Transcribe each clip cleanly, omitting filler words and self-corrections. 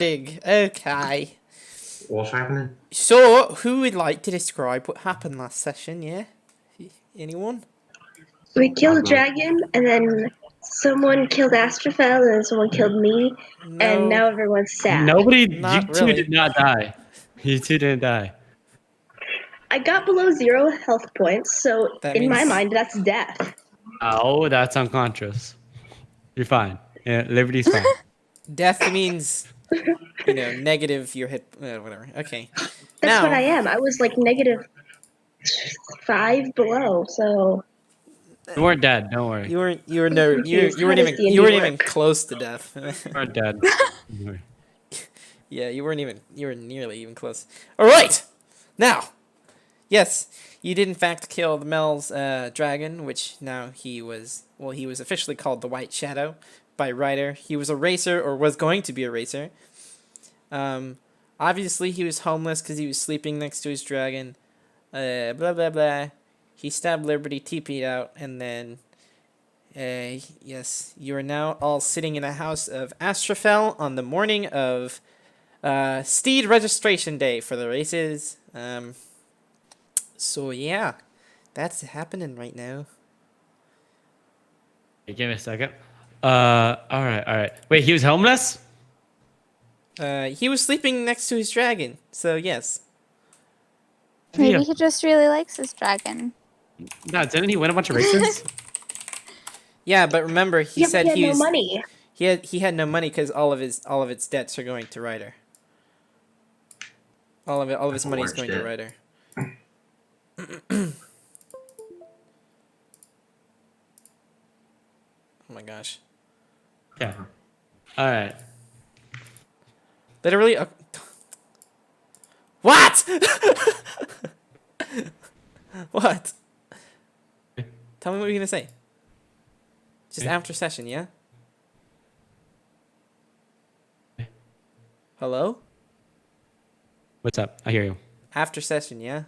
Okay. What's happening? So, who would like to describe what happened last session, yeah? Anyone? We killed a dragon, and then someone killed Astrophel, and then someone killed me, and now everyone's sad. Nobody, Not you two really. did not die. You two didn't die. I got below 0 health points, so That in my means- mind, that's death. Oh, that's unconscious. You're fine. Yeah, Liberty's fine. Death means, negative your hit, whatever. Okay. That's Now, what I am. I was like -5 below, so You weren't dead. Don't worry. you weren't confused. How does D&D you weren't work? even close to death. You weren't dead. Don't worry. Yeah, you were nearly even close. All right. Now, yes, you did in fact kill the Mel's dragon, which now he was officially called the White Shadow by Ryder. He was a racer, or was going to be a racer. Obviously he was homeless because he was sleeping next to his dragon. Blah blah blah. He stabbed Liberty, TP'd out, and then, yes, you are now all sitting in the house of Astrophel on the morning of Steed registration day for the races. So yeah, that's happening right now. Hey, give me a second. All right. Wait, he was homeless? He was sleeping next to his dragon, so yes. Maybe Yeah. he just really likes his dragon. No, didn't he win a bunch of races? Yeah, but remember, he yeah, but said he had he no was money. he had no money because all of its debts are going to Ryder. All of his money is going to Ryder. Oh my gosh. Yeah. All right. Literally. What? What? Tell me what you're gonna say. Just after session, yeah? Hello? What's up? I hear you. After session, yeah?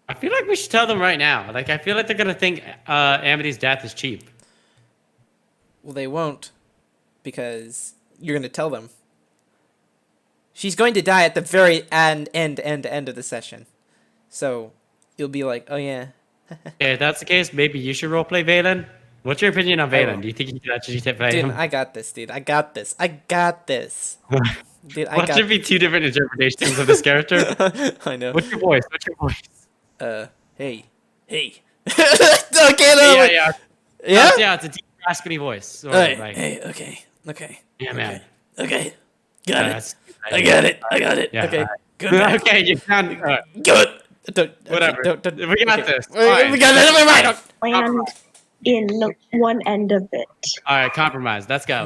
I feel like we should tell them right now. Like, I feel like they're gonna think Amity's death is cheap. Well, they won't, because you're gonna tell them. She's going to die at the very end of the session. So, you'll be like, oh yeah. Okay, if that's the case, maybe you should roleplay Valen. What's your opinion on Valen? Do you think you should actually play Dude, him? I got this, dude. I got this. Dude, I What got should be two different interpretations of this character? I know. What's your voice? Hey. Okay, no, wait. Yeah. Yeah? Yeah, it's a deep, raspy voice. Sort Hey, of like, okay. yeah, man. Okay. Yeah, Got it. that's- I got it. Yeah, Okay. alright. Good. man. Okay, you sound Good. whatever. Don't, We got okay. this. We Fine. got this. We're right. Land in one end of it. All right, compromise. Let's go.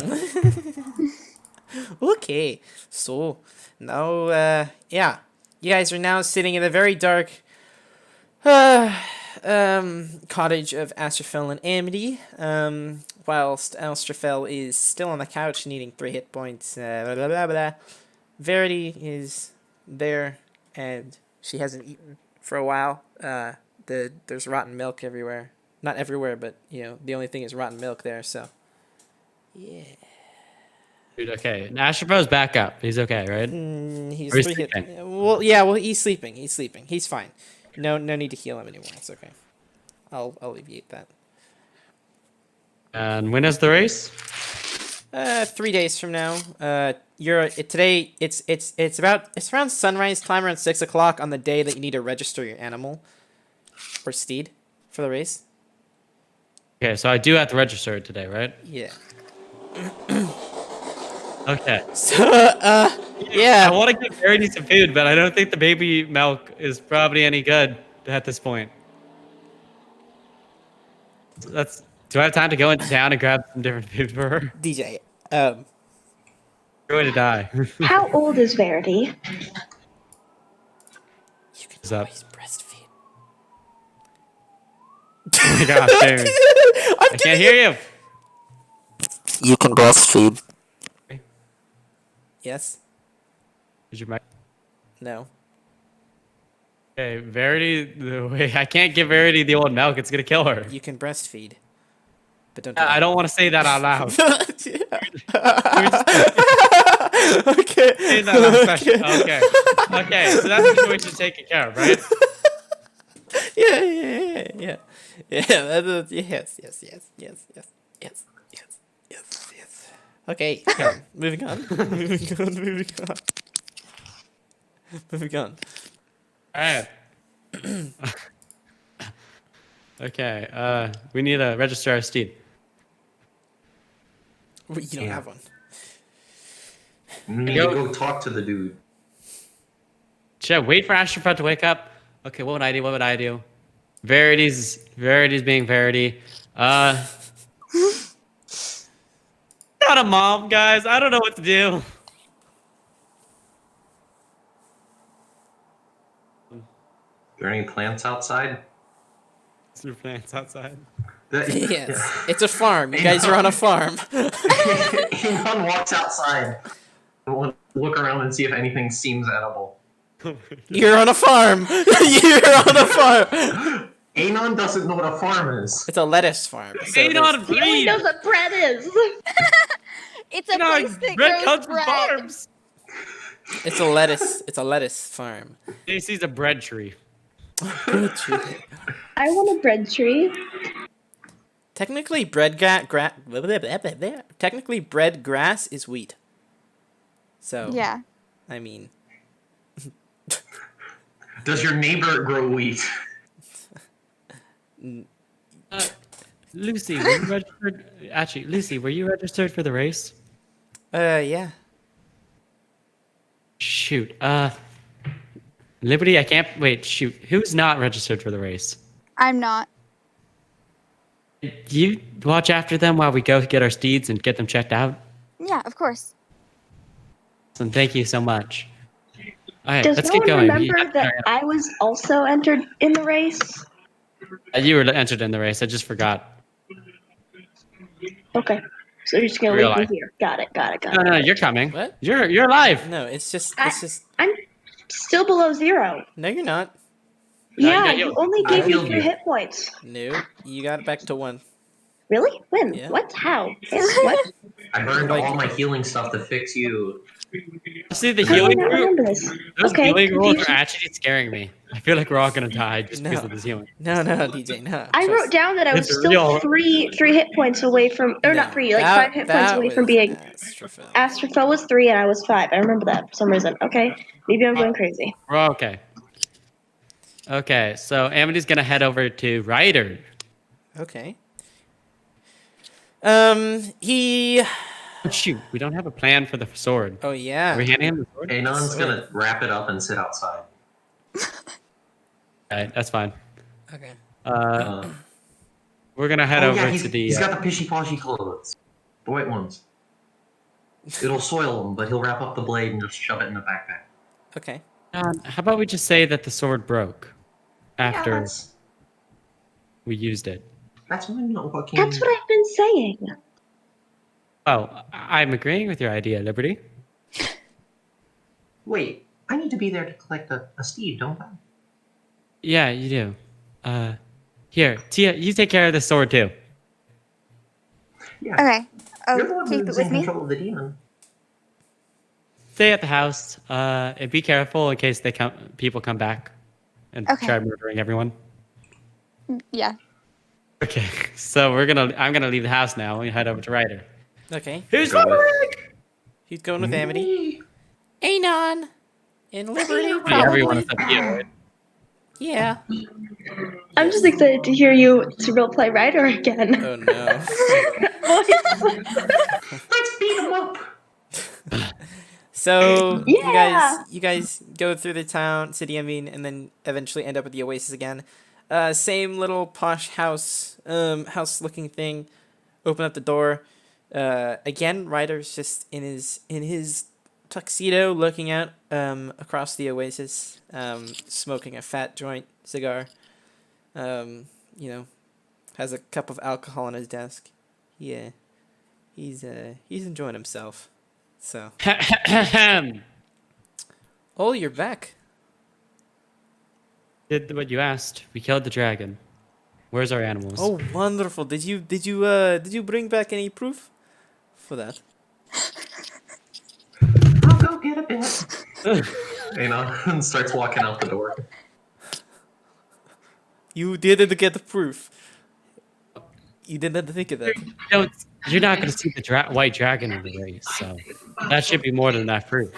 Okay. So now, yeah, you guys are now sitting in a very dark, cottage of Astrophel and Amity. Whilst Astrophel is still on the couch needing 3 hit points. Blah, blah, blah, blah. Verity is there, and she hasn't eaten for a while. There's rotten milk everywhere. Not everywhere, but the only thing is rotten milk there. So, yeah. Dude, okay. Astrophil's back up. He's okay, right? He's Or he's 3 hit. sleeping. Well, yeah. Well, he's sleeping. He's fine. No need to heal him anymore. It's okay. I'll alleviate that. And when is the race? 3 days from now. Today. It's around sunrise time, around 6 o'clock on the day that you need to register your animal or steed for the race. Okay, so I do have to register it today, right? Yeah. Okay. So I yeah. want to give Verity some food, but I don't think the baby milk is probably any good at this point. Do I have time to go into town and grab some different food for her? DJ. You're going to die. How old is Verity? You can What's up? always breastfeed. Oh my gosh, dude. I can't hear you. You can breastfeed. Yes. Is your mic? No. Okay, Verity. I can't give Verity the old milk. It's gonna kill her. You can breastfeed. But don't. I don't want to say that out loud. Okay. Say that last question. Okay. Okay. So that situation taken care of, right? Yeah. Yes. Okay. Moving on. Moving on. All right. Okay. We need to register our steed. You don't Yeah. have one. We need to go talk to the dude. Should I wait for Astrophone to wake up? Okay, what would I do? What would I do? Verity's being Verity. Not a mom, guys. I don't know what to do. Are there any plants outside? Is there plants outside? Yes. It's a farm. You guys are on a farm. Anon walks outside. I want to look around and see if anything seems edible. You're on a farm. You're on a farm. Anon doesn't know what a farm is. It's a lettuce farm. So They know how to there's- He only breathe. knows what bread is. It's a No, place that bread grows comes from bread. farms. it's a lettuce. It's a lettuce farm. JC's a bread tree. I want a bread tree. Technically, technically bread grass is wheat. So Yeah. I mean, Does your neighbor grow wheat? Lucy, were you registered? Actually, Lucy, were you registered for the race? yeah. Shoot. Liberty, I can't wait. Shoot, who's not registered for the race? I'm not. You watch after them while we go get our steeds and get them checked out. Yeah, of course. So thank you so much. All right, Does let's no get one going. remember that I was also entered in the race? You were entered in the race. I just forgot. Okay. So you're just gonna Real leave me life. here. Got it. No, you're coming. What? You're alive. No, it's just. I'm still below 0. No, you're not. No, you Yeah, got you healed. only I gave me healed 3 you. hit points. No, you got it back to 1. Really? When? Yeah. What? How? What? I burned Like- all my healing stuff to fix you. See the How do I healing not group. remember this? Those Okay, healing rules confusion. are actually scaring me. I feel like we're all gonna die just because No. of this healing. No, DJ, no. I trust- wrote down that I was It's still real. three hit points away from, or No, not 3, like that- 5 hit points that away from was being. Astrophil. Astrophil was 3 and I was 5. I remember that for some reason. Okay, maybe I'm going crazy. We're okay. Okay, so Amity's gonna head over to Ryder. Okay. He. Oh, shoot, we don't have a plan for the sword. Oh yeah. Are we handing him the sword? Anon's gonna wrap it up and sit outside. Alright, that's fine. Okay. We're gonna head Oh, over yeah, to the. he's got the pishy poshy clothes. The white ones. It'll soil him, but he'll wrap up the blade and just shove it in the backpack. Okay. How about we just say that the sword broke after Yeah, we used it? that's what I'm not fucking. That's what I've been saying. Oh, I'm agreeing with your idea, Liberty. Wait, I need to be there to collect a steed, don't I? Yeah, you do. Here, Tia, you take care of the sword too. Yeah. Okay. You're the one Oh, keep it who's with in me. control of the demon. Stay at the house. And be careful in case people come back and Okay. try murdering everyone. Yeah. Okay, so I'm gonna leave the house now and head over to Ryder. Okay. Who's Go with- following? He's going with Amity. Anon. And Liberty. Everyone Probably. except you. Right? Yeah. I'm just excited to hear you to roleplay Ryder again. Oh no. Let's beat him up! So Yeah. you guys go through the city, I mean, and then eventually end up at the Oasis again. Same little posh house looking thing. Open up the door. Again, Ryder's just in his tuxedo, looking out across the Oasis, smoking a fat joint cigar. Has a cup of alcohol on his desk. Yeah, he's enjoying himself. So, oh, you're back. Did what you asked. We killed the dragon. Where's our animals? Oh, wonderful. Did you bring back any proof for that? And starts walking out the door. You didn't get the proof. You didn't think of that. You're not going to see the white dragon in the race, so that should be more than that proof.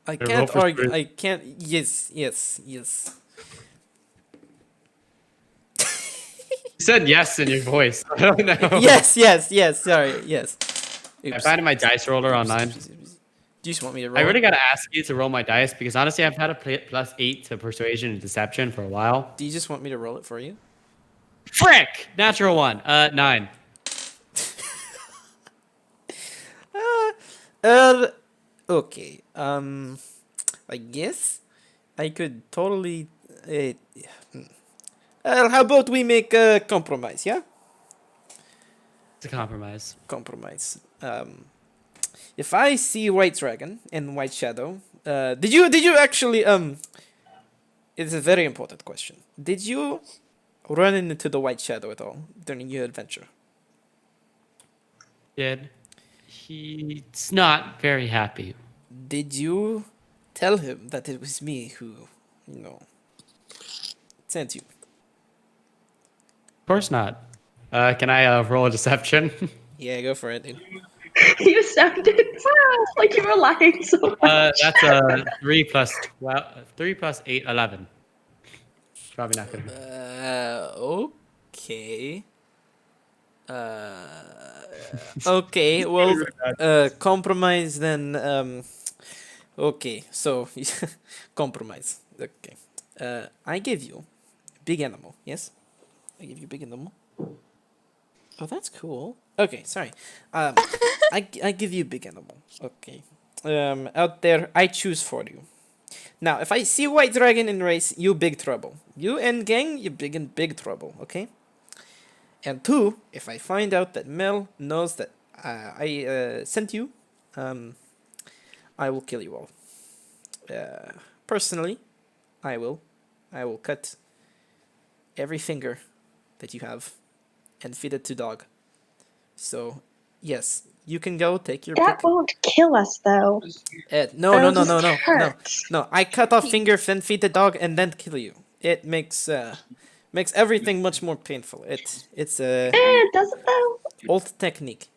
I Roll can't for argue. truth. I can't. Yes. You said yes in your voice. I don't know. Yes. Sorry. Yes. I Oops. found my dice roller online. Do you just want me to roll? I really got to ask you to roll my dice because honestly, I've had a +8 to persuasion and deception for a while. Do you just want me to roll it for you? Frick! Natural 1. 9. Okay. I guess I could totally. How about we make a compromise? Yeah. It's a compromise. Compromise. If I see White Dragon and White Shadow, did you actually It's a very important question. Did you run into the White Shadow at all during your adventure? Did he's not very happy. Did you tell him that it was me who, sent you? Of course not. Can I roll a deception? Yeah, go for it, dude. You sounded like you were lying so much. That's a 3 plus 12, 3 plus 8, 11. Probably not gonna. Okay. Okay, well, compromise then. Okay, so compromise. Okay, I give you big animal. Yes, I give you big animal. Oh, that's cool. Okay, sorry. I give you big animal. Okay. Out there, I choose for you. Now, if I see White Dragon in race, you big trouble. You and gang, you big trouble. Okay. And 2, if I find out that Mel knows that I sent you, I will kill you all. Personally, I will cut every finger that you have and feed it to dog. So, yes, you can go take your That pick. won't kill us, though. No. That'll just hurt. No, I cut off finger, then feed the dog, and then kill you. It makes everything much more painful. It's a Does it though? old technique.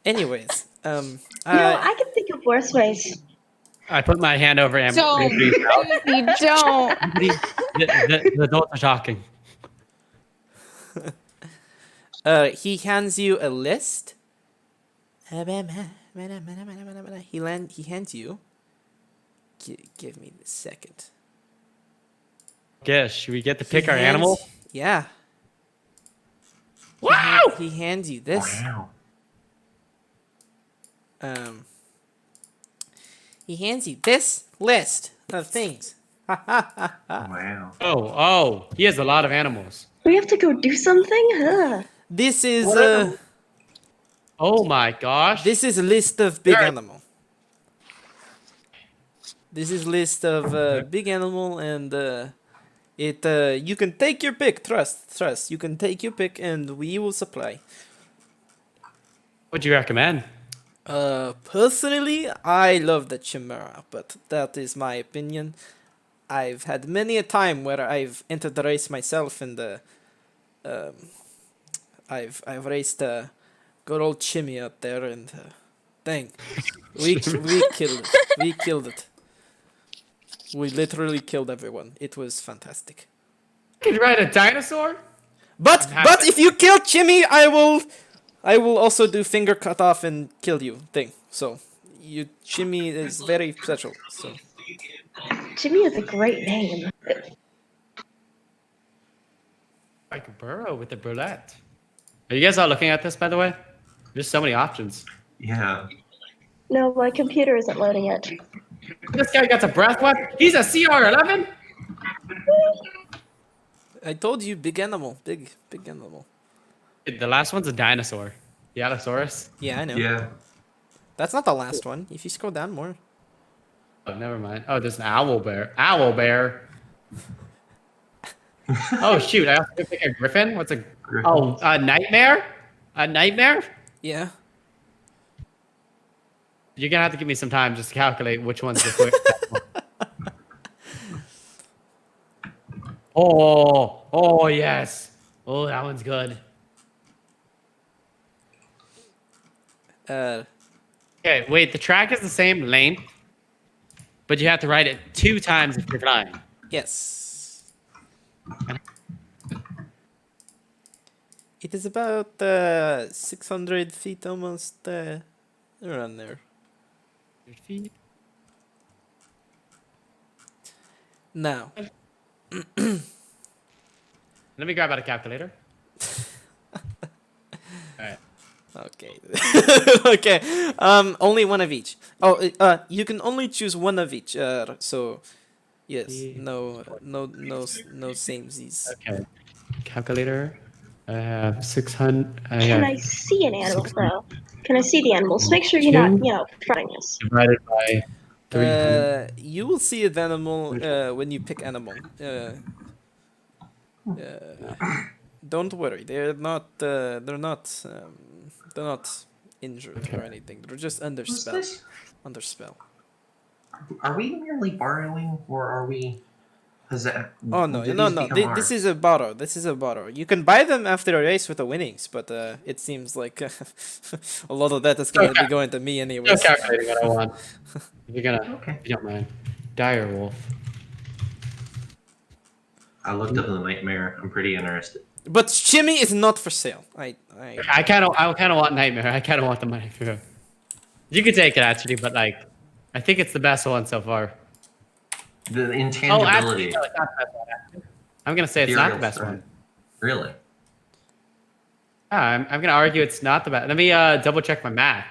Anyways, No, I can think of worse ways. I put my hand over Don't. Amber's mouth. You don't. The adults are talking. he hands you a list. He hands you. Give me the second. Guess, should we get to pick He our hands- animal? Yeah. Wow! He hands you this. Wow. He hands you this list of things. Wow. Oh, he has a lot of animals. We have to go do something? Huh. This is Oh my gosh. this is a list of big Alright. animal. This is list of big animal, and it you can take your pick. Trust. You can take your pick, and we will supply. What do you recommend? Personally, I love the Chimera, but that is my opinion. I've had many a time where I've entered the race myself, and I've raced a good old Chimmy out there, and dang, we killed it. We killed it. We literally killed everyone. It was fantastic. You could ride a dinosaur? But if you kill Chimmy, I will also do finger cut off and kill you thing. So Chimmy is very special. So Jimmy is a great name. Like a burrow with a brulette. Are you guys all looking at this, by the way? There's so many options. Yeah. No, my computer isn't loading it. This guy got a breath weapon. He's a CR-11? I told you, big animal, big animal. The last one's a dinosaur. The Allosaurus. Yeah, I know. Yeah. That's not the last one. If you scroll down more. Oh, never mind. Oh, there's an owl bear. Owl bear. Oh, shoot. I have to pick a griffin? What's a... Griffin. Oh, a nightmare? A nightmare? Yeah. You're gonna have to give me some time just to calculate which one's the quick. Oh yes. Oh, that one's good. Okay, wait. The track is the same length, but you have to ride it 2 times if you're flying. Yes. It is about 600 feet almost around there. Now, Let me grab out a calculator. Alright. okay. Okay. Only one of each. Oh, you can only choose one of each. So, yes, no samesies. Okay. Calculator. I have 600. Can I see an animal though? Can I see the animals? Make sure you're not, fronting us. Divided by 300. You will see an animal when you pick animal. Don't worry, they're not injured or anything. They're just under What's spell. this? Under spell. Are we merely borrowing, or are we? Oh no, did no, these no. become This ours? is a borrow. This is a borrow. You can buy them after a race with the winnings, but it seems like a lot of that is going to be going to me No anyways. calculating what I want. If you're gonna, Okay. if you don't mind. Dire wolf. I looked up the nightmare. I'm pretty interested. But Shimmy is not for sale. I I kind of want nightmare. I kind of want the money for it. You could take it actually, but like, I think it's the best one so far. The Oh, actually, intangibility. no, it's not the best one. Actually. I'm gonna say it's not the best one. Really? I'm gonna argue it's not the best. Let me double check my math.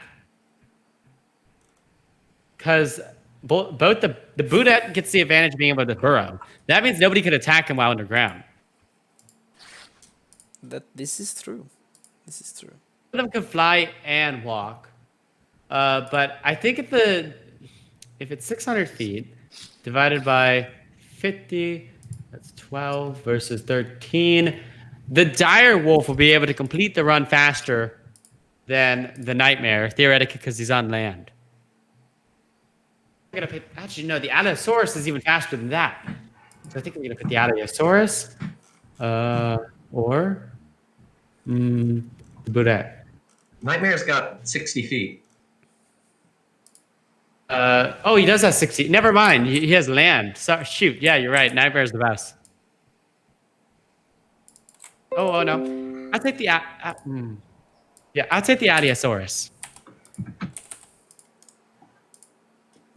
Because both the Buddha gets the advantage of being able to burrow. That means nobody could attack him while underground. this is true. This is true. Both of them can fly and walk. But I think if it's 600 feet divided by 50, that's 12 versus 13. The dire wolf will be able to complete the run faster than the nightmare, theoretically, because he's on land. I'm gonna put, actually, no, the Allosaurus is even faster than that. So I think we're gonna put the Allosaurus, or the Buddha. Nightmare's got 60 feet. Oh, he does have 60. Never mind. He has land. So, shoot. Yeah, you're right. Nightmare's the best. Oh no. I'll take the. Yeah, I'll take the Allosaurus.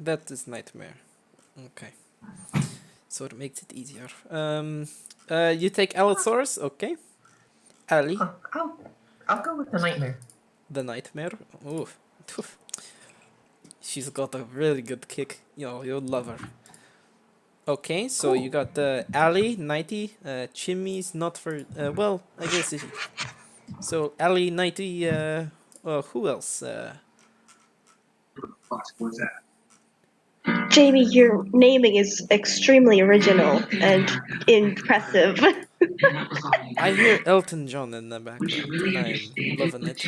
That is nightmare. Okay. So it makes it easier. You take Allosaurus, okay? Ali, I'll go with the nightmare. the nightmare. Ooh. She's got a really good kick. You'll love her. Okay, so you got Ali, 90. Chimmy's not for. Well, I guess. So Ali, 90. Who else? Jamie, your naming is extremely original and impressive. I hear Elton John in the background, and I'm loving it.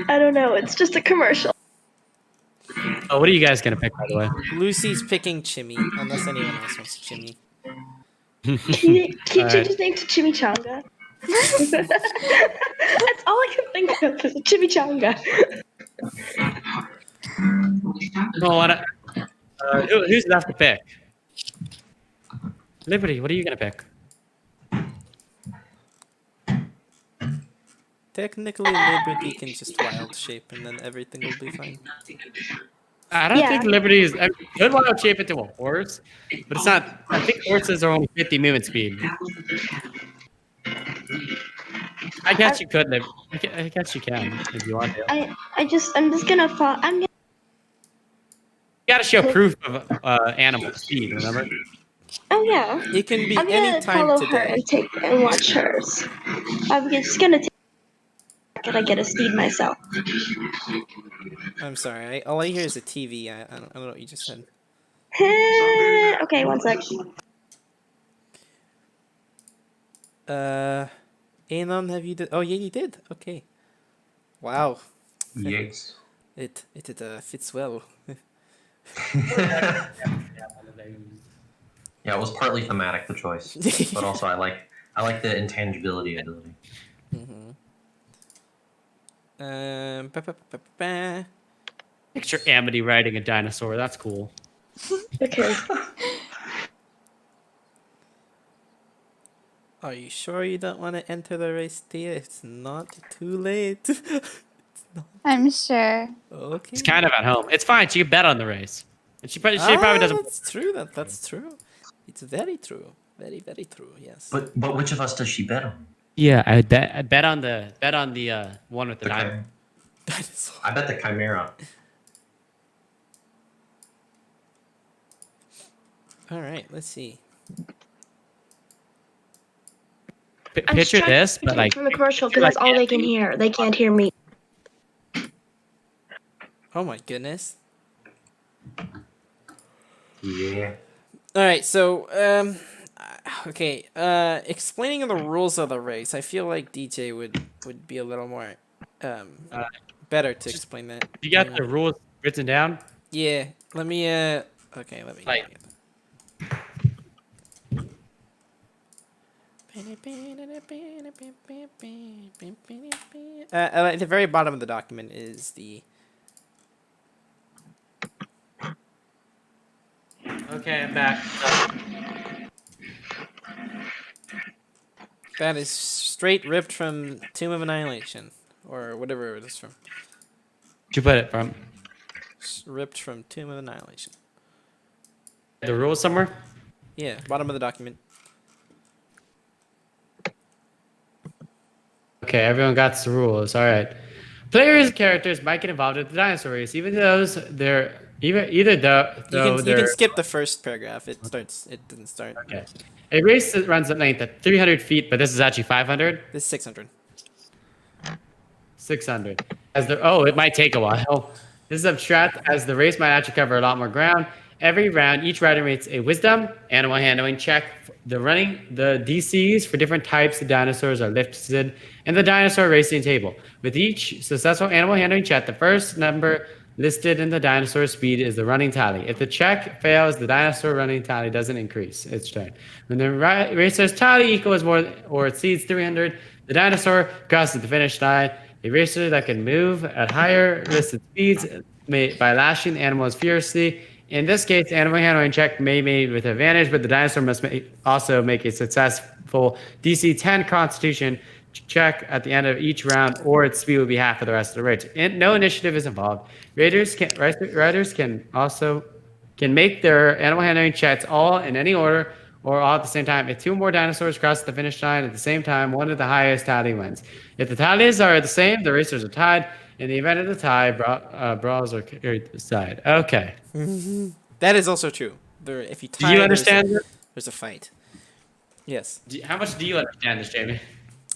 I don't know, it's just a commercial. Oh, what are you guys gonna pick, by the way? Lucy's picking Chimmy, unless anyone else wants Chimmy. Can you change Alright. his name to Chimichanga? That's all I can think of is a chimichanga. Well, who's left to pick? Liberty, what are you gonna pick? Technically, Liberty can just wild shape, and then everything will be fine. I don't Yeah. think Liberty is. I could want to shape into a horse, but it's not. I think horses are only 50 movement speed. I guess you could live. I guess you can if you want to. You I'm just gonna fall. gotta show proof of animal speed. Remember? Oh yeah. It can be I'm any gonna time follow her today. and watch hers. I'm just gonna take. Can I get a steed myself? I'm sorry, all I hear is a TV. I don't know what you just said. Okay, one sec. Anon, have you did? Oh yeah, you did. Okay. Wow. Yes. It fits well. Yeah, it was partly thematic, the choice, but also I like the intangibility ability. Ba, ba, ba, ba. Picture Amity riding a dinosaur. That's cool. Okay. Are you sure you don't want to enter the race, Tia? It's not too late. I'm sure. Okay. It's kind of at home. It's fine. She can bet on the race. And she probably doesn't. That's true. That's true. It's very true. Very, very true. Yes. But which of us does she bet on? Yeah, I bet on the one with the The diamond. Dinosaur. I bet the Chimera. All right. Let's see. I'm Picture trying to this, but pretend like from the commercial because that's all they can hear. They can't hear me. Oh my goodness. Yeah. All right. So okay. Explaining the rules of the race. I feel like DJ would be a little more better to explain that. you got the rules written down. Yeah. Let me. Okay. Let me. Like- At the very bottom of the document is the. Okay, I'm back. That is straight ripped from Tomb of Annihilation, or whatever it is from. Did you put it from Ripped from Tomb of Annihilation. the rules somewhere? Yeah, bottom of the document. Okay, everyone got the rules. All right. Players and characters might get involved in the dinosaur race, even those they're either though You they're can skip the first paragraph. It starts. It didn't start. okay. A race that runs at length at 300 feet, but this is actually 500, This is 600. 600. It might take a while. This is abstract as the race might actually cover a lot more ground. Every round, each rider makes a wisdom animal handling check. The DCs for different types of dinosaurs are listed in the dinosaur racing table. With each successful animal handling check, the first number listed in the dinosaur speed is the running tally. If the check fails, the dinosaur running tally doesn't increase its turn. When the racer's tally equals more or exceeds 300, the dinosaur crosses the finish line. A racer that can move at higher listed speeds by lashing the animals furiously. In this case, the animal handling check may be made with advantage, but the dinosaur must also make a successful DC 10 Constitution check at the end of each round, or its speed will be half of the rest of the race. No initiative is involved. Riders can also make their animal handling checks all in any order or all at the same time. If two more dinosaurs cross the finish line at the same time, one of the highest tally wins. If the tallies are the same, the racers are tied. In the event of the tie, brawls are carried to the side. Okay. That is also true. If you tie, Do you understand this? There's a fight. Yes, How much do you understand this, Jamie?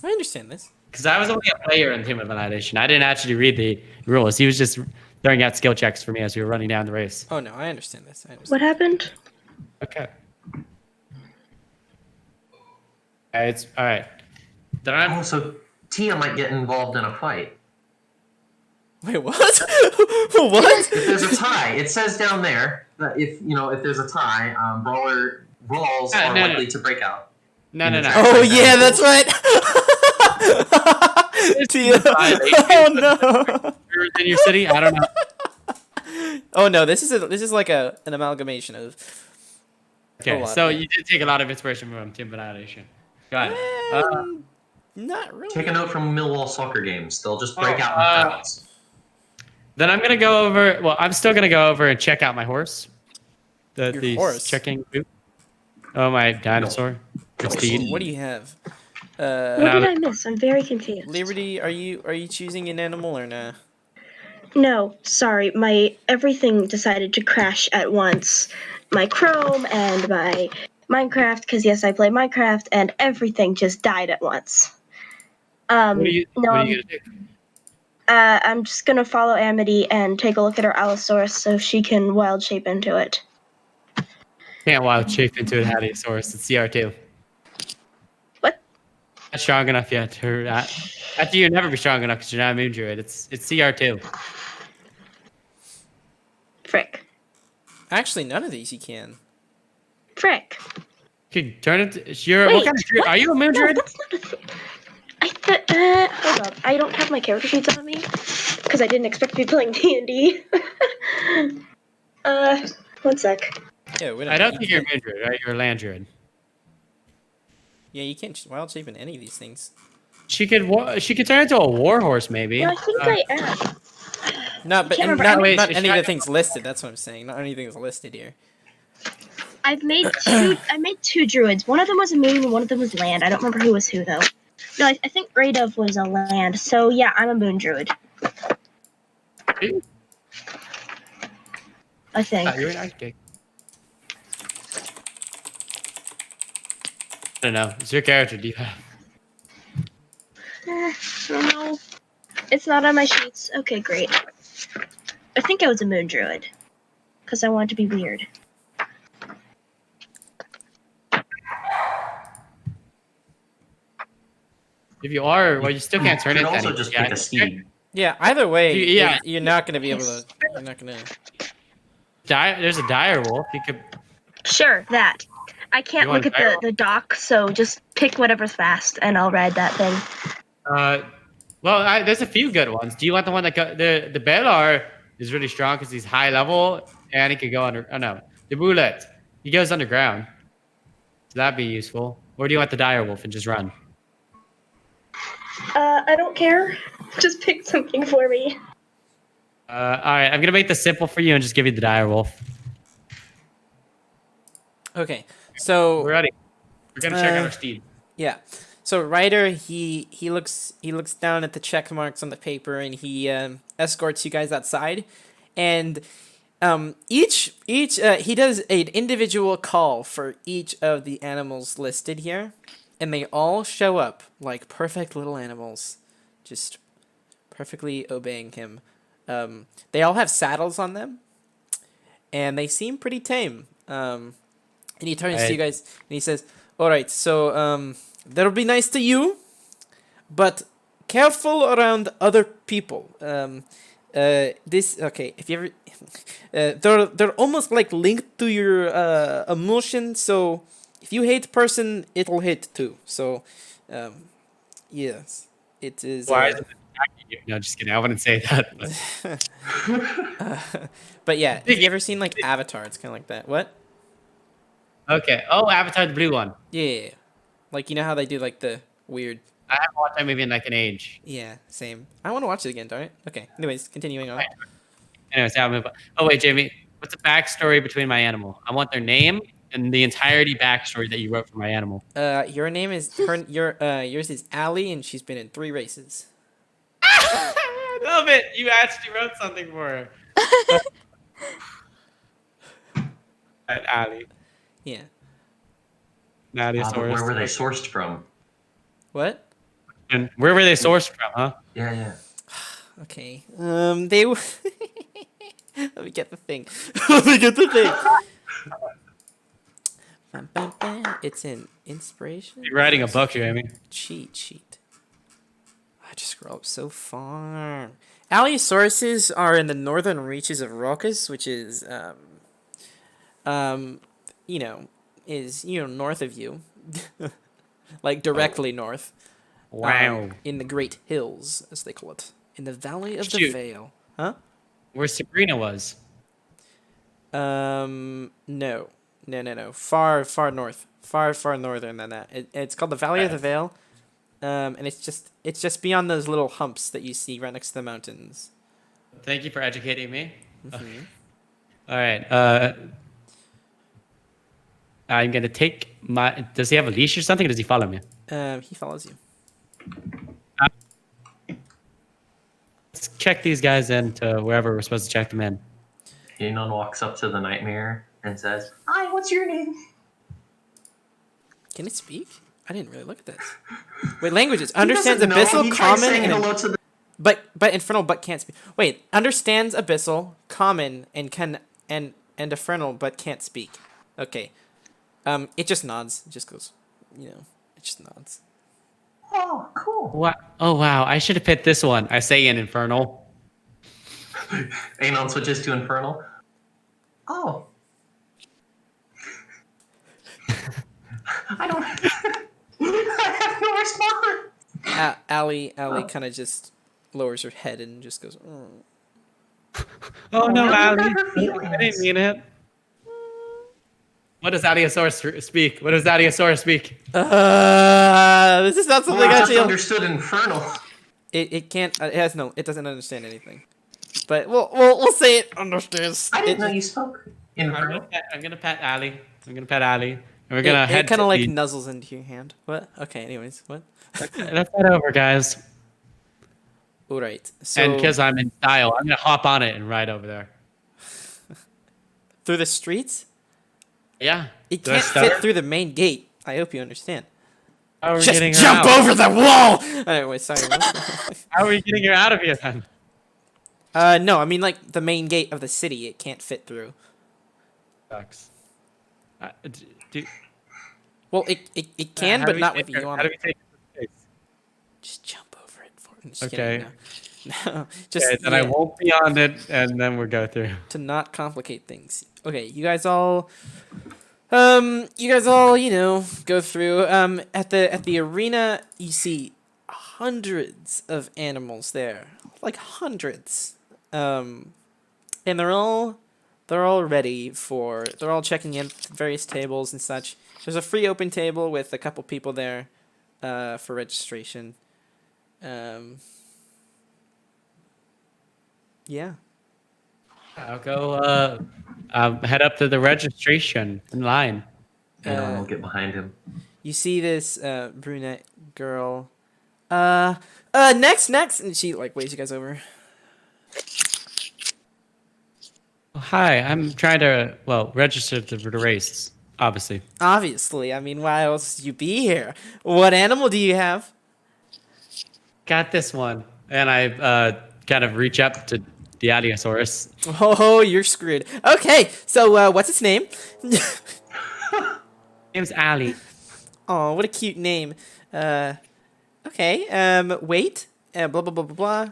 I understand this. Because I was only a player in Team of Annihilation. I didn't actually read the rules. He was just throwing out skill checks for me as we were running down the race. Oh no, I understand this. I understand. What happened? Okay. It's all right. Then I'm Oh, so Tia might get involved in a fight. Wait, what? What? If there's a tie, it says down there that if there's a tie, brawls are no. likely to break out. no. Oh yeah, that's right. Tia. Oh no. In your city, I don't know. Oh no, this is like an amalgamation of. Okay, lot. so you did take a lot of inspiration from Team of Annihilation. Got it. Not really. Take a note from Millwall soccer games; they'll just break out in crowds. Then I'm gonna go over. Well, I'm still gonna go over and check out my horse. The horse? checking boot. Oh, my dinosaur. The steed. What do you have? What did I miss? I'm very confused. Liberty, are you choosing an animal or nah? No, sorry. My everything decided to crash at once. My Chrome and my Minecraft, because yes, I play Minecraft, and everything just died at once. What are you gonna do? I'm just gonna follow Amity and take a look at her Allosaurus so she can wild shape into it. Can't wild shape into a Hadiosaurus. It's CR2. What? Not strong enough yet. After you'll never be strong enough because you're not a moon druid. It's CR2. Frick. Actually, none of these you can. Frick. You could turn it. You're what Wait, kind of druid? what? Are you a moon No, druid? that's not a thing. Hold up. I don't have my character sheets on me because I didn't expect to be playing D&D. 1 sec. Yeah, we I don't think you you're a can't- moon druid, right? You're a land druid. Yeah, you can't wild shape in any of these things. She could turn into a war horse, maybe. No, I think I am. No, but can't remember. not, Wait, not is any she- of the things listed. That's what I'm saying. Not anything is listed here. I've made two. I made 2 druids. One of them was a moon, and one of them was land. I don't remember who was who though. No, I think Grey Dove was a land. So yeah, I'm a moon druid. I think. You're an architect. I don't know. It's your character. Do you have? I don't know. It's not on my sheets. Okay, great. I think I was a moon druid because I wanted to be weird. If you are, well, you still can't turn You it. could also just pick a steed. Yeah, either way, Yeah. you're not gonna be able to. You're not gonna. There's a dire wolf. You could. Sure, that. I can't You want look at gyro? the dock, so just pick whatever's fast, and I'll ride that thing. Well, there's a few good ones. Do you want the one that the Belar is really strong because he's high level and he could go under? Oh no, the Roulette. He goes underground. So that'd be useful. Or do you want the dire wolf and just run? I don't care. Just pick something for me. All right, I'm gonna make this simple for you and just give you the dire wolf. Okay, so We're ready. We're gonna check out Uh, our steed. yeah, so Ryder he looks down at the check marks on the paper and he escorts you guys outside, and each he does an individual call for each of the animals listed here, and they all show up like perfect little animals, just perfectly obeying him. They all have saddles on them, and they seem pretty tame. And he turns to you guys and he says, "All right, so that'll be nice to you, but careful around other people. This okay? If you ever, they're almost like linked to your emotion. So if you hate a person, it'll hate too. So, yes, it is. Why is it attacking you? No, just kidding. I wouldn't say that. But. But yeah, have you ever seen like Avatar? It's kind of like that. What? Okay. Oh, Avatar, the blue one. Yeah, like you know how they do like the weird. I haven't watched that movie in like an age. Yeah, same. I want to watch it again, darn it. Okay. Anyways, continuing on. Anyways, I'll move on. Oh wait, Jamie, what's the backstory between my animal? I want their name and the entirety backstory that you wrote for my animal. Your name is yours is Allie, and she's been in 3 races. I love it. You actually wrote something for her. Ali. Yeah. Nadia But where were they sourced from? What? And where were they sourced from, huh? Yeah, yeah. Okay. They. Let me get the thing. Let me get the thing. Bam, bam, bam. It's an inspiration. You're writing a book, Jamie. Cheat sheet. I just scroll up so far. Alliosaurus are in the northern reaches of Rhocis, which is north of you, like directly north. Wow. In the Great Hills, as they call it, in the Valley of the Shoot. Vale. Huh? Where Sabrina was. No. Far north. Far northern than that. It's called the Valley of the Vale. And it's just beyond those little humps that you see right next to the mountains. Thank you for educating me. Mhm. All right. I'm gonna take my. Does he have a leash or something? Or does he follow me? He follows you. Let's check these guys into wherever we're supposed to check them in. Anon walks up to the nightmare and says, "Hi, what's your name?" Can it speak? I didn't really look at this. Wait, languages. Understands He doesn't know. abyssal, He tries common, saying and hello to the but infernal, but can't speak. Wait, understands abyssal, common, and can and infernal, but can't speak. Okay. It just nods. It just goes. It just nods. Oh, cool. What? Oh wow! I should have picked this one. I say in infernal. Anon switches to Infernal. Oh. I don't. I have no response. Allie kind of just lowers her head and just goes. Oh no, no, Ali. you got her I didn't feelings. mean it. What does Adiosaurus speak? What does Adiosaurus speak? This is not Well, something I I just feel. understood infernal. It can't. It has no. It doesn't understand anything. But we'll say it understands. I didn't know It, you spoke I'm infernal. gonna pet Ali. I'm gonna pet Ali. And we're gonna it head kind to of like the. nuzzles into your hand. What? Okay. Anyways, what? Let's head over, guys. All right. So And because I'm in style, I'm gonna hop on it and ride over there. through the streets, Yeah. it Do I can't stutter? fit through the main gate. I hope you understand. How are we Just getting her jump out? over the wall. Anyway, sorry. How are we getting her out of here then? No, I mean like the main gate of the city. It can't fit through. Sucks. Do, Well, it can, how do but we not take with her- you on How do it. we take her to space? Just jump over it. Just Okay. kidding. No. Just Okay, then I yeah, won't be on it, and then we'll go through. to not complicate things. Okay, you guys all, you know, go through. At the arena, you see hundreds of animals there, like hundreds. And they're all ready for. They're all checking in various tables and such. There's a free open table with a couple people there, for registration. Yeah. I'll go head up to the registration in line. And no one will get behind him. You see this brunette girl. Next, and she like waves you guys over. Oh, hi, I'm trying to register to the race, obviously. Obviously, I mean, why else would you be here? What animal do you have? Got this one, and I kind of reach up to the Adiosaurus. Oh, you're screwed. Okay, so what's its name? Name's Ali. Oh, what a cute name. Okay. Wait. Blah blah blah blah blah.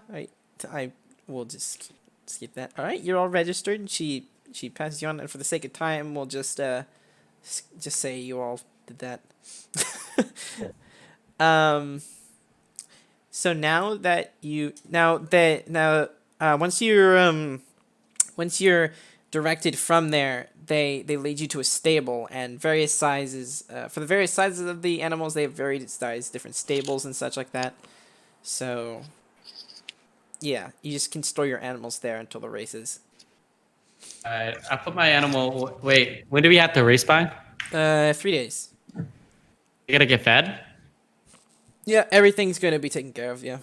I will just skip that. All right, you're all registered. And she passes you on, and for the sake of time, we'll just say you all did that. So now that once you're directed from there, they lead you to a stable and various sizes. For the various sizes of the animals, they have varied size, different stables and such like that. So, yeah, you just can store your animals there until the races. I put my animal. Wait, when do we have to race by? 3 days. You gotta get fed. Yeah, everything's gonna be taken care of. Yeah.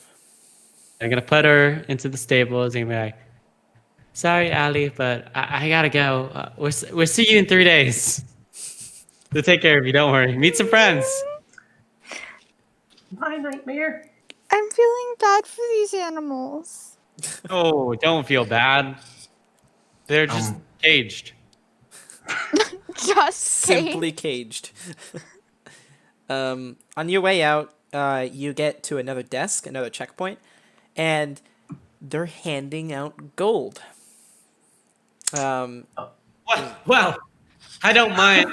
I'm gonna put her into the stables and be like, "Sorry, Ali, but I gotta go. We'll see you in 3 days. They'll take care of you. Don't worry. Meet some friends." My nightmare. I'm feeling bad for these animals. Oh, don't feel bad. They're just caged. Just saying. Simply caged. On your way out, you get to another desk, another checkpoint, and they're handing out gold. Well, I don't mind.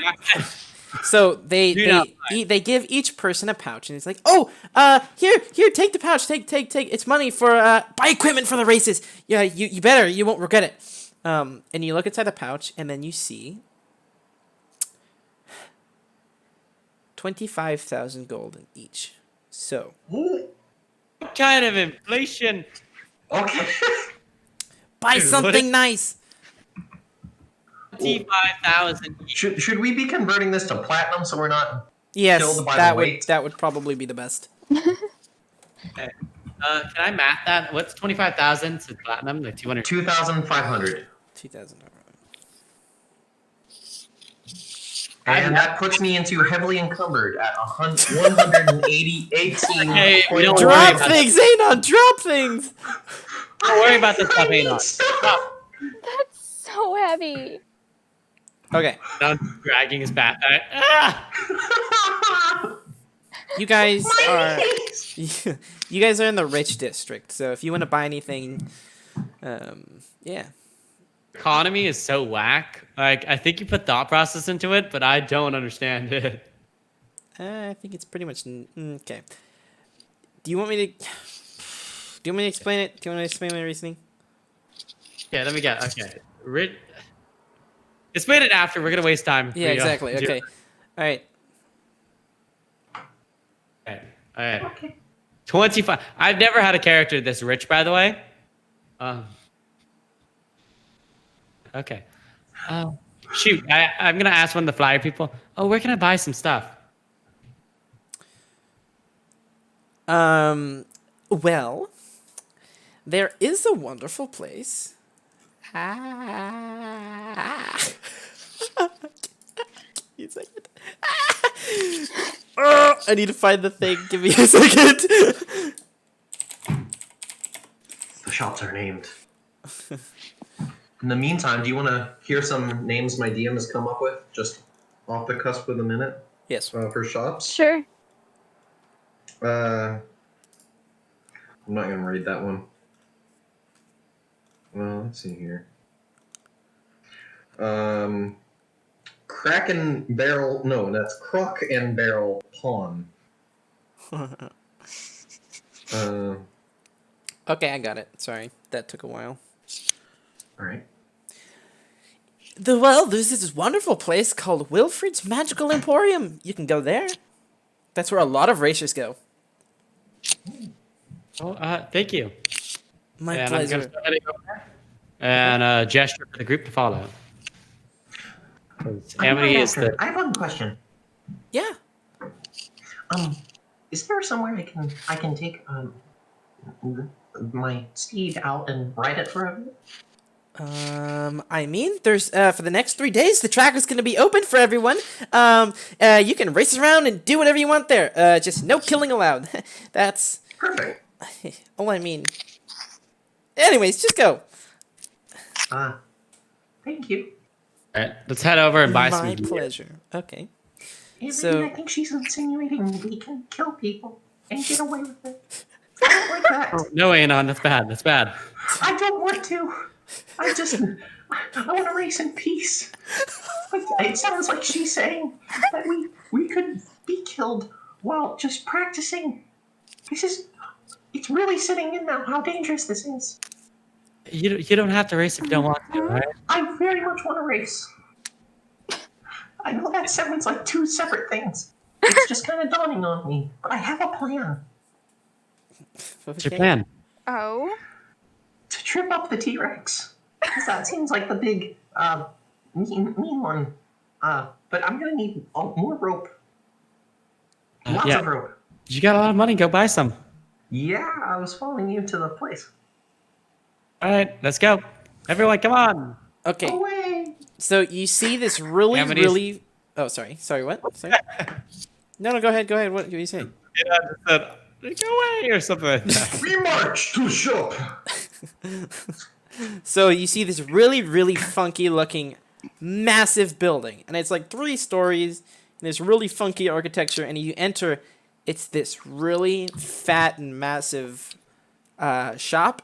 So they Do not they give each person a pouch, and it's like, oh, here, take the pouch, take. It's money for buy equipment for the races. Yeah, you better, you won't regret it. And you look inside the pouch, and then you see 25,000 gold in each. So Ooh. What kind of inflation? Okay. buy Dude, something nice. 25,000. Should we be converting this to platinum so we're not Yes, killed by that the weight? that would probably be the best. Okay. Can I math that? What's 25,000 to platinum? Like 200. 2,500. 2,000. And that puts me into heavily encumbered at 180, 18. Hey, we don't Drop worry about things, Anon. Drop things. Don't worry about this stuff, Anon. That's so heavy. Okay, Now dragging his backpack. Ah! you guys are you guys are in the rich district. So if you want to buy anything, yeah, economy is so whack. Like, I think you put thought process into it, but I don't understand it. I think it's pretty much okay. Do you want me to? Do you want me to explain it? Do you want me to explain my reasoning? Yeah, let me get. Okay, explain it after. We're gonna waste time. Yeah, exactly. Do- Okay. All right. Okay. All right. 25. I've never had a character this rich, by the way. Okay. Shoot. I'm gonna ask one of the flyer people. Oh, where can I buy some stuff? Well, there is a wonderful place. Give me a second. Oh, I need to find the thing. Give me a second. The shops are named. In the meantime, do you want to hear some names my DM has come up with, just off the cusp of the minute, Yes. for shops? Sure. I'm not gonna read that one. Well, let's see here. Crack and Barrel. No, that's Crock and Barrel Pawn. Okay, I got it. Sorry, that took a while. All right. There's this wonderful place called Wilfred's Magical Emporium. You can go there. That's where a lot of racers go. Oh, thank you. My and pleasure. I'm gonna start heading over there. And gesture for the group to follow. 'Cause Amity is the. I have one question. Yeah. Is there somewhere I can take my steed out and ride it for a bit? I mean, there's for the next 3 days, the track is going to be open for everyone. You can race around and do whatever you want there. Just no killing allowed. That's Perfect. all I mean. Anyways, just go. Thank you. All right, let's head over and buy My some. gear. pleasure. Okay. Maybe So- I think she's insinuating we can kill people and get away with it. I don't like that. No, Anon, that's bad. That's bad. I don't want to. I want to race in peace. It sounds like she's saying that we could be killed while just practicing. It's really sitting in now how dangerous this is. You don't have to race if you don't want to, right? I very much want to race. I know that sounds like two separate things. It's just kind of dawning on me, but I have a plan What's your plan? Oh. to trip up the T-Rex. 'Cause that seems like the big, mean one. But I'm gonna need more rope. Lots yeah. of rope. You got a lot of money. Go buy some. Yeah, I was following you to the place. All right, let's go. Everyone, come on. Okay. Away! So you see this really, Amity is- really. Oh, sorry. Sorry. What? Sorry. No. Go ahead. Go ahead. What are you saying? Yeah, I just said, go away or something like that. We march to shop! So you see this really, really funky looking, massive building, and it's like 3 stories. And there's really funky architecture, and you enter. It's this really fat and massive shop,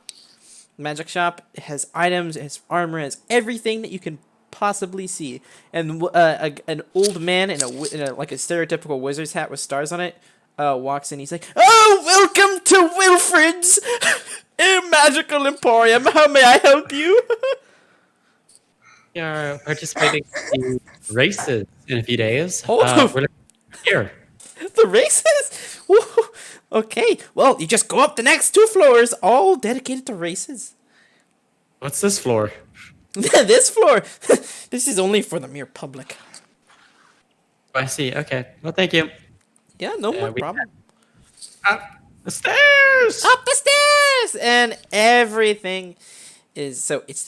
magic shop. It has items, it has armor, it has everything that you can possibly see. And an old man in like a stereotypical wizard's hat with stars on it walks in. He's like, "Oh, welcome to Wilfred's Magical Emporium. How may I help you?" We are participating in races in a few days. Oh. We're here. The races? Woo. Okay, well, you just go up the next 2 floors, all dedicated to races. What's this floor? This floor, this is only for the mere public. I see. Okay. Well, thank you. Yeah, no more we- problem. Up the stairs. Up the stairs, and everything is so. It's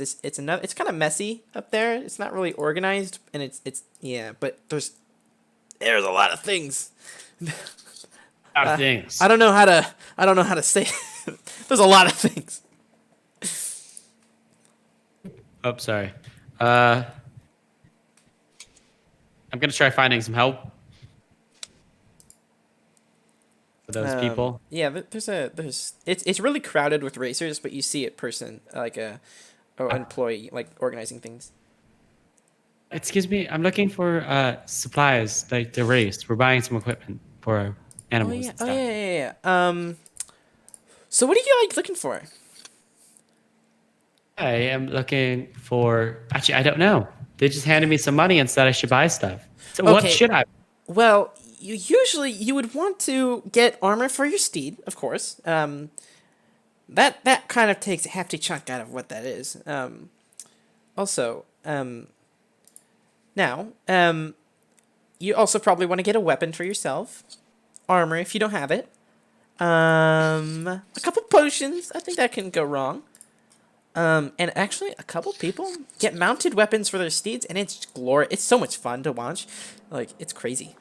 kind of messy up there. It's not really organized, and it's yeah. But there's a lot of things. Things. I don't know how to say. There's a lot of things. Oh, sorry. I'm gonna try finding some help for those people. Yeah, it's really crowded with racers, but you see a person like or employee, like organizing things. Excuse me, I'm looking for supplies like the race. We're buying some equipment for our Oh animals yeah, and oh stuff. yeah. So what are you like looking for? I am looking for. Actually, I don't know. They just handed me some money and said I should buy stuff. So what Okay. should I? Well, you would want to get armor for your steed, of course. That kind of takes a hefty chunk out of what that is. Also, now, you also probably want to get a weapon for yourself, armor if you don't have it. A couple potions. I think that can go wrong. And actually, a couple people get mounted weapons for their steeds, and it's glorious. It's so much fun to watch. Like, it's crazy.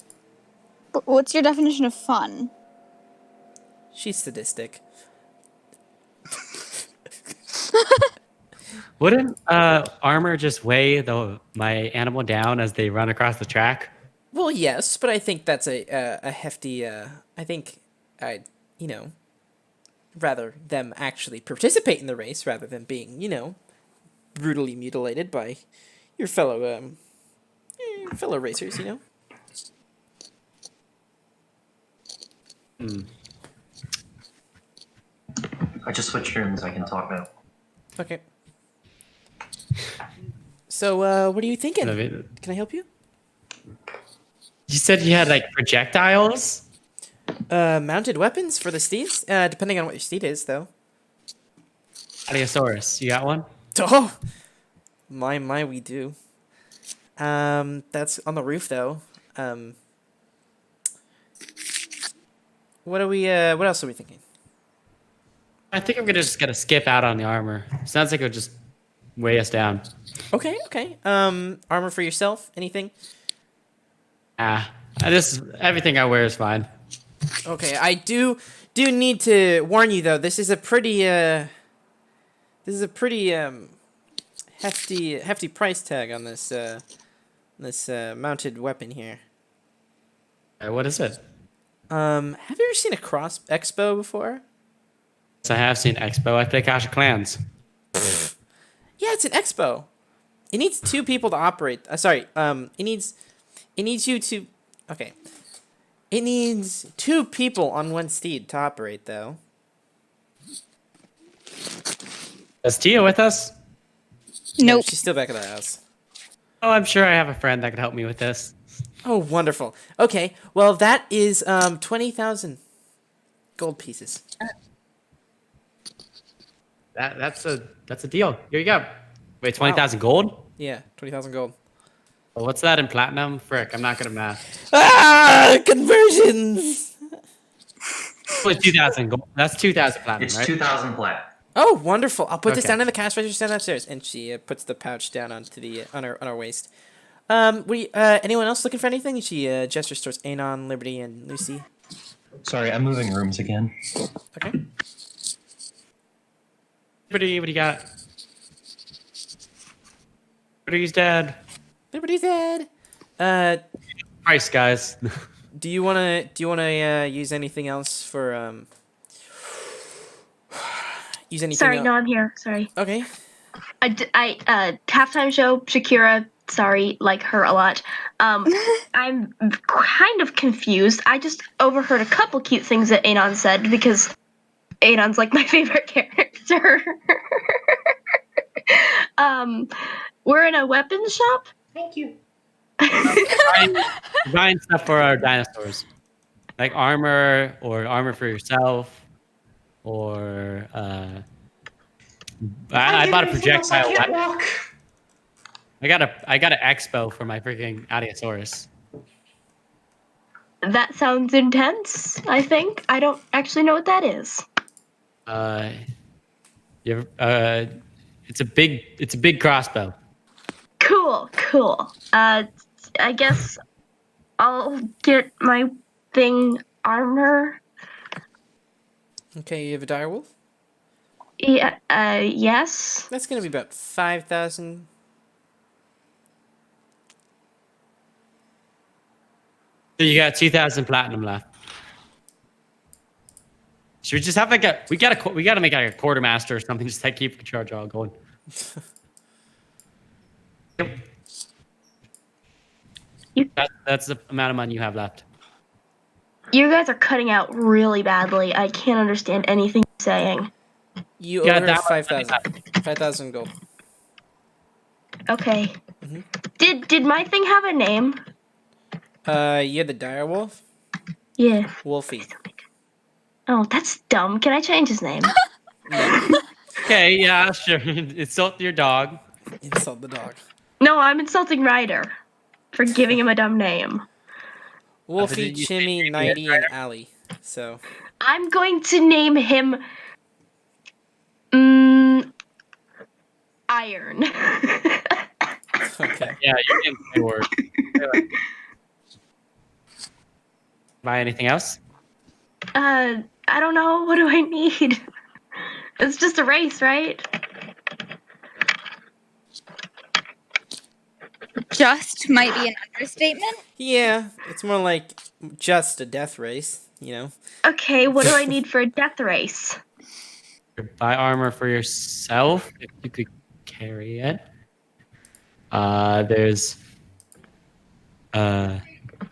But what's your definition of fun? She's sadistic. Wouldn't armor just weigh my animal down as they run across the track? Well, yes, but I think that's a hefty. I think I'd rather them actually participate in the race rather than being brutally mutilated by your fellow fellow racers. I just switched rooms. I can talk now. Okay. So, what are you thinking? You Can I help you? said you had like projectiles? Mounted weapons for the steeds? Depending on what your steed is, though. Allosaurus, you got one? Oh, my, we do. That's on the roof, though. What else are we thinking? I think I'm just gonna skip out on the armor. Sounds like it would just weigh us down. Okay. Armor for yourself? Anything? Everything I wear is fine. Okay, I do need to warn you though. This is a pretty hefty price tag on this mounted weapon here. What is it? Have you ever seen a cross expo before? So I have seen Expo. I play Clash of Clans. Yeah, it's an expo. It needs two people to operate. It needs you to. Okay. It needs two people on one steed to operate, though. Is Tia with us? No, Nope. she's still back at the house. Oh, I'm sure I have a friend that could help me with this. Oh, wonderful. Okay, well that is 20,000 gold pieces. That's a deal. Here you go. Wait, 20,000 gold? Yeah, 20,000 gold. Well, what's that in platinum? Frick, I'm not good at math. Ah, conversions. Wait, 2,000 gold. That's 2,000 platinum, It's right? 2,000 plat. Oh, wonderful. I'll put this Okay. down in the cash register stand upstairs, and she puts the pouch down onto the on her waist. Anyone else looking for anything? She gestures towards Anon, Liberty, and Lucy. Sorry, I'm moving rooms again. Okay. What do you got? Liberty's dead. Liberty's dead. Price, guys. Do you wanna use anything else for use anything? Sorry, no, I'm here. Sorry. Okay. Halftime show, Shakira. Sorry, like her a lot. I'm kind of confused. I just overheard a couple cute things that Anon said because Anon's like my favorite character. We're in a weapons shop. Thank you. Buying stuff for our dinosaurs. Like armor or armor for yourself. Or I bought a projectile I can't weapon. walk. I got an expo for my freaking Allosaurus. That sounds intense. I think I don't actually know what that is. It's a big crossbow. Cool. I guess I'll get my thing armor. Okay, you have a direwolf. Yeah. Yes. That's gonna be about 5,000. So you got 2,000 platinum left. Should we just have we gotta make like a quartermaster or something just to keep the charge all going. That's the amount of money you have left. You guys are cutting out really badly. I can't understand anything you're saying. You Yeah, owe her that much 5,000. 5,000 gold. Okay. Mhm. Did my thing have a name? You're the dire wolf? Yeah. Wolfie. Oh, that's dumb. Can I change his name? No. Okay, yeah, sure. Insult your dog. Insult the dog. No, I'm insulting Ryder for giving him a dumb name. Wolfie, you Chimmy, think Nighty, and Allie. So, I'm going to name him mm, Iron. okay. Yeah, your name's Edward. Buy anything else? I don't know. What do I need? It's just a race, right? Just might be an understatement. Yeah, it's more like just a death race, you know? Okay, what do I need for a death race? Buy armor for yourself if you could carry it. There's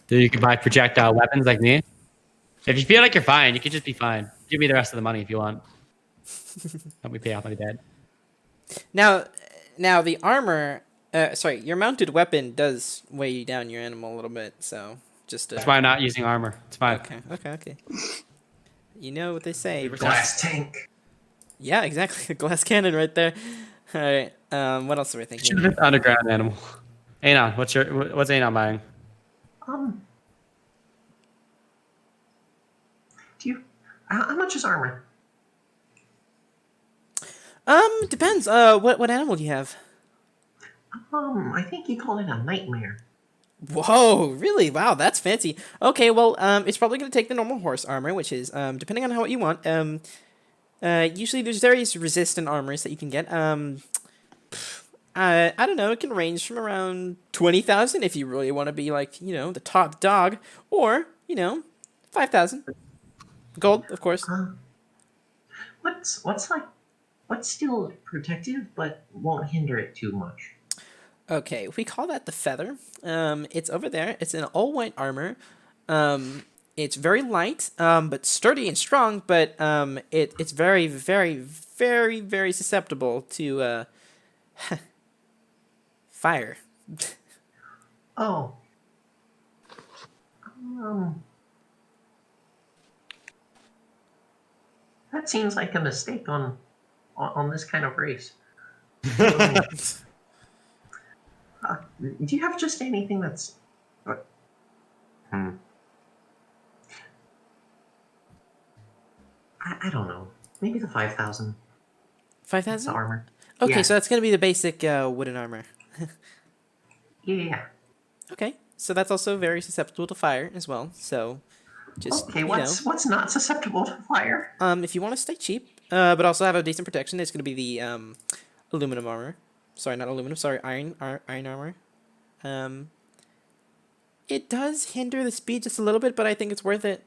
you can buy projectile weapons like me. If you feel like you're fine, you could just be fine. Give me the rest of the money if you want. Help me pay off my debt. Now the armor, sorry, your mounted weapon does weigh you down your animal a little bit, so just to... That's why I'm not using armor. It's fine. Okay. You know what they say. Glass tank. Yeah, exactly. A glass cannon right there. All right. What else are we thinking? Should have been underground animal. Anon, what's Anon buying? Do you? How much is armor? Depends. What animal do you have? I think you called it a nightmare. Whoa, really? Wow, that's fancy. Okay, well, it's probably going to take the normal horse armor, which is, depending on what you want, usually there's various resistant armors that you can get. I don't know, it can range from around 20,000 if you really want to be like, you know, the top dog, or, 5,000. Gold, of course. What's still protective but won't hinder it too much? Okay, we call that the feather. It's over there. It's an all-white armor. It's very light, but sturdy and strong, but it's very, very, very, very susceptible to fire. Oh. That seems like a mistake on this kind of race. Do you have just anything that's... I don't know. Maybe the 5,000. 5,000? The armor. Okay, Yeah. so that's going to be the basic wooden armor. Yeah. Okay, so that's also very susceptible to fire as well. So, just Okay, what's not susceptible to fire? if you want to stay cheap, but also have a decent protection, it's going to be the aluminum armor. Sorry, not aluminum. Sorry, iron armor. It does hinder the speed just a little bit, but I think it's worth it.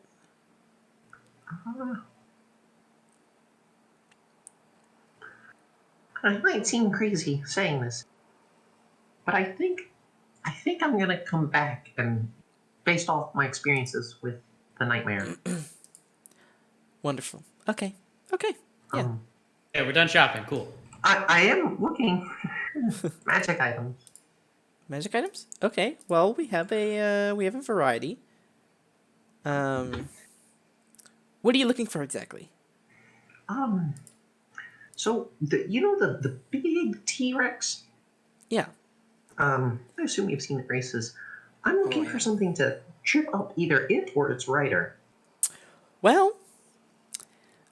I might seem crazy saying this, but I think I'm gonna come back and based off my experiences with the nightmare. Wonderful. Okay. Yeah. Yeah, we're done shopping. Cool. I am looking for magic items. Magic items? Okay. Well, we have a variety. What are you looking for exactly? So the big T-Rex. Yeah. I assume you've seen the races. I'm looking yeah. for something to trip up either it or its rider. Well,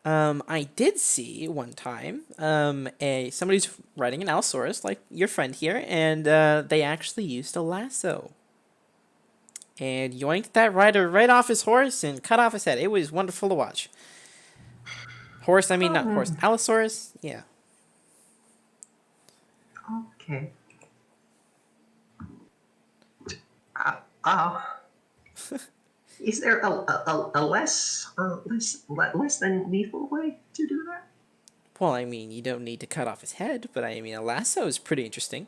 I did see one time somebody's riding an Allosaurus, like your friend here, and they actually used a lasso. And yoinked that rider right off his horse and cut off his head. It was wonderful to watch. Horse, I mean, not horse. Allosaurus, yeah. Okay. Is there a less than lethal way to do that? Well, I mean, you don't need to cut off his head, but I mean, a lasso is pretty interesting.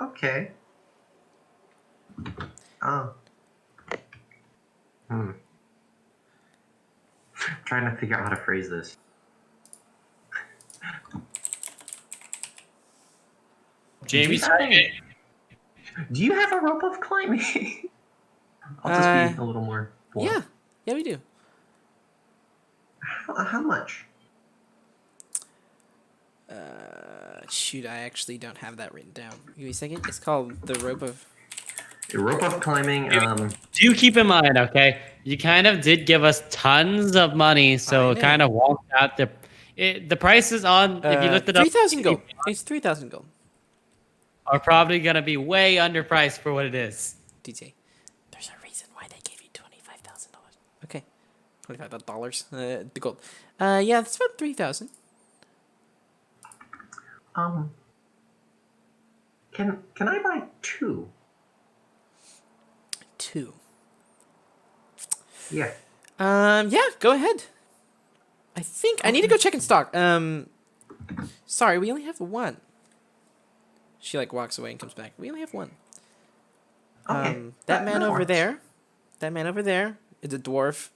Okay. Um. Trying to figure out how to phrase this. Jamie's Do you have a rope of climbing? I'll just be a little more blunt. Yeah, we do. How much? Shoot, I actually don't have that written down. Give me a second. It's called the rope of. A rope of climbing. Do keep in mind, okay? You kind of did give us tons of money, so I it know. kind of won't out the prices on. If you looked it up, 3,000 gold. It's 3,000 gold. are probably gonna be way underpriced for what it is. DJ. There's a reason why they gave you $25,000. Okay, $25. The gold. Yeah, that's about 3,000. Can I buy 2? 2. Yeah. Yeah, go ahead. I think I need to go check in stock. Sorry, we only have 1. She like walks away and comes back. We only have 1. Okay. That man over works. there. That man over there is a dwarf.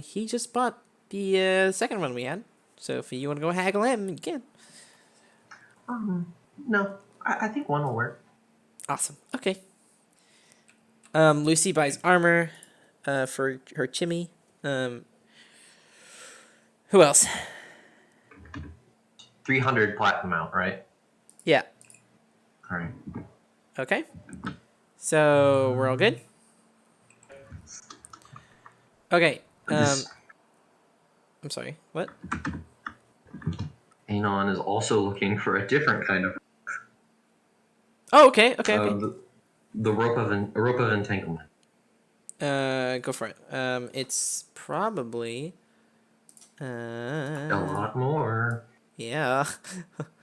He just bought the second one we had. So if you want to go haggle him, you can. No, I think 1 will work. Awesome. Okay. Lucy buys armor for her chimmy. Who else? 300 platinum out, right? Yeah. All right. Okay. So we're all good? Okay. This I'm sorry. What? Anon is also looking for a different kind of Oh, okay. Okay. the rope of entanglement. Go for it. It's probably. A lot more. Yeah.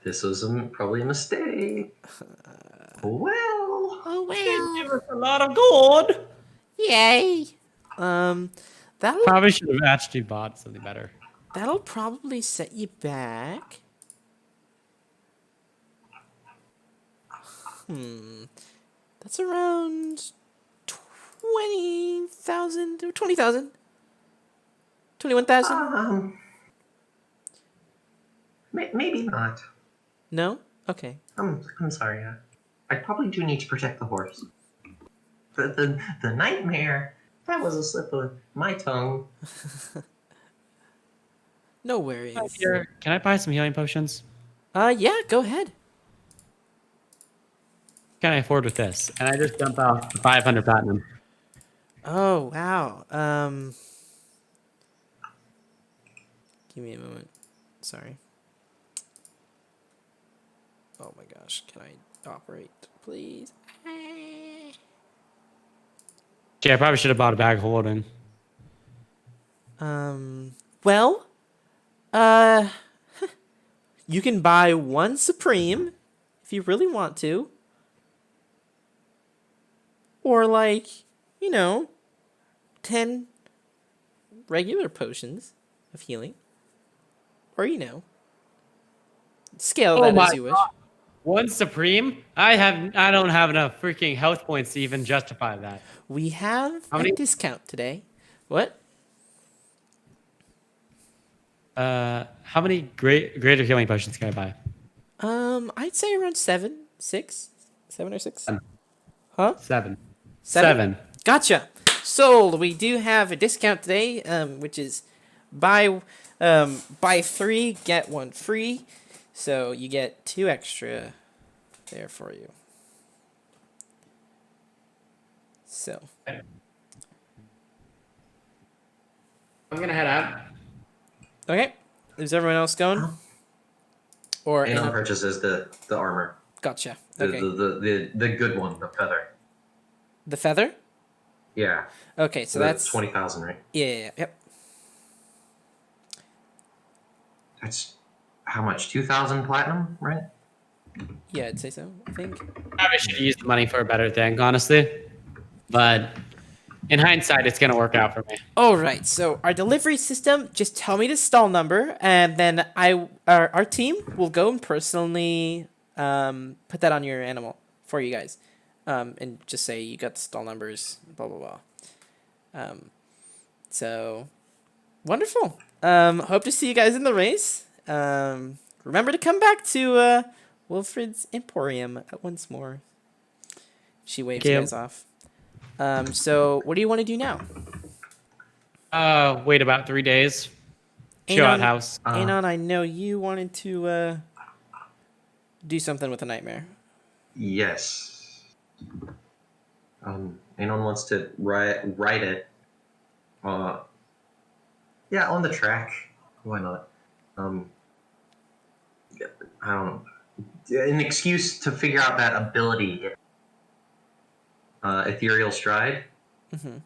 This was probably a mistake. Well. Oh well. Give us a lot of gold. Yay. That'll Probably should have actually bought something better. that'll probably set you back. That's around 20,000 or 20,000. 21,000? Maybe not. No? Okay. I'm sorry. I probably do need to protect the horse. The nightmare. That was a slip of my tongue. No worries. Here, can I buy some healing potions? Yeah, go ahead. Can I afford with this? And I just dump out 500 platinum. Oh, wow. Give me a moment. Sorry. Oh my gosh. Can I operate, please? Okay, I probably should have bought a bag of holding. Well, you can buy 1 Supreme if you really want to. Or like, 10 regular potions of healing. Or, scale that as you wish. 1 Supreme? I don't have enough freaking health points to even justify that. We have How a many- discount today. What? How many greater healing potions can I buy? I'd say around 7 or 6. 7. Huh? 7. 7? Gotcha. Sold. We do have a discount today, which is buy 3 get 1 free. So you get 2 extra there for you. So I'm gonna head out. okay, is everyone else going? Or Anon purchases the armor. gotcha. The, Okay, the good one, the feather. the feather. Yeah. Okay, so The that's 20,000, right? yeah. Yep. That's how much? 2,000 platinum, right? Yeah, I'd say so. I think. Probably should use the money for a better thing, honestly. But In hindsight, it's gonna work out for me. All right. So our delivery system, just tell me the stall number, and then our team will go and personally put that on your animal for you guys, and just say you got the stall numbers, blah blah blah. So wonderful. Hope to see you guys in the race. Remember to come back to Wilfred's Emporium once more. She waves you you. guys off. So what do you want to do now? Wait about 3 days. Chill out house. Anon, I know you wanted to do something with a nightmare. Yes. Anon wants to ride it. Yeah, on the track. Why not? I don't know. An excuse to figure out that ability. Ethereal Stride. Mm-hmm.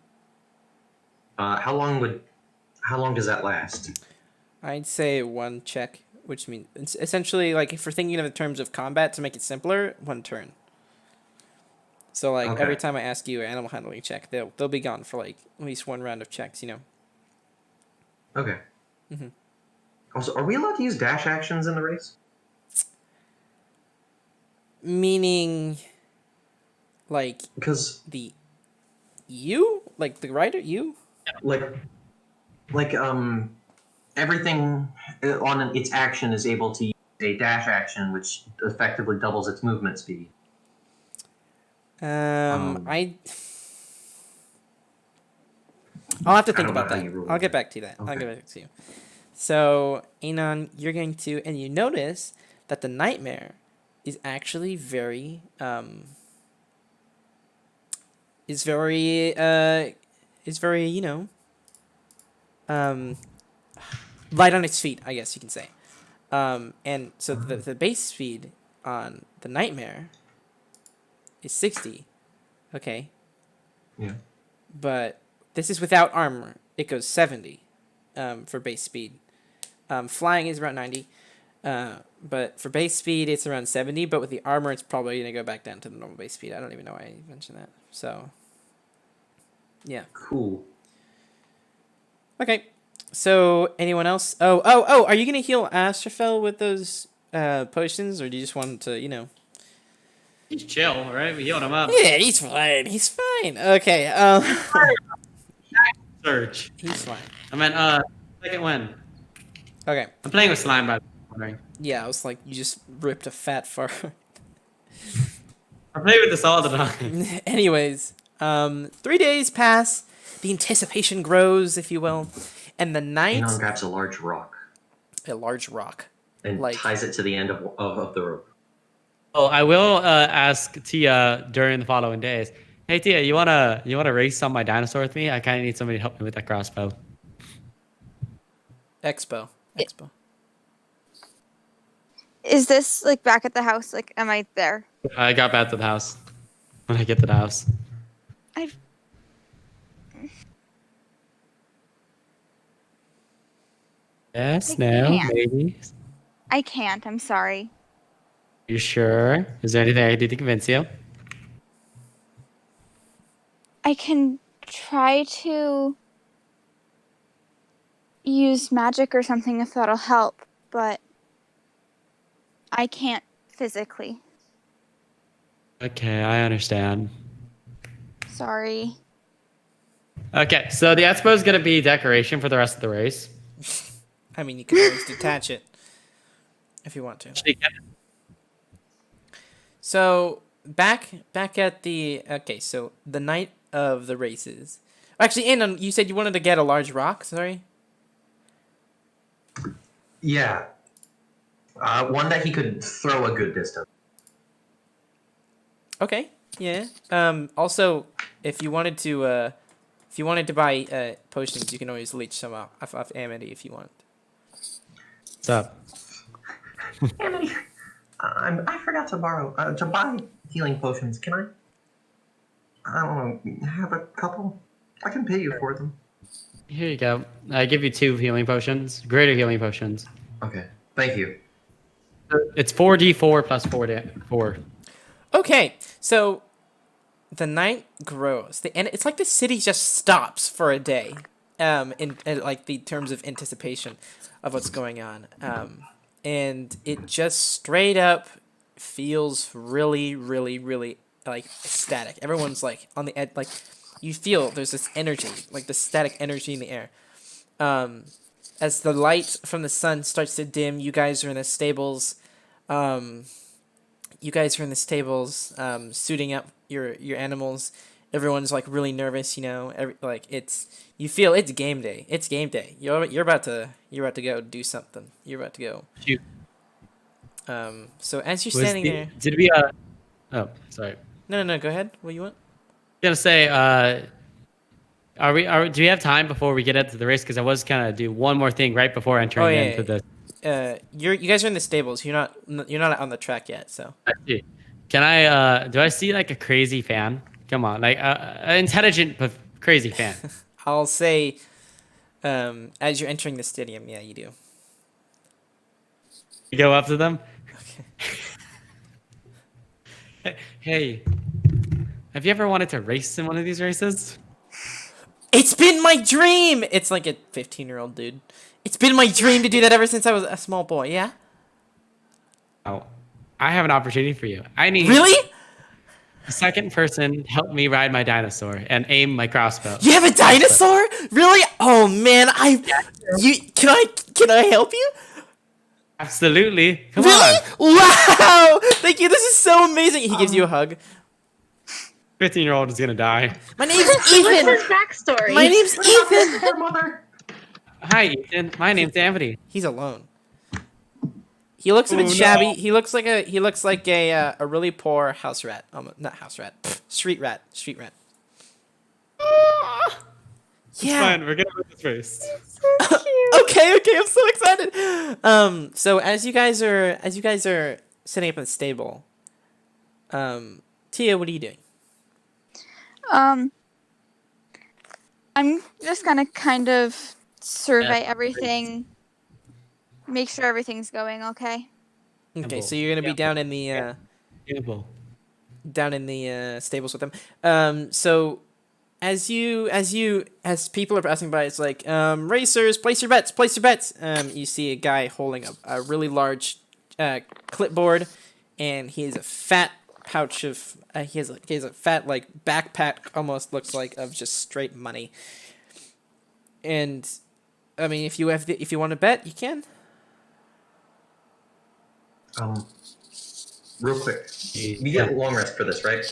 How long does that last? I'd say one check, which means it's essentially like if we're thinking of the terms of combat to make it simpler, one turn. So like Okay. every time I ask you an animal handling check, they'll be gone for like at least one round of checks, you know. Okay. Mm-hmm. Also, are we allowed to use dash actions in the race? Meaning, like Because the like the rider, like everything on its action is able to use a dash action, which effectively doubles its movement speed. I'll have to I think don't know about how that. you rule I'll it. get back to that. I'll Okay. get back to you. So, Anon, you're going to, and you notice that the nightmare is actually very, is very, you know, light on its feet, I guess you can say. And so the base speed on the nightmare is 60. Okay. Yeah. But this is without armor. It goes 70 for base speed. Flying is around 90. But for base speed, it's around 70. But with the armor, it's probably going to go back down to the normal base speed. I don't even know why I mentioned that. So, yeah. Cool. Okay. So, anyone else? Oh, are you going to heal Astrophel with those potions? Or do you just want to, you know... He's chill, all right? We healed him up. Yeah, he's fine. He's fine. Okay. Surge. He's fine. I meant, second win. Okay. I'm playing with slime, by the way. Yeah, I was like, you just ripped a fat fart. I play with this all the time. Anyways, 3 days pass. The anticipation grows, if you will, and the night. Anon grabs a large rock A large rock. and Like- ties it to the end of the rope. Oh, I will ask Tia during the following days. Hey Tia, you wanna race on my dinosaur with me? I kind of need somebody to help me with that crossbow. Expo. Is this like back at the house? Like, am I there? I got back to the house. When I get to the house. I've. Yes, I no, can't. maybe. I can't. I'm sorry. You sure? Is there anything I can do to convince you? I can try to use magic or something if that'll help, but I can't physically. Okay, I understand. Sorry. Okay, so the expo is gonna be decoration for the rest of the race. I mean, you can always detach it if you want to. So back at the so the night of the races. Actually, Anon, you said you wanted to get a large rock. Sorry. Yeah. One that he could throw a good distance. Okay. Yeah. Also, if you wanted to buy potions, you can always leech some off Amity if you want. What's up? Amity, I forgot to buy healing potions. Can I don't know, have a couple? I can pay you for them. Here you go. I give you 2 healing potions. Greater healing potions. Okay. Thank you. It's 4d4 plus 4. Okay, so the night grows. It's like the city just stops for a day. In like the terms of anticipation of what's going on. And it just straight up feels really, really, really like static. Everyone's like on the edge, like you feel there's this energy, like the static energy in the air. As the light from the sun starts to dim, you guys are in the stables. Suiting up your animals. Everyone's like really nervous, you know. You feel it's game day. It's game day. You're about to go do something. You're about to go. Shoot. So as you're standing there, Did we oh, sorry. no, go ahead. What do you want? Gonna say, do we have time before we get into the race? Because I was gonna do one more thing right before entering into the. You guys are in the stables. You're not on the track yet. So. I see. Can I? Do I see like a crazy fan? Come on, like an intelligent but crazy fan. I'll say, as you're entering the stadium, yeah, you do. You go up to them. Okay. Hey, have you ever wanted to race in one of these races? It's been my dream. It's like a 15-year-old dude. It's been my dream to do that ever since I was a small boy. Yeah. Oh, I have an opportunity for you. I need Really? a second person to help me ride my dinosaur and aim my crossbow. You have a dinosaur? Really? Oh man, can I help you? Absolutely. Come Really? on. Wow! Thank you. This is so amazing. He gives you a hug. 15-year-old is gonna die. My name's What's Ethan. his backstory? My name's Ethan. Poor mother. Hi, Ethan. My name's Amity. He's alone. He looks a bit Oh, no. shabby. He looks like a really poor house rat. Not house rat. Street rat. Street rat. Yeah. Fine, we're gonna win this race. Okay, I'm so excited. So as you guys are setting up in the stable, Tia, what are you doing? I'm just gonna kind of survey everything, make sure everything's going okay. Okay, Gamble. so you're gonna be down in the Gamble. stables with them. So as people are passing by, it's like racers, place your bets. You see a guy holding a really large clipboard, and he has a fat pouch of he has a fat like backpack, almost looks like, of just straight money. And I mean, if you want to bet, you can. Real quick, we get a long rest for this, right?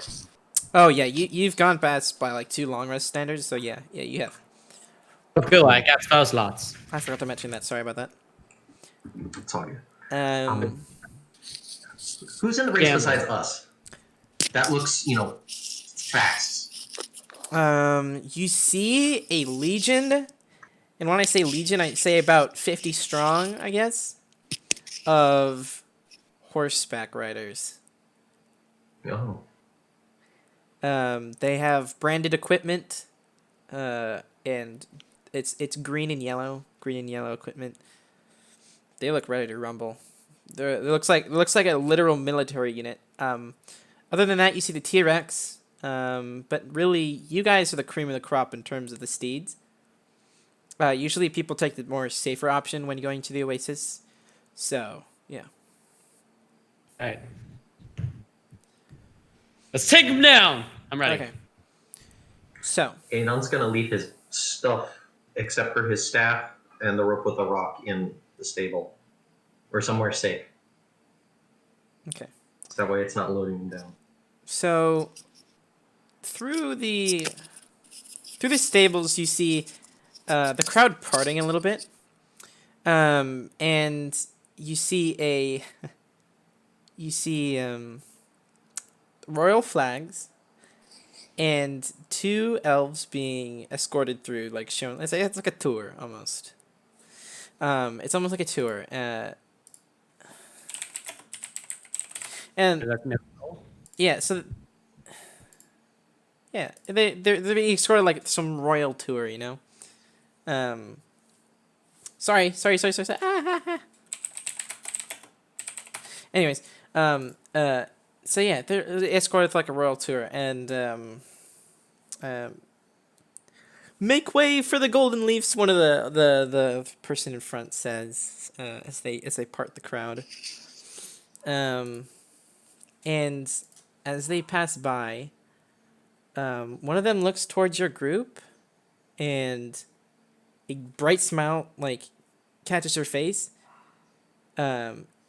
Oh yeah, you've gone past by like 2 long rest standards, so yeah, you have. Oh, cool. I got spell slots. I forgot to mention that. Sorry about that. It's all good. Um, Who's in the race Gamble. besides us? That looks, fast. You see a legion, and when I say legion, I say about 50 strong, I guess, of horseback riders. Oh. They have branded equipment, and it's green and yellow equipment. They look ready to rumble. It looks like a literal military unit. Other than that, you see the T-Rex. But really, you guys are the cream of the crop in terms of the steeds. Usually, people take the more safer option when going to the Oasis. So yeah. All right. Let's take him down. I'm ready. Okay. So Anon's gonna leave his stuff, except for his staff and the rope with the rock, in the stable. Or somewhere safe. okay. So that way it's not loading him down. So through the stables, you see the crowd parting a little bit, and you see royal flags and 2 elves being escorted through, like shown. It's like a tour almost. It's almost like a tour. And yeah, so yeah, they're being escorted like some royal tour, you know. Sorry. Anyways, So yeah, they're escorted like a royal tour, and make way for the golden leaves. One of the person in front says as they part the crowd. And as they pass by, one of them looks towards your group, and a bright smile like catches her face.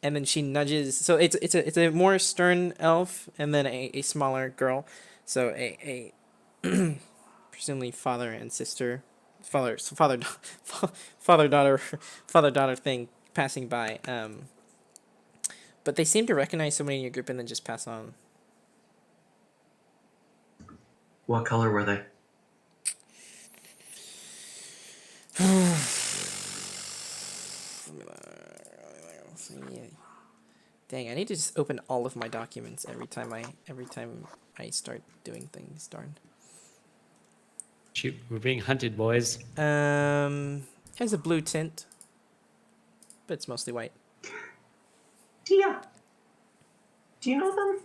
And then she nudges. So it's a more stern elf, and then a smaller girl. So a presumably father and sister, father daughter thing passing by. But they seem to recognize somebody in your group and then just pass on. What color were they? Dang, I need to just open all of my documents every time I start doing things. Darn. Shoot, we're being hunted, boys. Has a blue tint, but it's mostly white. Tia, do you know them?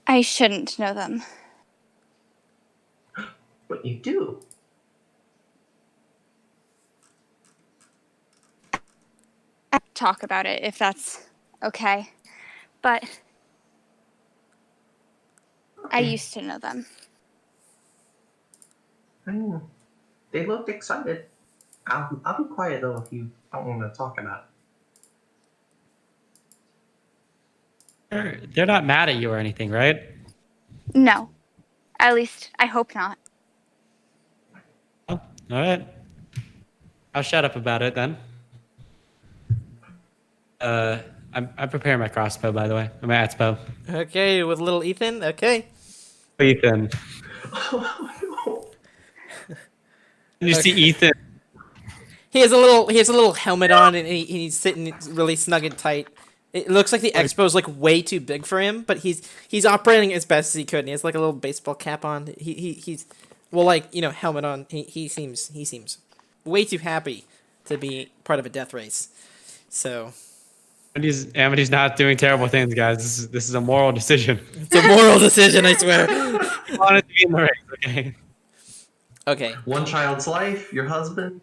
I shouldn't know them. But you do. I could talk about it if that's okay. But I used to know them. I mean, they looked excited. I'll be quiet though if you don't want to talk about They're not mad at you or anything, right? No. At least I hope not. Oh, all right. I'll shut up about it then. I'm preparing my crossbow, by the way. My atsbow. Okay, with little Ethan. Okay. Ethan. You see Ethan. He has a little helmet on, and he's sitting really snug and tight. It looks like the expo is like way too big for him, but he's operating as best as he could. And he has like a little baseball cap on. He's well, like, you know, helmet on. He seems way too happy to be part of a death race. So Amity's not doing terrible things, guys. This is a moral decision. it's a moral decision, I swear. I wanted to be in the race, okay? Okay. one child's life, your husband.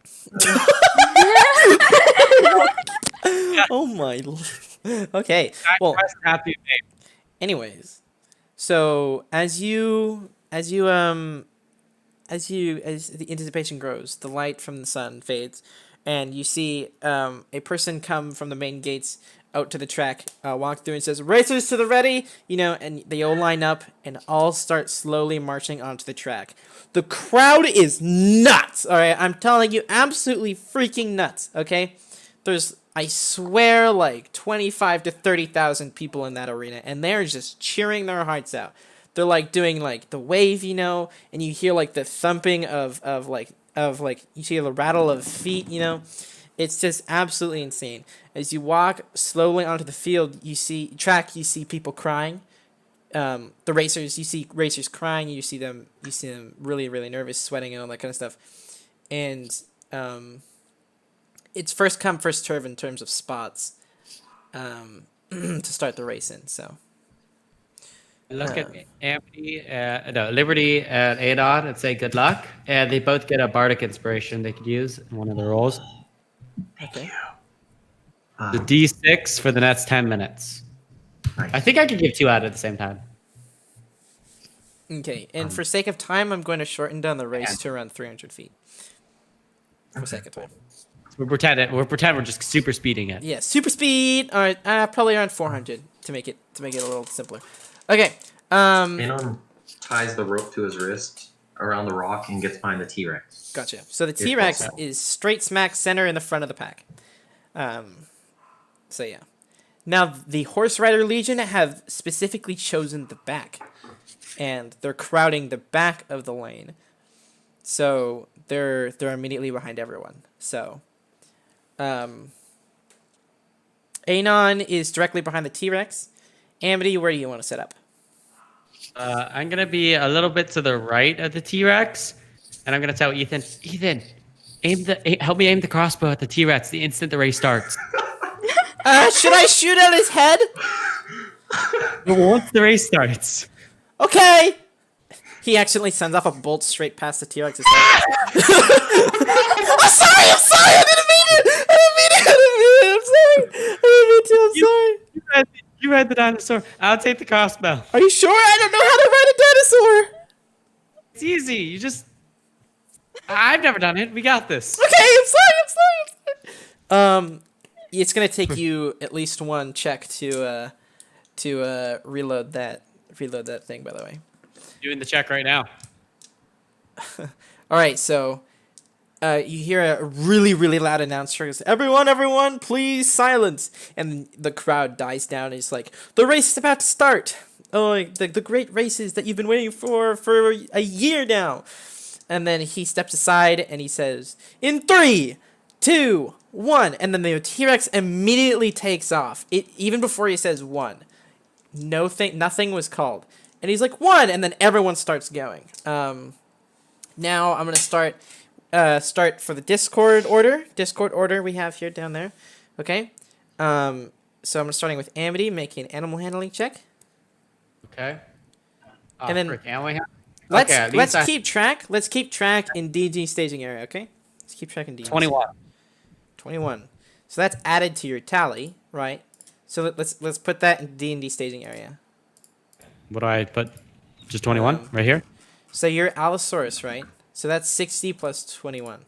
Oh my. Okay. Well. Happy mate. Anyways, so as the anticipation grows, the light from the sun fades, and you see a person come from the main gates out to the track, walk through and says, "Racers to the ready!" You know, and they all line up and all start slowly marching onto the track. The crowd is nuts. All right, I'm telling you, absolutely freaking nuts. Okay, there's, I swear, like 25 to 30,000 people in that arena, and they're just cheering their hearts out. They're like doing like the wave, you know, and you hear like the thumping of you see the rattle of feet, you know. It's just absolutely insane. As you walk slowly onto the field, you see people crying. The racers, you see racers crying. You see them really, really nervous, sweating, and all that kind of stuff. And it's first come, first serve in terms of spots to start the race in. So Look at Amity, Liberty and Adon and say good luck. And they both get a bardic inspiration they could use in one of their roles. okay. The D6 for the next 10 minutes. Nice. I think I could give 2 out at the same time. Okay, and for sake of time, I'm going to shorten down the race to around 300 feet. For sake of time. We're pretend we're just super speeding it. Yeah, super speed. All right, probably around 400 to make it a little simpler. Okay. Anon ties the rope to his wrist around the rock and gets behind the T-Rex. Gotcha. So the T-Rex is straight smack center in the front of the pack. So yeah. Now the Horse Rider Legion have specifically chosen the back, and they're crowding the back of the lane. So they're immediately behind everyone. So, Anon is directly behind the T-Rex. Amity, where do you want to set up? I'm going to be a little bit to the right of the T-Rex, and I'm going to tell Ethan, help me aim the crossbow at the T-Rex the instant the race starts. Should I shoot at his head? Once the race starts. Okay. He accidentally sends off a bolt straight past the T-Rex's head. I'm sorry. I didn't mean it. I'm sorry. I didn't mean to. I'm sorry. You had the dinosaur. I'll take the crossbow. Are you sure? I don't know how to ride a dinosaur. It's easy. You just. I've never done it. We got this. Okay, I'm sorry. It's gonna take you at least one check to reload that thing. By the way. Doing the check right now. All right, so you hear a really, really loud announcer. Goes, everyone, please silence. And the crowd dies down. And it's like, the race is about to start. Oh, like, the great races that you've been waiting for a year now. And then he steps aside and he says, in 3, 2, 1. And then the T-Rex immediately takes off. Even before he says 1. Nothing was called. And he's like, 1, and then everyone starts going. Now I'm gonna start for the Discord order we have here down there. Okay. So I'm starting with Amity making an animal handling check. Okay. And then frick, animal handling? Let's Okay, at least I- keep track. Let's keep track in D&D staging area. Okay. Let's keep track in D&D. 21. 21. So that's added to your tally, right? So let's put that in D&D staging area. What do I put? Just 21 right here? So you're Allosaurus, right? So that's 60 plus 21.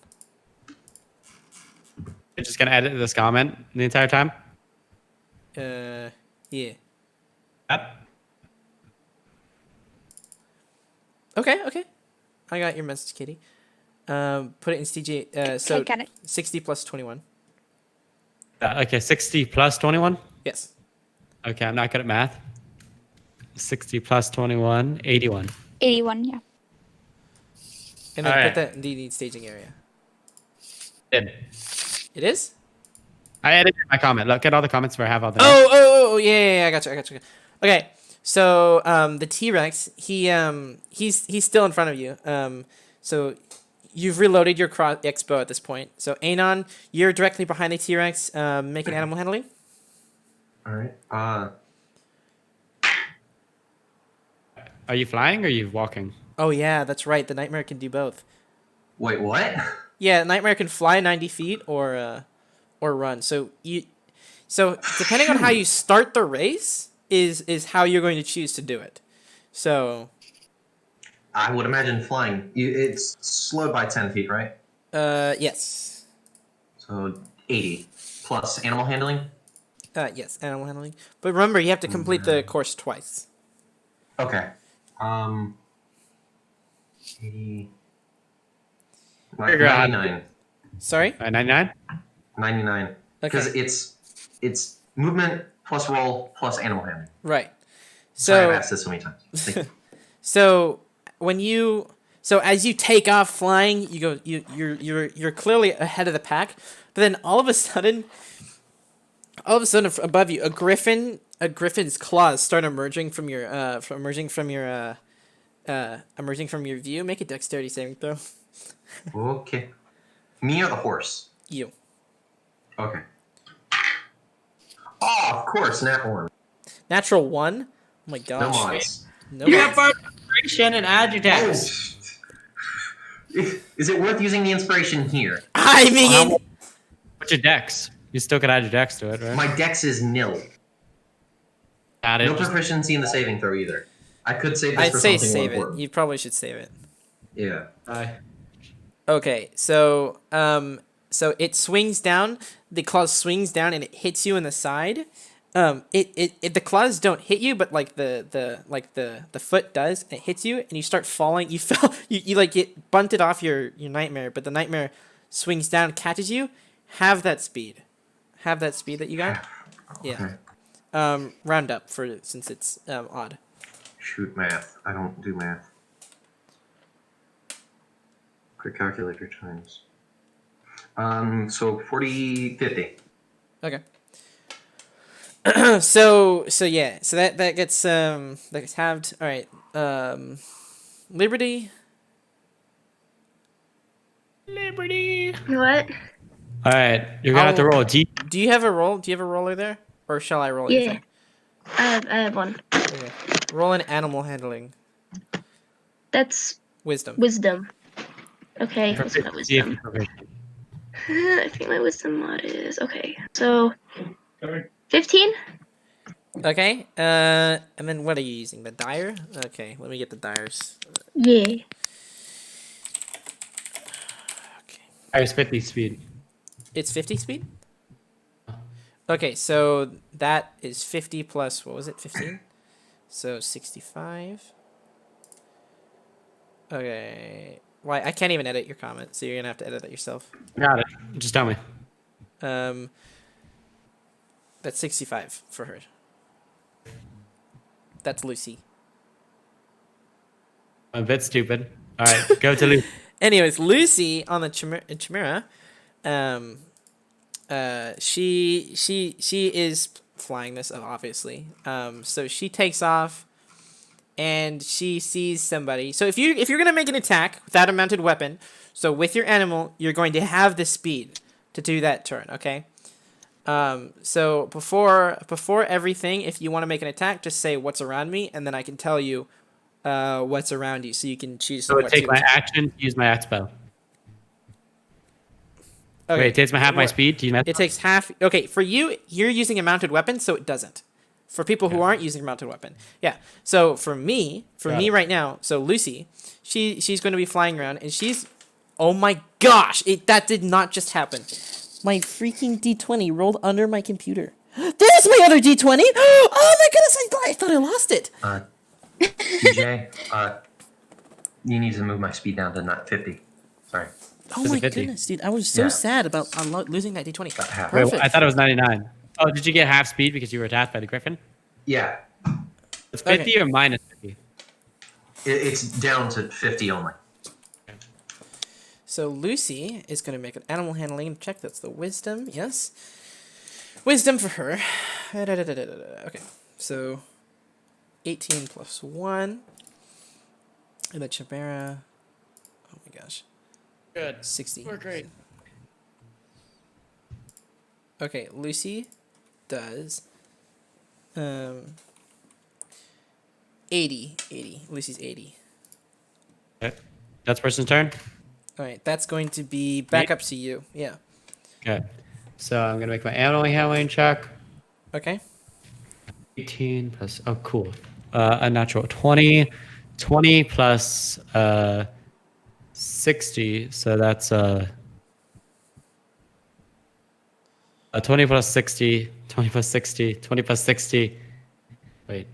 You're just going to edit this comment the entire time? Yeah. Yep. Okay. I got your message, Kitty. Put it in CG. So Okay, got it. 60 plus 21. Okay, 60 plus 21? Yes. Okay, I'm not good at math. 60 plus 21, 81. 81, yeah. And then Alright. put that in D&D staging area. Did. It is? I edited my comment. Look at all the comments where I have all the. Oh, yeah, I got you. Okay, so the T-Rex, he's still in front of you. So you've reloaded your X-bow at this point. So Anon, you're directly behind the T-Rex, making animal handling. All right. Are you flying or are you walking? Oh yeah, that's right. The Nightmare can do both. Wait, what? Yeah, Nightmare can fly 90 feet or run. So depending on how you start the race is how you're going to choose to do it. So I would imagine flying. It's slowed by 10 feet, right? yes. So 80 plus animal handling. Yes, animal handling. But remember, you have to complete the course twice. Okay. 80. Figure out. 99. Sorry? 99? 99. Because Okay. it's movement plus roll plus animal handling. Right. Sorry, I've So asked this so many times. Thank you. so as you take off flying, you're clearly ahead of the pack. But then all of a sudden above you, a griffin's claws start emerging from your view. Make a dexterity saving throw. Okay. Me or the horse? You. Okay. Oh, of course, nat one. Natural 1? Oh my No gosh. mods. No You mods. have inspiration and add your dex. Is it worth using the inspiration here? I mean, What's your dex? You still could add your dex to it, right? My dex is nil. Add it. No just- proficiency in the saving throw either. I could save this I'd for say something more save it. important. You probably should save it. Yeah. Okay, so it swings down. The claws swings down and it hits you in the side. The claws don't hit you, but like the foot does. It hits you and you start falling. You fell. You like get bunted off your nightmare, but the nightmare swings down, catches you. Have that speed. Have that speed that you got. Yeah. Okay. Round up since it's odd. Shoot, math. I don't do math. Quick calculator times. So 40, 50. Okay. So yeah, so that gets halved. All right. Liberty. Liberty. What? All right, you're gonna have to I'll- roll. Do you have a roll? Do you have a roller there, or shall I roll your Yeah. thing? I have one. Okay. Roll an animal handling That's wisdom. wisdom. Okay, what's my See if wisdom? you're proficient. I think my wisdom mod is okay. So 15. Okay. And then what are you using? The dire? Okay. Let me get the dires. Yeah. Okay. I was 50 speed. It's 50 speed? Okay, so that is 50 plus, what was it, 15? So 65. Okay. Why? I can't even edit your comment, so you're going to have to edit that yourself. Got it. Just tell me. That's 65 for her. That's Lucy. I'm a bit stupid. All right, go to Lucy. Anyways, Lucy on the Chimera, she is flying this obviously. So she takes off, and she sees somebody. So if you're gonna make an attack without a mounted weapon, so with your animal, you're going to have the speed to do that turn. Okay. So before everything, if you want to make an attack, just say what's around me, and then I can tell you what's around you, so you can choose. So what it take to my attack. action to use my expo. Okay. Wait, it takes my half my What- speed to use my. It takes half. Okay, for you, you're using a mounted weapon, so it doesn't. For people who aren't using a mounted weapon, yeah. So for me Got it. right now, so Lucy, she's going to be flying around, and she's, oh my gosh, that did not just happen. My freaking D20 rolled under my computer. There's my other D20. Oh my goodness, I thought I lost it. TJ, you need to move my speed down to not 50. Sorry. Oh It's a my 50. goodness, dude, I was so Yeah. sad about losing that D20. About half. Wait, Perfect. I thought it was 99. Oh, did you get half speed because you were attacked by the griffin? Yeah, It's 50 or minus 50? it's down to 50 only. So Lucy is going to make an animal handling check. That's the wisdom. Yes. Wisdom for her. Okay. So 18 plus 1. And the Chimera. Oh my gosh. Good. 60. We're great. Okay, Lucy does 80. Lucy's 80. Okay. That's person's turn? All right, that's going to be back up to you. Yeah. Okay. So I'm going to make my animal handling check. Okay. 18 plus, oh, cool. A natural 20. 20 plus 60. So that's 20 plus 60. 20 plus 60. 20 plus 60. Wait.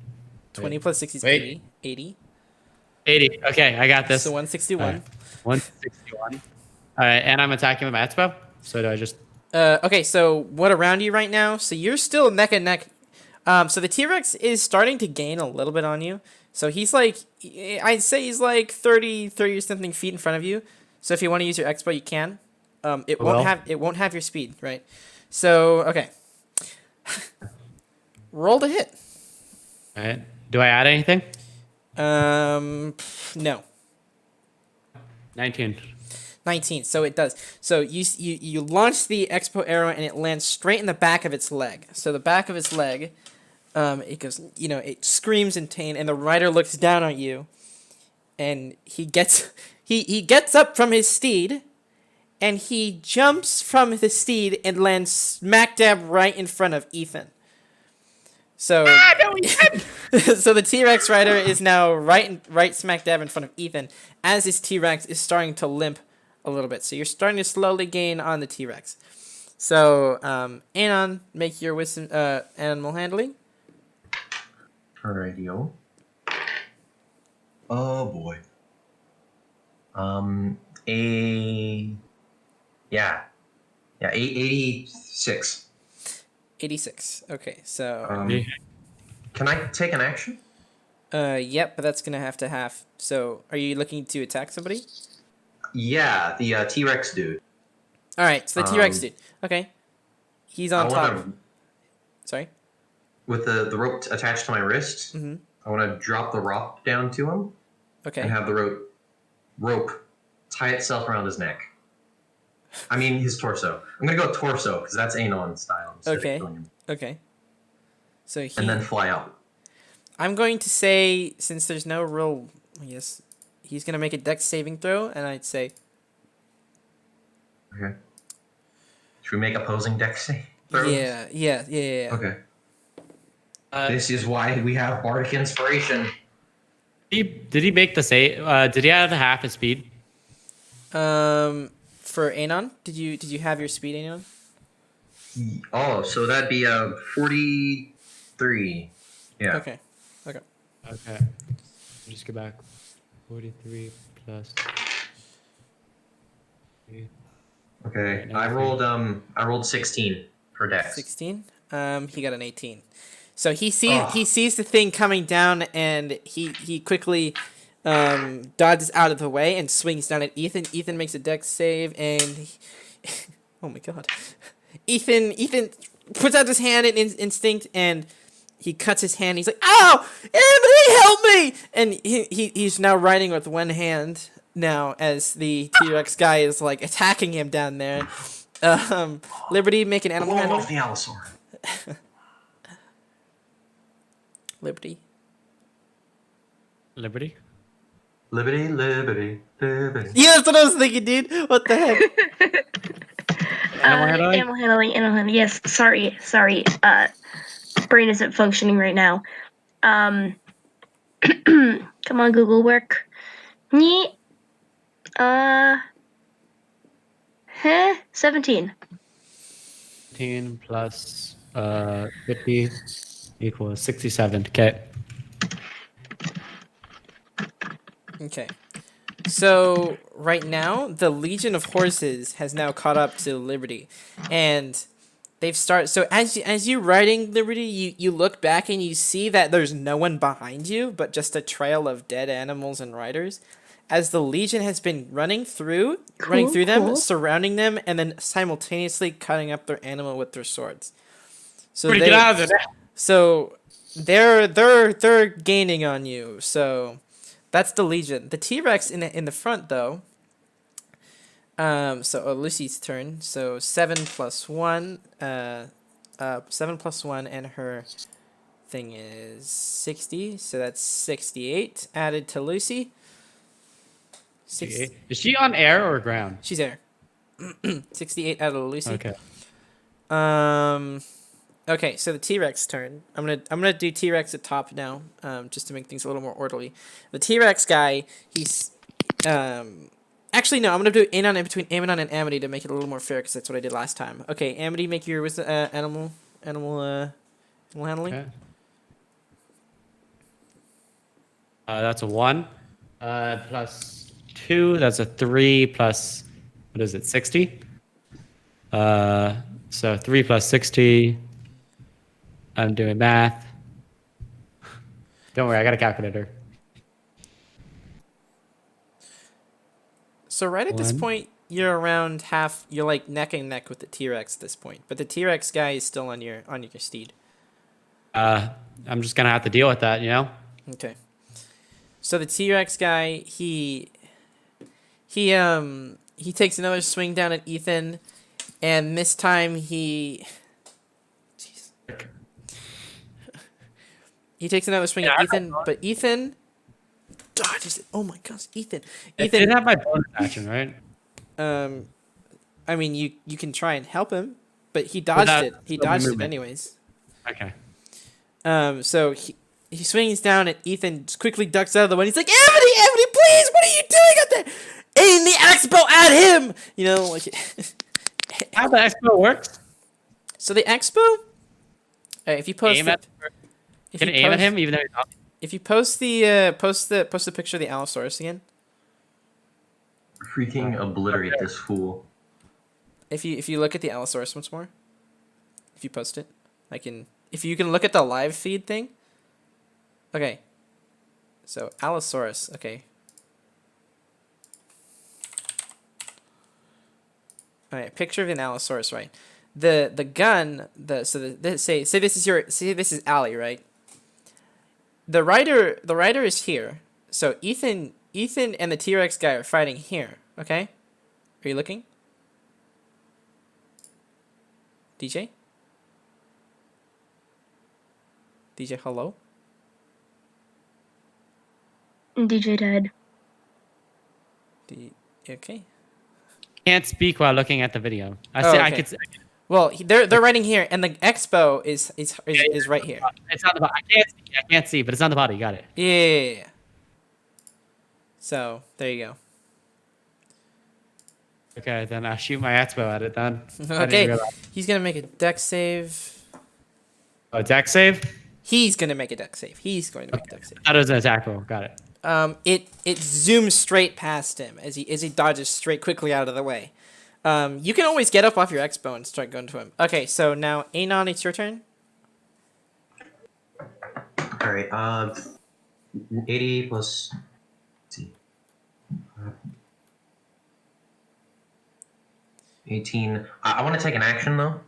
20 plus 60 is Wait. 80. 80. 80. Okay, I got this. So 161. All right. 161. All right, and I'm attacking with my expo. So do I just? Okay, so what around you right now? So you're still neck and neck. So the T-Rex is starting to gain a little bit on you. So he's like, I'd say he's like 30 or something feet in front of you. So if you want to use your expo, you can. It Well. won't have your speed, right? So okay. Roll to hit. All right. Do I add anything? No. 19. 19. So it does. So you launch the expo arrow, and it lands straight in the back of its leg. So the back of its leg, it goes, it screams in pain, and the rider looks down at you, and he gets up from his steed, and he jumps from the steed and lands smack dab right in front of Ethan. So, so the T-Rex rider is now right smack dab in front of Ethan, as his T-Rex is starting to limp a little bit. So you're starting to slowly gain on the T-Rex. So, Anon, make your wisdom animal handling. Radio. Oh boy. Yeah, 86. 86. Okay, so Can I take an action? yep, but that's gonna have to half. So, are you looking to attack somebody? Yeah, the T-Rex dude. All right, so the T-Rex Um, dude. Okay, he's I on top. want to, Sorry. with the rope attached to my wrist, Mhm. I want to drop the rock down to him and Okay. have the rope tie itself around his neck. I mean his torso. I'm gonna go torso because that's Anon style instead Okay. of killing him. Okay. So he. And then fly out. I'm going to say, since there's no real, I guess, he's gonna make a dex saving throw, and I'd say, Okay. Should we make opposing dex throws? yeah. Okay. Uh, This is why we have bardic inspiration. did he make the save? Did he have half his speed? For Anon, did you have your speed, Anon? Oh, so that'd be 43. Yeah. Okay. Okay. Just go back. 43 plus. Okay. Okay, I rolled 16 for dex. 16. He got an 18. So he sees the thing coming down, and he quickly dodges out of the way and swings down at Ethan. Ethan makes a dex save, and oh my god, Ethan puts out his hand in instinct, and he cuts his hand. He's like, "Ow! Anybody help me!" And he's now riding with one hand now as the T-Rex guy is like attacking him down there. Liberty, make an animal Blow handling. off the Allosaur. Liberty. Liberty. Liberty, liberty, liberty. Yeah, that's what I was thinking, dude. What the heck? Animal handling. Yes, sorry. Brain isn't functioning right now. Come on, Google, work. Neat. 17. 15 plus 50 equals 67. Okay. Okay. So right now, the Legion of Horses has now caught up to Liberty, and they've started. So as you riding Liberty, you look back and you see that there's no one behind you, but just a trail of dead animals and riders. As the Legion has been running through them, Cool. surrounding them, and then simultaneously cutting up their animal with their swords. So Get out of there. So they're gaining on you. So that's the Legion. The T-Rex in the front though. Lucy's turn. So 7 plus 1. 7 plus 1, and her thing is 60. So that's 68 added to Lucy. Is she on air or ground? She's there. 68 out of Lucy. Okay. Okay, so the T-Rex turn. I'm gonna do T-Rex at top now, just to make things a little more orderly. The T-Rex guy, he's actually no, I'm gonna do Anon in between Amidon and Amity to make it a little more fair, because that's what I did last time. Okay, Amity, make your animal handling. Okay. That's a 1. Plus 2. That's a 3 plus, what is it, 60? So 3 plus 60. I'm doing math. Don't worry, I got a calculator. So right at this 1. point, you're around half. You're like neck and neck with the T-Rex at this point, but the T-Rex guy is still on your steed. I'm just gonna have to deal with that, you know? Okay. So the T-Rex guy, he takes another swing down at Ethan, and this time he takes another swing at Ethan, but Ethan dodges it. Oh my gosh, Ethan! I did Ethan, have my bonus action, right? I mean, you can try and help him, but he dodged it. He still dodged it movement. anyways. Okay. So he swings down at Ethan, just quickly ducks out of the way. And he's like, Amity, please, what are you doing up there? Aim the expo at him! You know, like. How the expo works? So the expo. If you post Aim at, if can you I aim at post- him even though he's not? If you post the picture of the Allosaurus again. Freaking obliterate this fool. If you look at the Allosaurus once more. If you post it, if you can look at the live feed thing. Okay. So Allosaurus. Okay. All right. Picture of an Allosaurus, right? The gun. Say this is Allie, right? The rider is here. So Ethan and the T-Rex guy are fighting here. Okay. Are you looking? DJ? DJ, hello? DJ died. Okay. Can't speak while looking at the video. I Oh, say okay. I could. Well, they're writing here, and the expo is right here. It's on the bottom. I can't see, but it's on the bottom. You got it. Yeah. So there you go. Okay, then I'll shoot my expo at it then. I didn't Okay, realize. he's gonna make a deck save. Oh, deck save? He's gonna make a deck save. He's going to make a deck save. I thought it was an attack roll. Got it. It zooms straight past him as he dodges straight quickly out of the way. You can always get up off your expo and start going to him. Okay, so now Anon, it's your turn. All right. 80 plus. Let's see. 18. I want to take an action though.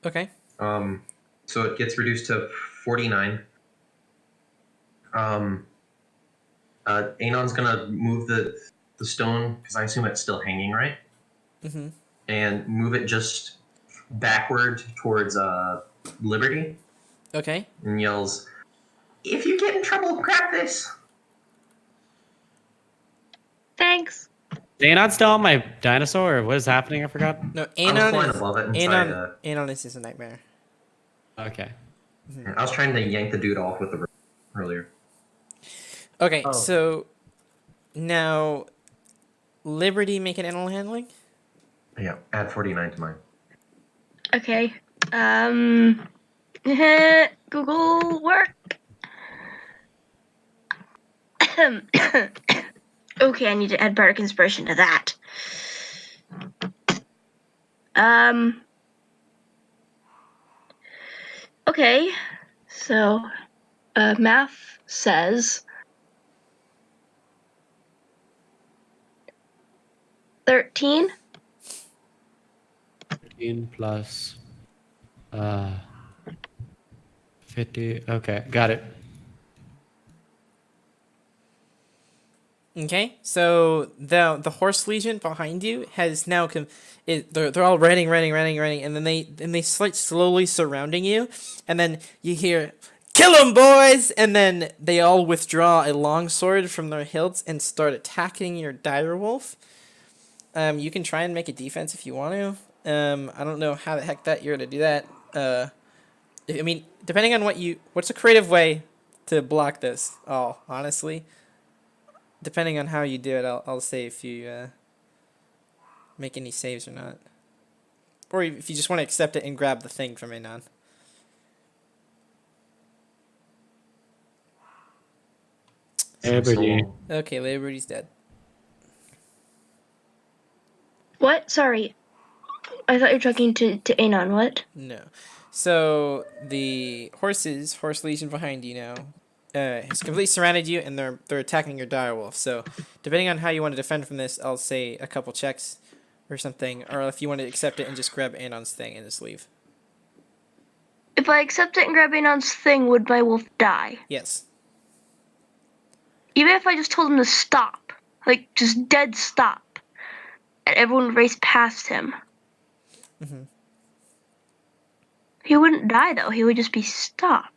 Okay. So it gets reduced to 49. Anon's gonna move the stone because I assume it's still hanging, right? Mm-hmm. And move it just backward towards Liberty Okay. and yells, "If you get in trouble, grab this." Thanks. Is Anon still on my dinosaur, or what is happening? I forgot. No, I was Anon flying is above it and tried Anon is a nightmare. Okay. I was trying to yank the dude off with the rope earlier. Okay, Oh. so now Liberty make an animal handling. Yeah, add 49 to mine. Okay. Google work. Okay, I need to add bardic inspiration to that. Okay, so math says 13. 15 plus 50. Okay, got it. Okay, so the horse legion behind you has now they're all running, and then they start slowly surrounding you, and then you hear, "Kill 'em, boys!" And then they all withdraw a long sword from their hilts and start attacking your direwolf. You can try and make a defense if you want to. I don't know how the heck that you're gonna do that. I mean, depending on what's a creative way to block this? Oh, honestly. Depending on how you do it, I'll say if you make any saves or not. Or if you just want to accept it and grab the thing from Anon. Liberty. Okay, Liberty's dead. What? Sorry. I thought you were talking to Anon. What? No. So the horse legion behind you now, has completely surrounded you, and they're attacking your direwolf. So depending on how you want to defend from this, I'll say a couple checks or something, or if you want to accept it and just grab Anon's thing and just leave. If I accept it and grab Anon's thing, would my wolf die? Yes. Even if I just told him to stop, like just dead stop, and everyone would race past him. Mm-hmm. He wouldn't die though. He would just be stopped.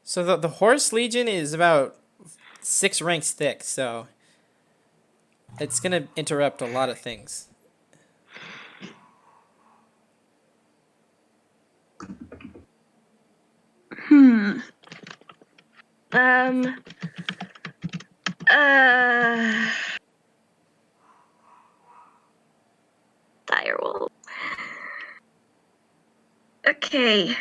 So the horse legion is about 6 ranks thick, so it's gonna interrupt a lot of things. Direwolf. Okay.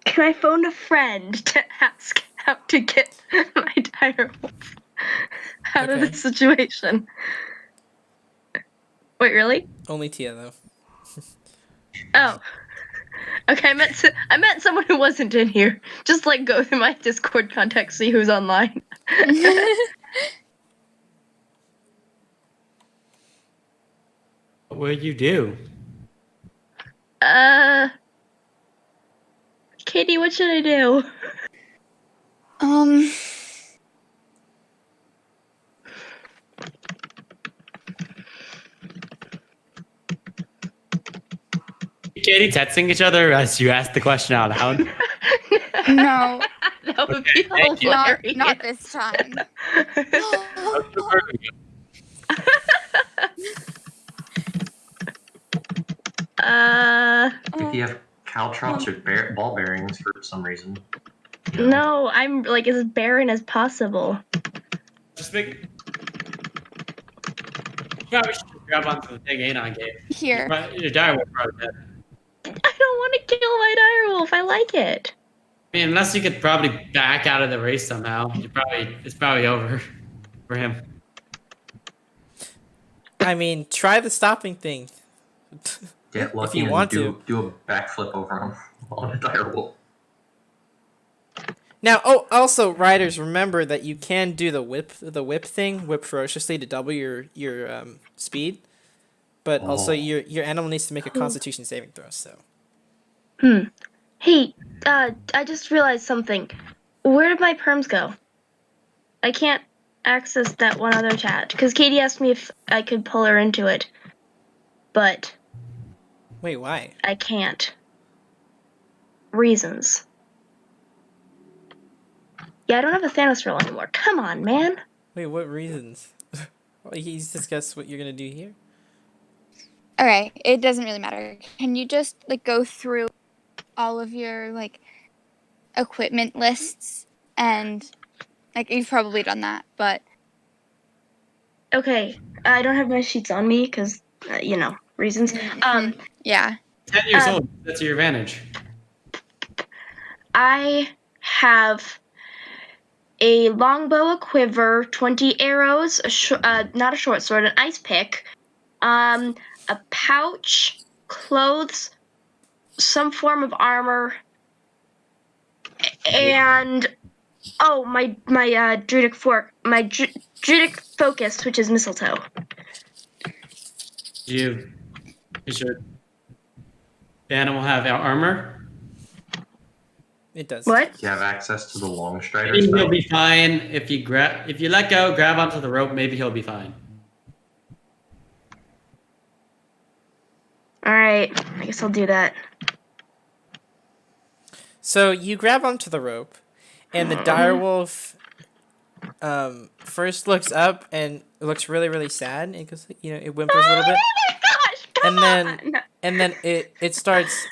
Can I phone a friend to ask how to get my direwolf out of Okay. this situation? Wait, really? Only Tia though. Oh. Okay, I meant someone who wasn't in here. Just like go through my Discord contact, see who's online. What would you do? Katie, what should I do? Katie texting each other as you asked the question out loud? No, That would be thank you. hilarious. not this time. If you have caltrops or ball bearings for some reason. No, I'm like as barren as possible. Just make. You probably should grab onto the thing Anon gave. Here. Your dire wolf probably dead. I don't want to kill my direwolf. I like it. I mean, unless you could probably back out of the race somehow, it's probably over for him. I mean, try the stopping thing. Get lucky you and want do a backflip over him on a direwolf. Now, also, riders, remember that you can do the whip thing, whip ferociously to double your speed, but also your animal needs to make a Constitution saving throw. So. Hey, I just realized something. Where did my perms go? I can't access that one other chat because Katie asked me if I could pull her into it, but Wait, why? I can't. Reasons. Yeah, I don't have a Thanos roll anymore. Come on, man. Wait, what reasons? Well, he's discussed what you're gonna do here. Okay, it doesn't really matter. Can you just like go through all of your like equipment lists and like you've probably done that, but Okay, I don't have my sheets on me because, reasons. yeah. 10 years old. That's your advantage. I have a longbow, a quiver, 20 arrows, not a short sword, an ice pick, a pouch, clothes, some form of armor, and my druidic fork, my druidic focus, which is mistletoe. Does your animal have armor? It does. What? Do you have access to the long strider Maybe he'll spell? be fine if you let go, grab onto the rope. Maybe he'll be fine. All right, I guess I'll do that. So you grab onto the rope, and the direwolf first looks up and looks really, really sad. It goes, it whimpers a little bit, and then it starts.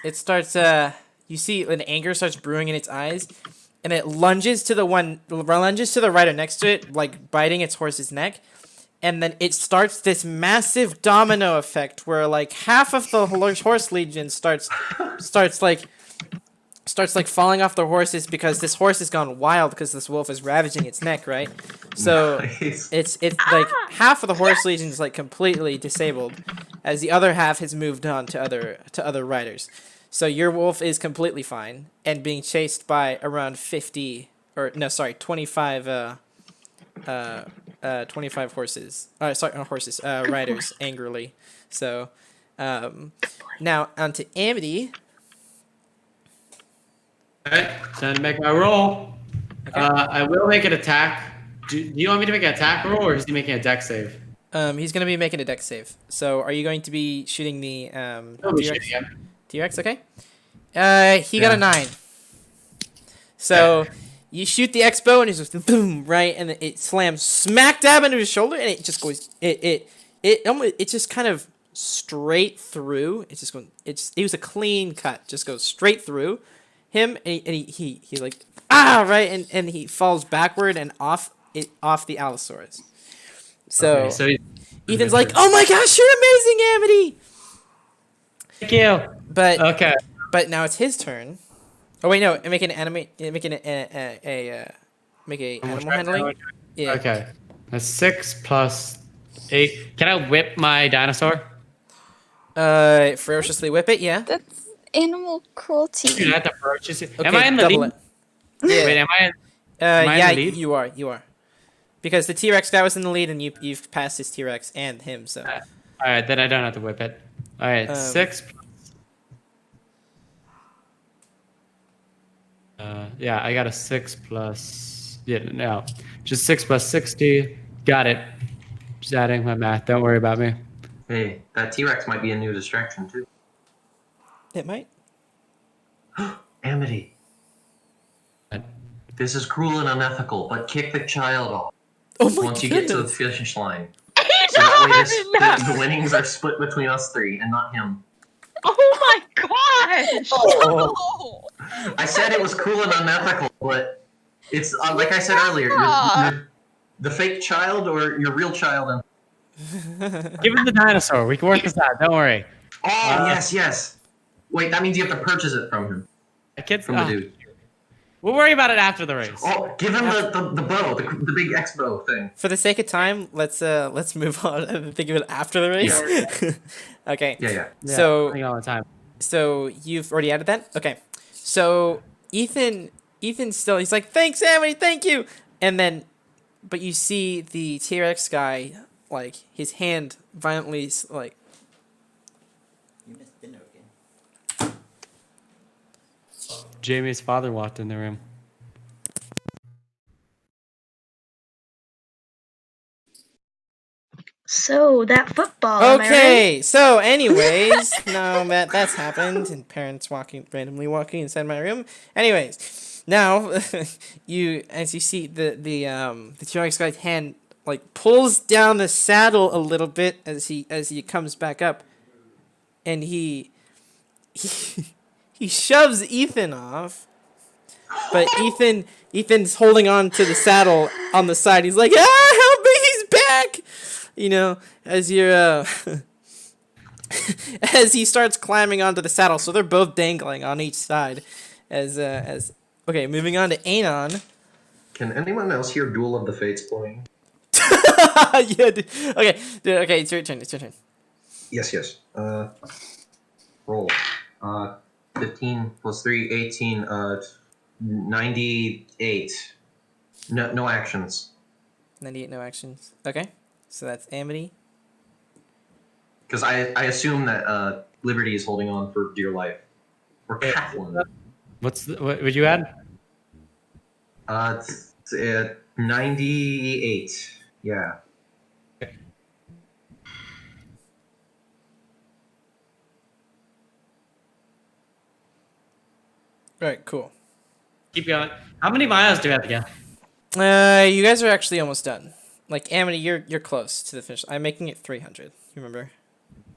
You see an anger starts brewing in its eyes, and it lunges to the rider next to it, like biting its horse's neck, and then it starts this massive domino effect where like half of the horse legion starts falling off their horses because this horse has gone wild because this wolf is ravaging its neck, right? So Nice. it's like half of the horse legion is like completely disabled, as the other half has moved on to other riders. So your wolf is completely fine and being chased by around 25 horses. Riders angrily. So now onto Amity. Alright, time to make my roll. I will make an attack. Do you want me to make an attack roll, or is he making a deck save? He's gonna be making a dex save. So are you going to be shooting the He'll be T-Rex? shooting him. T-Rex, okay. He got a 9. So you shoot the X-bow and it's just boom, right, and it slams smack dab into his shoulder, and it just goes it just kind of straight through. It's just going. It was a clean cut, just goes straight through him, and he like right, and he falls backward and off the Allosaurus. So, Okay, so Ethan's like, "Oh my gosh, you're amazing, Amity!" thank you. But Okay. But now it's his turn. Oh wait, no, make an animal handling. Yeah. Okay. A 6 plus 8. Can I whip my dinosaur? Ferociously whip it. Yeah. That's animal cruelty. Dude, I have to purchase it. Okay, Am I in the double lead? it. Yeah. Wait, am I? I Yeah, in the lead? you are. Because the T-Rex guy was in the lead, and you've passed his T-Rex and him. So. All right, then I don't have to whip it. All right, 6. Yeah, I got a 6 plus. Yeah, no, just 6 plus 60. Got it. Just adding my math. Don't worry about me. Hey, that T-Rex might be a new distraction too. It might. Amity, this is cruel and unethical, but kick the child off Oh my once you goodness. get to the finish line. So that way the winnings are split between us three and not him. Oh my gosh! Oh. I said it was cruel and unethical, but it's like I said earlier, you're the fake child or your real child. Give him the dinosaur. We can work this out. Don't worry. Oh, yes. Wait, that means you have to purchase it from him, Kids, from the dude. We'll worry about it after the race. Oh, give him the bow, the big X bow thing. For the sake of time, let's move on and think of it after the race. Okay. Yeah. Yeah, So hang on the time. so you've already added that? Okay. So Ethan's still, he's like, thanks, Amity, thank you. And then, but you see the T-Rex guy, like, his hand violently, like. You missed dinner again. Jamie's father walked in the room. So that football. Am I right? Okay, so anyways, now that that's happened, and parents randomly walking inside my room. Anyways, now as you see the T-Rex guy's hand like pulls down the saddle a little bit as he comes back up, and he shoves Ethan off, but Ethan's holding on to the saddle on the side. He's like, help me, he's back. You know, as you're as he starts climbing onto the saddle, so they're both dangling on each side. As okay, moving on to Anon. Can anyone else hear Duel of the Fates playing? Yeah. Okay. Okay. It's your turn. It's your turn. Yes. Roll. 15 plus 3, 18. 98. No actions. 98. No actions. Okay. So that's Amity. Because I assume that Liberty is holding on for dear life. Or Kathleen. What would you add? 98. Yeah. Right. Cool. Keep going. How many miles do we have to go? You guys are actually almost done. Like Amity, you're close to the finish. I'm making it 300. You remember?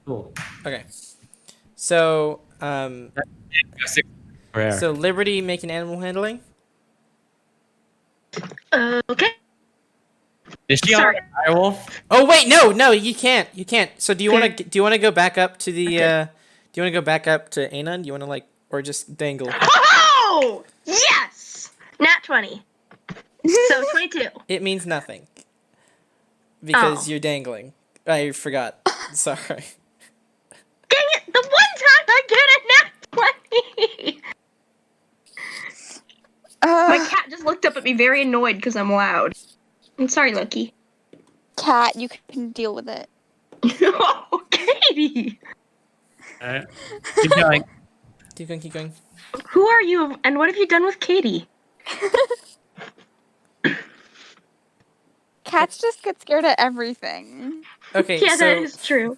Cool. Okay. So Rare. so Liberty making animal handling. Okay. Is she Sorry. on a direwolf? Oh wait, no, you can't. So do you want to go back up to the do you want to go back up to Anon? Do you want to like or just dangle? Oh yes! Nat 20. So 22. It means nothing. Because Oh. you're dangling. I forgot. Sorry. Dang it! The one time I get a nat 20. My cat just looked up at me very annoyed because I'm loud. I'm sorry, Loki. Cat, you can deal with it. Oh, Katie. Alright. Keep going. Keep going. Who are you, and what have you done with Katie? Cats just get scared at everything. Okay, Yeah, so that is true.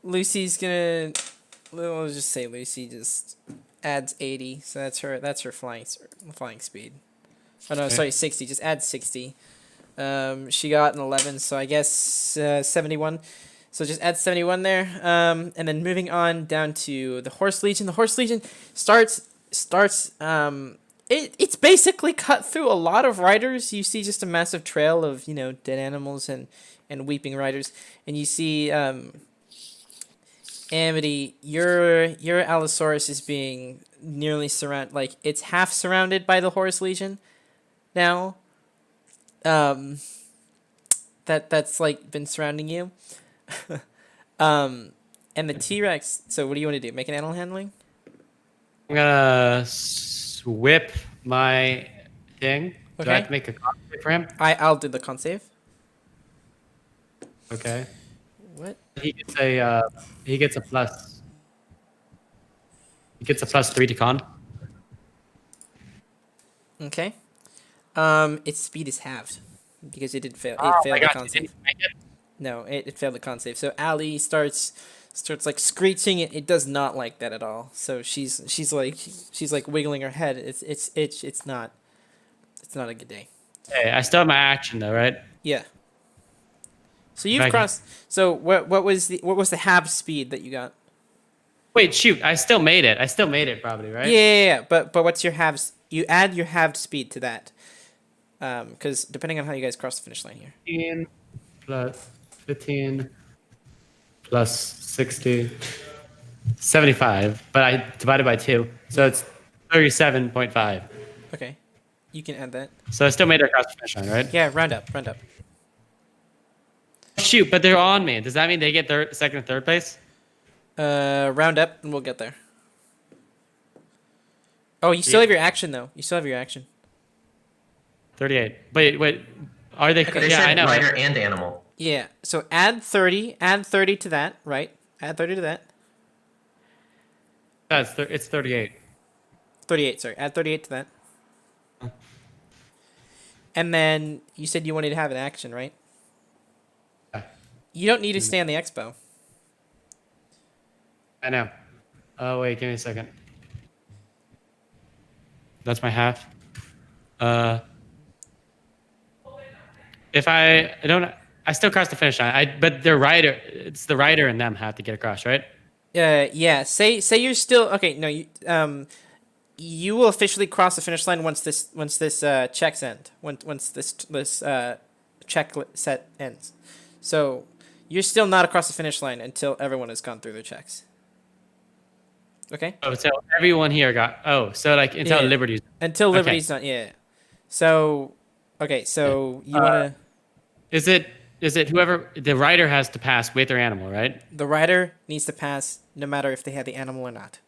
Lucy's gonna. Let's just say Lucy just adds 80, so that's her flying speed. Oh no, Okay. sorry, 60. Just add 60. She got an 11, so I guess 71. So just add 71 there. And then moving on down to the Horse Legion. The Horse Legion starts. It's basically cut through a lot of riders. You see just a massive trail of dead animals and weeping riders, and you see Amity, your Allosaurus is being nearly surrounded, like it's half surrounded by the Horse Legion now. That's like been surrounding you. And the T-Rex. So what do you want to do? Make an animal handling? I'm gonna whip my thing. Do Okay. I have to make a copy for him? I'll do the con save. Okay. What? He gets a plus. He gets a +3 to con. Okay. Its speed is halved because it did fail. It Oh my failed the god, con you save. didn't make it. No, it failed the con save. So Allie starts starts like screeching. It does not like that at all. So she's like wiggling her head. It's not a good day. Hey, I still have my action though, right? Yeah. So you've Right. crossed. So what was the half speed that you got? Wait, shoot! I still made it. I still made it, probably, right? Yeah. But what's your halves? You add your halved speed to that. Because depending on how you guys cross the finish line here. 15 plus 15 plus 60, 75. But I divided by 2, so it's 37.5. Okay. You can add that. So I still made it across the finish line, right? Yeah. Round up. Round up. Shoot! But they're on me. Does that mean they get second and third place? Round up, and we'll get there. Oh, you still have your action though. You still have your action. 38. Wait. Are they? They Yeah, said I know. rider and animal. Yeah. So add 30. Add 30 to that. Right. Add 30 to that. It's 38. 38. Sorry. Add 38 to that. And then you said you wanted to have an action, right? Yeah. You don't need to stay on the expo. I know. Oh wait, give me a second. That's my half. If I don't, I still cross the finish line. But the rider, it's the rider and them have to get across, right? Yeah. Say you're still okay. No, you will officially cross the finish line once this checks end. Once this check set ends. So you're still not across the finish line until everyone has gone through their checks. Okay. Oh, so everyone here got. Oh, so like until Yeah. Liberty's. Until Okay. Liberty's done. Yeah. So okay. So you wanna. Is it whoever the rider has to pass with their animal, right? The rider needs to pass no matter if they have the animal or not.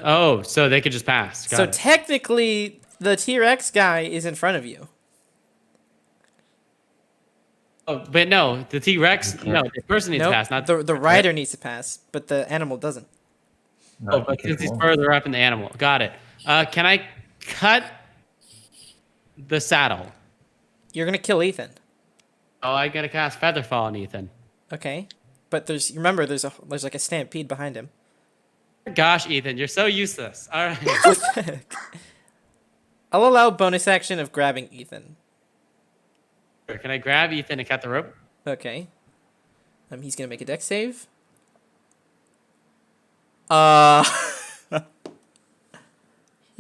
Oh, so they could just pass. Got So it. technically, the T-Rex guy is in front of you. Oh, but no, the T-Rex. No, the person needs Nope, to pass, not the rider needs to pass, but the animal doesn't. Oh, but since he's further up in the animal, got it. Can I cut the saddle? You're gonna kill Ethan. Oh, I gotta cast Featherfall on Ethan. Okay, but remember there's like a stampede behind him. Gosh, Ethan, you're so useless. All right. I'll allow bonus action of grabbing Ethan. Can I grab Ethan and cut the rope? Okay. He's gonna make a dex save. You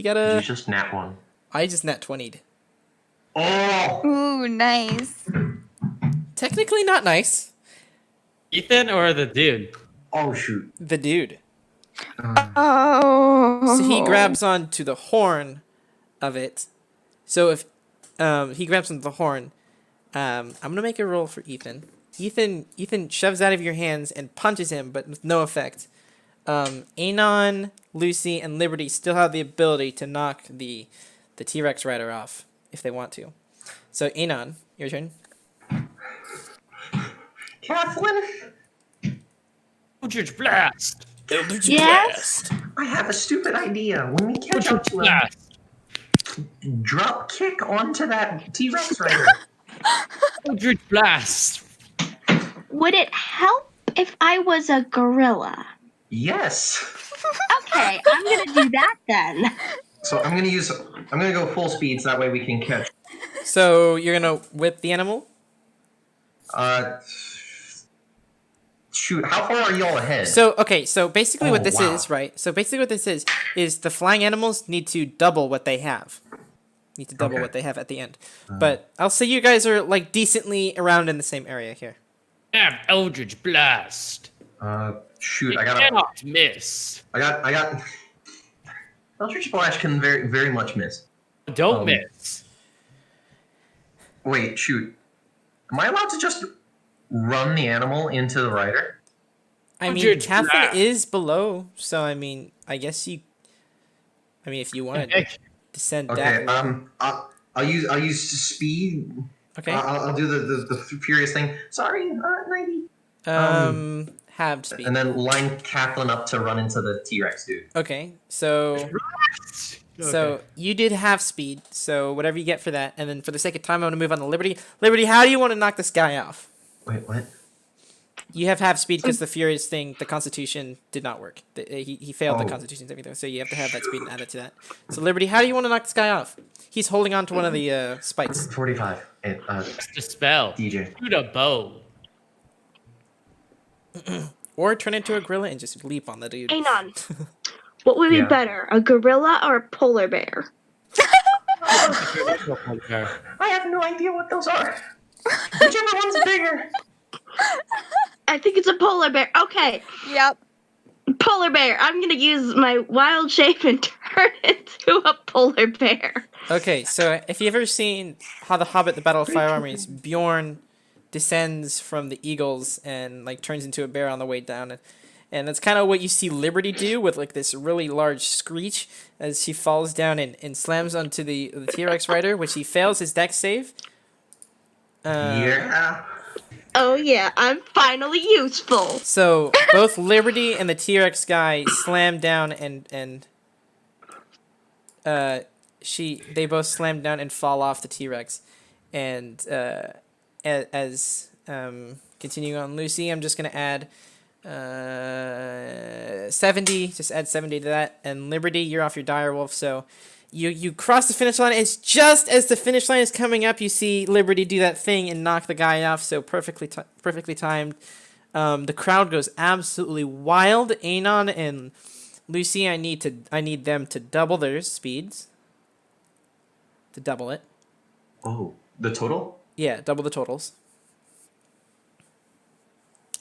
gotta. You just nat one. I just nat 20'd. Oh! Ooh, nice. Technically not nice. Ethan or the dude? Oh shoot. The dude. Oh. So he grabs onto the horn of it. So if he grabs onto the horn, I'm gonna make a roll for Ethan. Ethan shoves out of your hands and punches him, but with no effect. Anon, Lucy, and Liberty still have the ability to knock the T-Rex rider off if they want to. So Anon, your turn. Kathleen, Eldritch Blast! Yes? I have a stupid idea. When we catch up Eldritch to him, Blast! drop kick onto that T-Rex rider. Eldritch Blast! Would it help if I was a gorilla? Yes. Okay, I'm gonna do that then. So I'm gonna go full speed so that way we can catch. So you're gonna whip the animal. Shoot, how far are y'all ahead? So okay, so basically what Oh, this wow. is, right? So basically what this is the flying animals need to double what they have. Need to double Okay. what they have at the end. But I'll say you guys are like decently around in the same area here. Have Eldritch Blast! Shoot, You I got. cannot miss. Eldritch Blast can very, very much miss. Don't miss. Wait, shoot. Am I allowed to just run the animal into the rider? I mean, Eldritch Catherine Blast. is below, so I mean, I guess you. I mean, if you want to descend Okay. that. I'll use speed. Okay. I'll do the furious thing. Sorry, 90. Halved speed. And then line Kathleen up to run into the T-Rex dude. Okay, so you did half speed, so whatever you get for that, and then for the sake of time, I'm gonna move on to Liberty. Liberty, how do you want to knock this guy off? Wait, what? You have half speed because the Furious thing, the Constitution did not work. He failed the Oh. Constitution saving, so you have to have that speed added to that. So Liberty, how do you want to knock this guy off? He's holding on to one of the spikes. 45. And, Dispel. DJ. Shoot a bow. Or turn into a gorilla and just leap on the dude. Anon, what would be Yeah. better, a gorilla or a polar bear? I have no idea what those are. Whichever one's bigger. I think it's a polar bear. Okay, Yep. polar bear. I'm gonna use my wild shape and turn into a polar bear. Okay, so if you've ever seen how the Hobbit, the Battle of Fire Armies, Bjorn descends from the eagles and like turns into a bear on the way down, and that's kind of what you see Liberty do with like this really large screech as she falls down and slams onto the T-Rex rider, which he fails his dex save. Yeah. Oh yeah, I'm finally useful. So both Liberty and the T-Rex guy slam down and they both slam down and fall off the T-Rex, and as continuing on Lucy, I'm just gonna add 70. Just add 70 to that, and Liberty, you're off your direwolf. So you cross the finish line. It's just as the finish line is coming up, you see Liberty do that thing and knock the guy off. So perfectly timed. The crowd goes absolutely wild. Anon and Lucy, I need them to double their speeds. To double it. Oh, the total? Yeah, double the totals.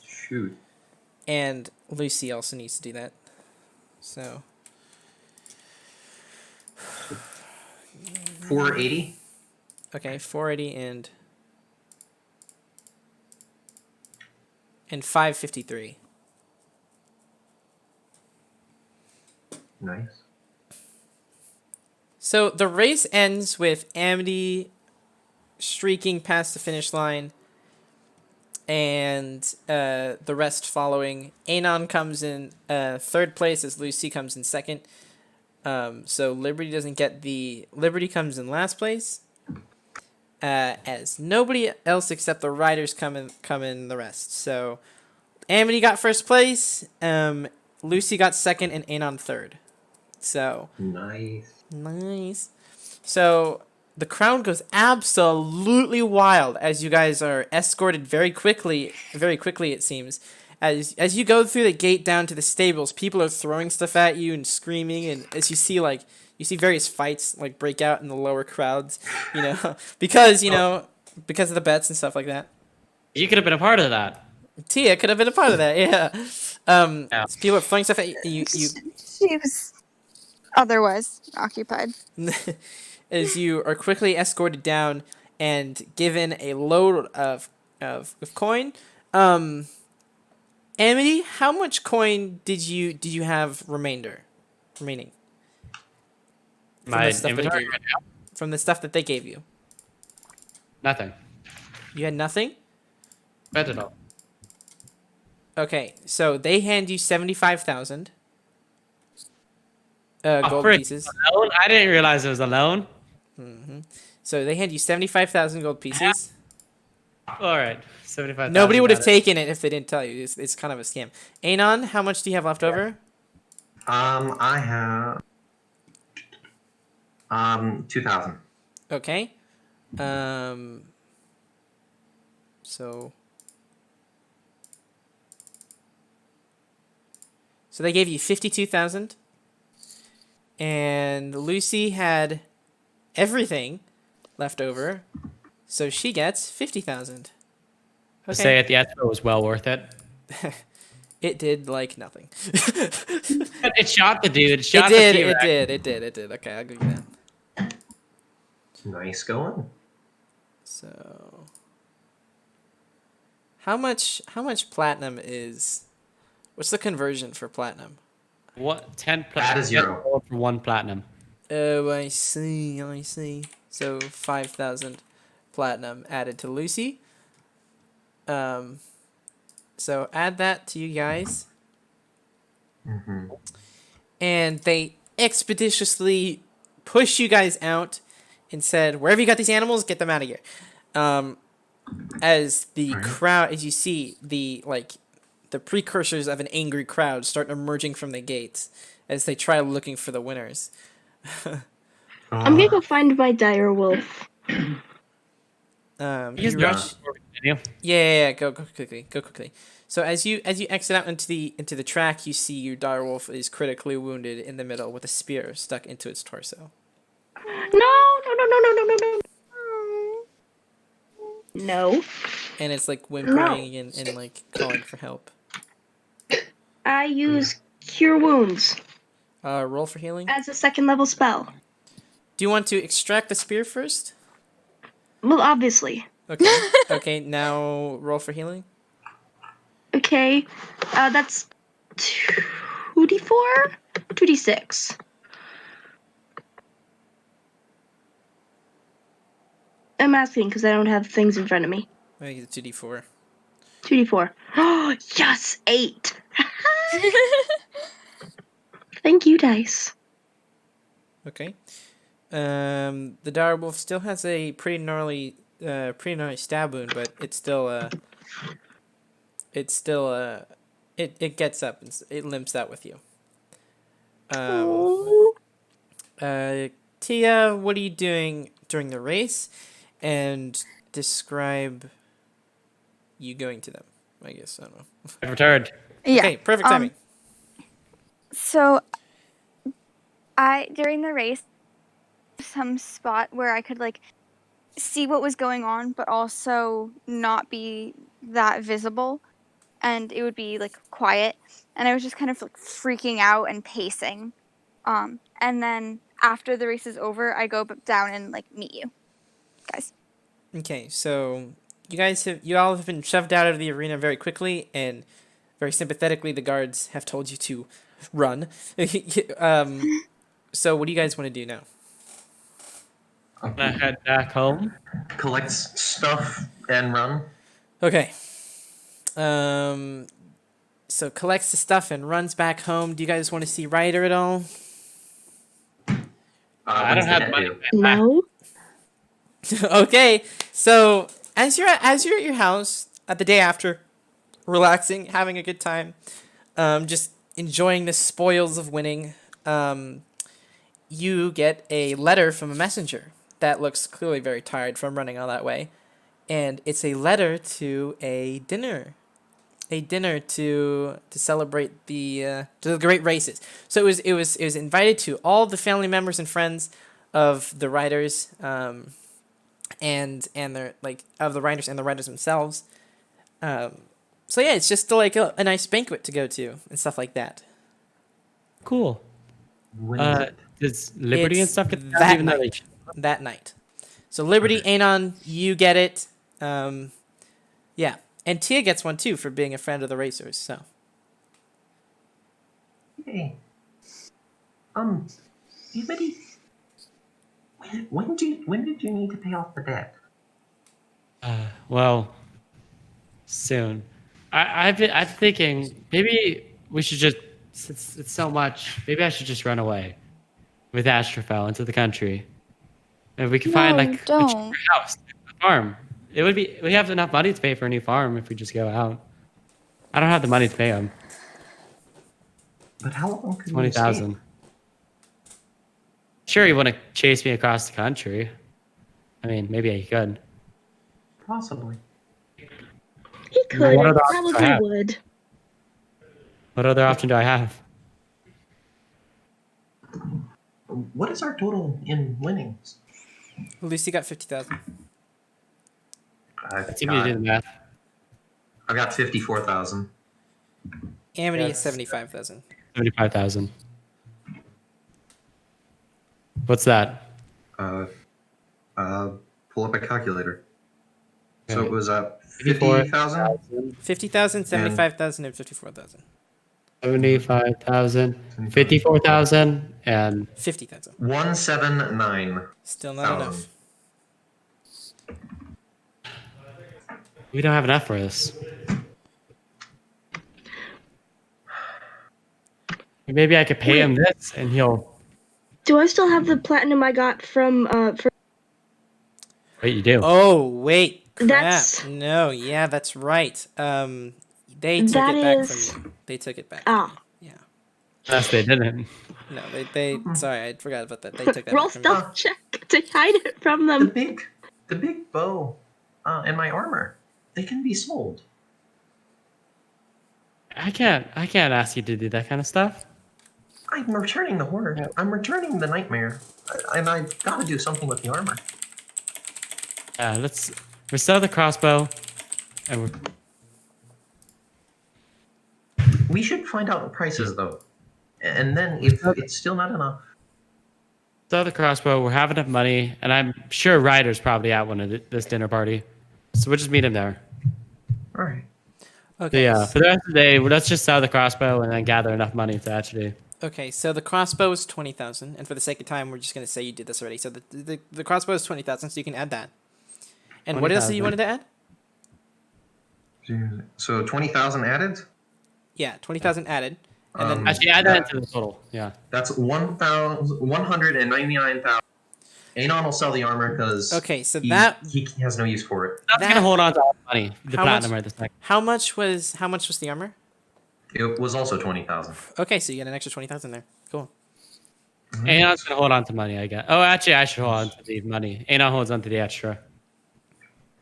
Shoot. And Lucy also needs to do that. So 480. okay, 480 and 553. Nice. So the race ends with Amity streaking past the finish line, and the rest following. Anon comes in third place as Lucy comes in second. So Liberty doesn't get the... Liberty comes in last place, as nobody else except the riders come in the rest. So Amity got first place, Lucy got second, and Anon third. So... Nice. So the crowd goes absolutely wild as you guys are escorted very quickly it seems. As you go through the gate down to the stables, people are throwing stuff at you and screaming, and as you see various fights like break out in the lower crowds, because because of the bets and stuff like that. You could have been a part of that. Tia could have been a part of that, yeah. Yeah. People are throwing stuff at you. She was otherwise occupied. As you are quickly escorted down and given a load of coin. Amity, how much coin did you have remaining? My the stuff that inventory they right now? From the stuff that they gave you. Nothing. You had nothing? Bet it all. Okay, so they hand you 75,000 gold frick. pieces. A loan? I didn't realize it was a loan. So they hand you 75,000 gold pieces. All right, 75. Nobody would have taken it if they didn't tell you. It's kind of a scam. Anon, how much do you have left over? I have 2,000. Okay. So they gave you 52,000, and Lucy had everything left over, so she gets 50,000. Okay. Say at the expo was well worth it. It did like nothing. It shot the dude. It shot It the T-Rex. did. Okay, I'll give you that. Nice going. So, how much platinum is? What's the conversion for platinum? What 10 Add a platinum? 0. For 1 platinum. Oh, I see. So 5,000 platinum added to Lucy. So add that to you guys. And they expeditiously push you guys out and said, wherever you got these animals, get them out of here. As the crowd, as you see, the the precursors of an angry crowd start emerging from the gates as they try looking for the winners. I'm gonna go find my dire wolf. You Yeah. rush. Yeah, go quickly, go quickly. So as you exit out into the track, you see your direwolf is critically wounded in the middle with a spear stuck into its torso. No. And it's like whimpering and like calling for help. I use Cure Wounds Roll for healing. as a second level spell. Do you want to extract the spear first? Well, obviously. Okay. Okay, now roll for healing. Okay. That's 2d4? 2d6. I'm asking because I don't have things in front of me. I think it's 2d4. 2d4. Oh, yes! 8! Thank you, dice. Okay. The direwolf still has a pretty gnarly stab wound, but it gets up and it limps out with you. Oh. Tia, what are you doing during the race? And describe you going to them. I guess I don't know. I've returned. Yeah. Okay, perfect timing. So, during the race, some spot where I could like see what was going on, but also not be that visible, and it would be like quiet, and I was just kind of like freaking out and pacing. And then after the race is over, I go down and like meet you guys. Okay, so you all have been shoved out of the arena very quickly, and very sympathetically, the guards have told you to run. So what do you guys want to do now? I'm gonna head back home. Collect stuff and run. Okay. So collects the stuff and runs back home. Do you guys want to see Ryder at all? I don't have money. No? Okay. So as you're at your house at the day after, relaxing, having a good time, just enjoying the spoils of winning, you get a letter from a messenger that looks clearly very tired from running all that way, and it's a letter to a dinner to celebrate the great races. So it was invited to all the family members and friends of the riders, and their like of the riders and the riders themselves. So yeah, it's just like a nice banquet to go to and stuff like that. Cool. When is it? Does Liberty and It's stuff get that even though they night. That night. So Liberty, Anon, you get it. Yeah. And Tia gets one too for being a friend of the racers, so. Hey. Anybody? When did you need to pay off the debt? Well, soon. I'm thinking maybe we should just. It's so much. Maybe I should just run away with Astrofel into the country. If we can find No, like a don't. cheaper house, a farm. It would be. We have enough money to pay for a new farm if we just go out. I don't have the money to pay them. But how long could 20,000. Sure, he wouldn't chase me across the country. I mean, maybe he could. Possibly. He could. What He other options do I probably have? would. What other option do I have? What is our total in winnings? Lucy got 50,000. I've It's easy to do the math. got 54,000. Amity is That's- 75,000. 75,000. What's that? Pull up a calculator. So Okay. it was 54,000. 50,000. 50,000, 75,000, and 54,000. 75,000, 54,000, and 50,000. 179. Still not enough. we don't have enough for this. Maybe I could pay him this, and he'll. Do I still have the platinum I got from Wait, you do? Oh, wait. Crap. That's- No, yeah, that's right. They took That it back is- from you. They took it back. Ah. From you. Yeah. Unless they didn't. No, they. Sorry, I forgot about that. They took that Roll back from you. stealth check to hide it from The them. big bow and my armor, they can be sold. I can't ask you to do that kind of stuff. I'm returning the horde. I'm returning the nightmare, and I've got to do something with the armor. We sell the crossbow, and we're We should find out the prices though, and then if it's still not enough, sell the crossbow. We're having enough money, and I'm sure Ryder's probably at one of this dinner party, so we'll just meet him there. all right. So Okay. yeah, for the rest of the day, let's just sell the crossbow and then gather enough money to actually. Okay, so the crossbow is 20,000, and for the sake of time, we're just gonna say you did this already. So the crossbow is 20,000, so you can add that. And what else did you 20,000. wanted to add? So 20,000 added. Yeah, 20,000 added, and then Actually, add that into the total. Yeah. That's 1,199,000. Anon will sell the armor because okay, so he has no use for it. I'm That- gonna hold on to all the money, the How platinum much- right this second. how much was the armor? It was also 20,000. Okay, so you get an extra 20,000 there. Cool. Anon's gonna hold on to money, I guess. Oh, actually, I should hold on to the money. Anon holds on to the extra.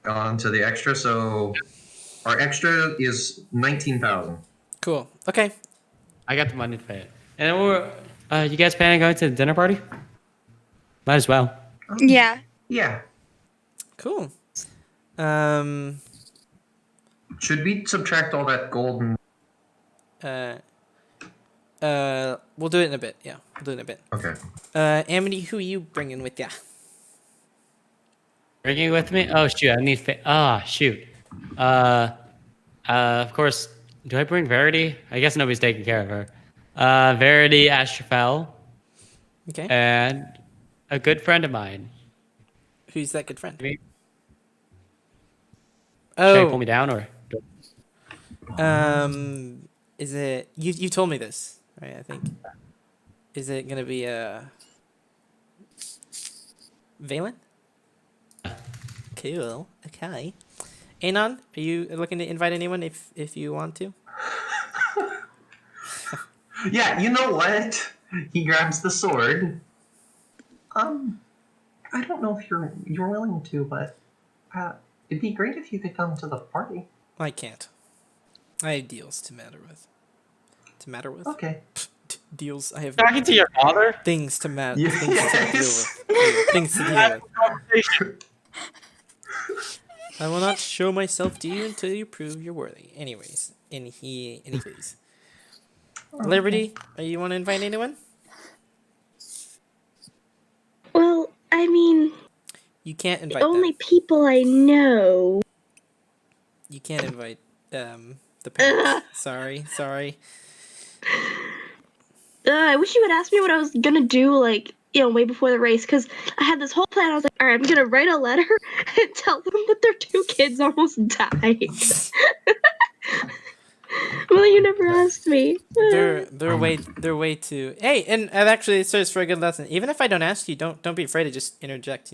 On to the extra. So our extra is 19,000. Cool. Okay. I got the money to pay it. And then you guys planning on going to the dinner party? Might as well. Yeah. Yeah. Cool. Should we subtract all that gold and We'll do it in a bit. Yeah, we'll do it in a bit. okay. Amity, who you bringing with ya? Bringing you with me? Oh shoot, I need. Shoot. Of course. Do I bring Verity? I guess nobody's taking care of her. Verity, Astrafel, Okay. and a good friend of mine. Who's that good friend? Should I pull Oh, me down or? is it you told me this, right? I think. Is it gonna be Valen? Cool. Okay. Anon, are you looking to invite anyone if you want to? Yeah, you know what? He grabs the sword. I don't know if you're willing to, but it'd be great if you could come to the party. I can't. I have deals to matter with. Okay. Deals. I have Talking to your father? things to matter. Yes. Things to deal with. I will not show myself to you until you prove you're worthy. Anyways, anyways. Liberty, you want to invite anyone? Well, I mean, You can't invite the only them. people I know. You can't invite the parents. Sorry. I wish you would ask me what I was gonna do, like, way before the race, because I had this whole plan. I was like, all right, I'm gonna write a letter and tell them that their 2 kids almost died. Well, you never asked me. They're way too. Hey, and actually, it serves for a good lesson. Even if I don't ask you, don't be afraid to just interject.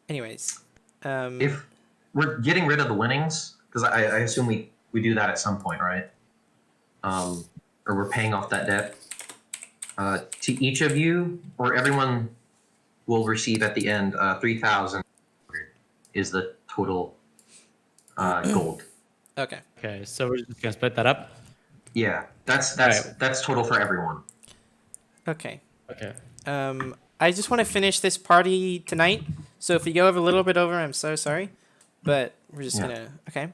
Anyways. If we're getting rid of the winnings, because I assume we do that at some point, right? Or we're paying off that debt. To each of you, or everyone will receive at the end 3,000 is the total gold. Okay. Okay, so we're just gonna split that up. Yeah, that's Right. that's total for everyone. Okay. Okay. I just want to finish this party tonight. So if we go over a little bit over, I'm so sorry, but we're just Yeah. gonna. Okay.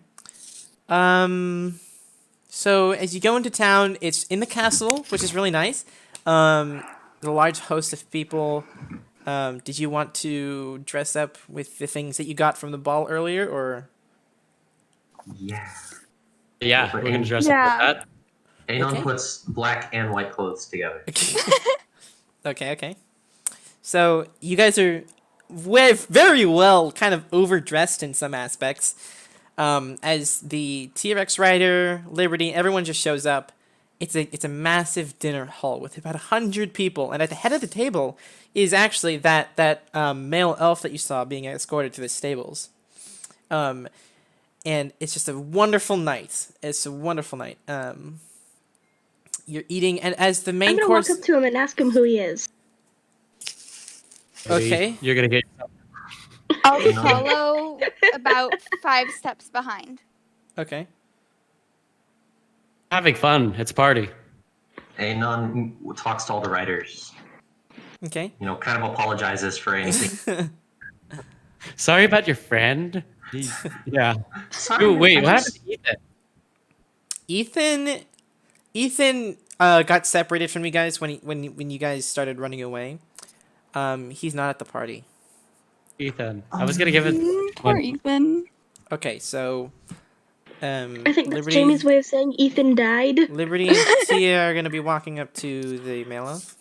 So as you go into town, it's in the castle, which is really nice. The large host of people. Did you want to dress up with the things that you got from the ball earlier, or? Yeah. Yeah, we're gonna dress Yeah. up with that. Anon Okay. puts black and white clothes together. Okay. So you guys are very well kind of overdressed in some aspects. As the T-Rex rider, Liberty, everyone just shows up. It's a massive dinner hall with about 100 people, and at the head of the table is actually that male elf that you saw being escorted to the stables. and it's just a wonderful night. It's a wonderful night. You're eating, and as the I'm main gonna course. walk up to him and ask him who he is. Okay. You're gonna get I'll follow about 5 steps behind. Okay. having fun. It's a party. Anon talks to all the writers. Okay. You know, kind of apologizes for anything. Sorry about your friend. Yeah. Sorry, Ooh, wait, I what just- happened to Ethan? Ethan got separated from you guys when you guys started running away. He's not at the party. Ethan. I was gonna give it. Poor one- Ethan. Okay, so I think that's Liberty, Jamie's way of saying Ethan died. Liberty and Tia are gonna be walking up to the Maloth.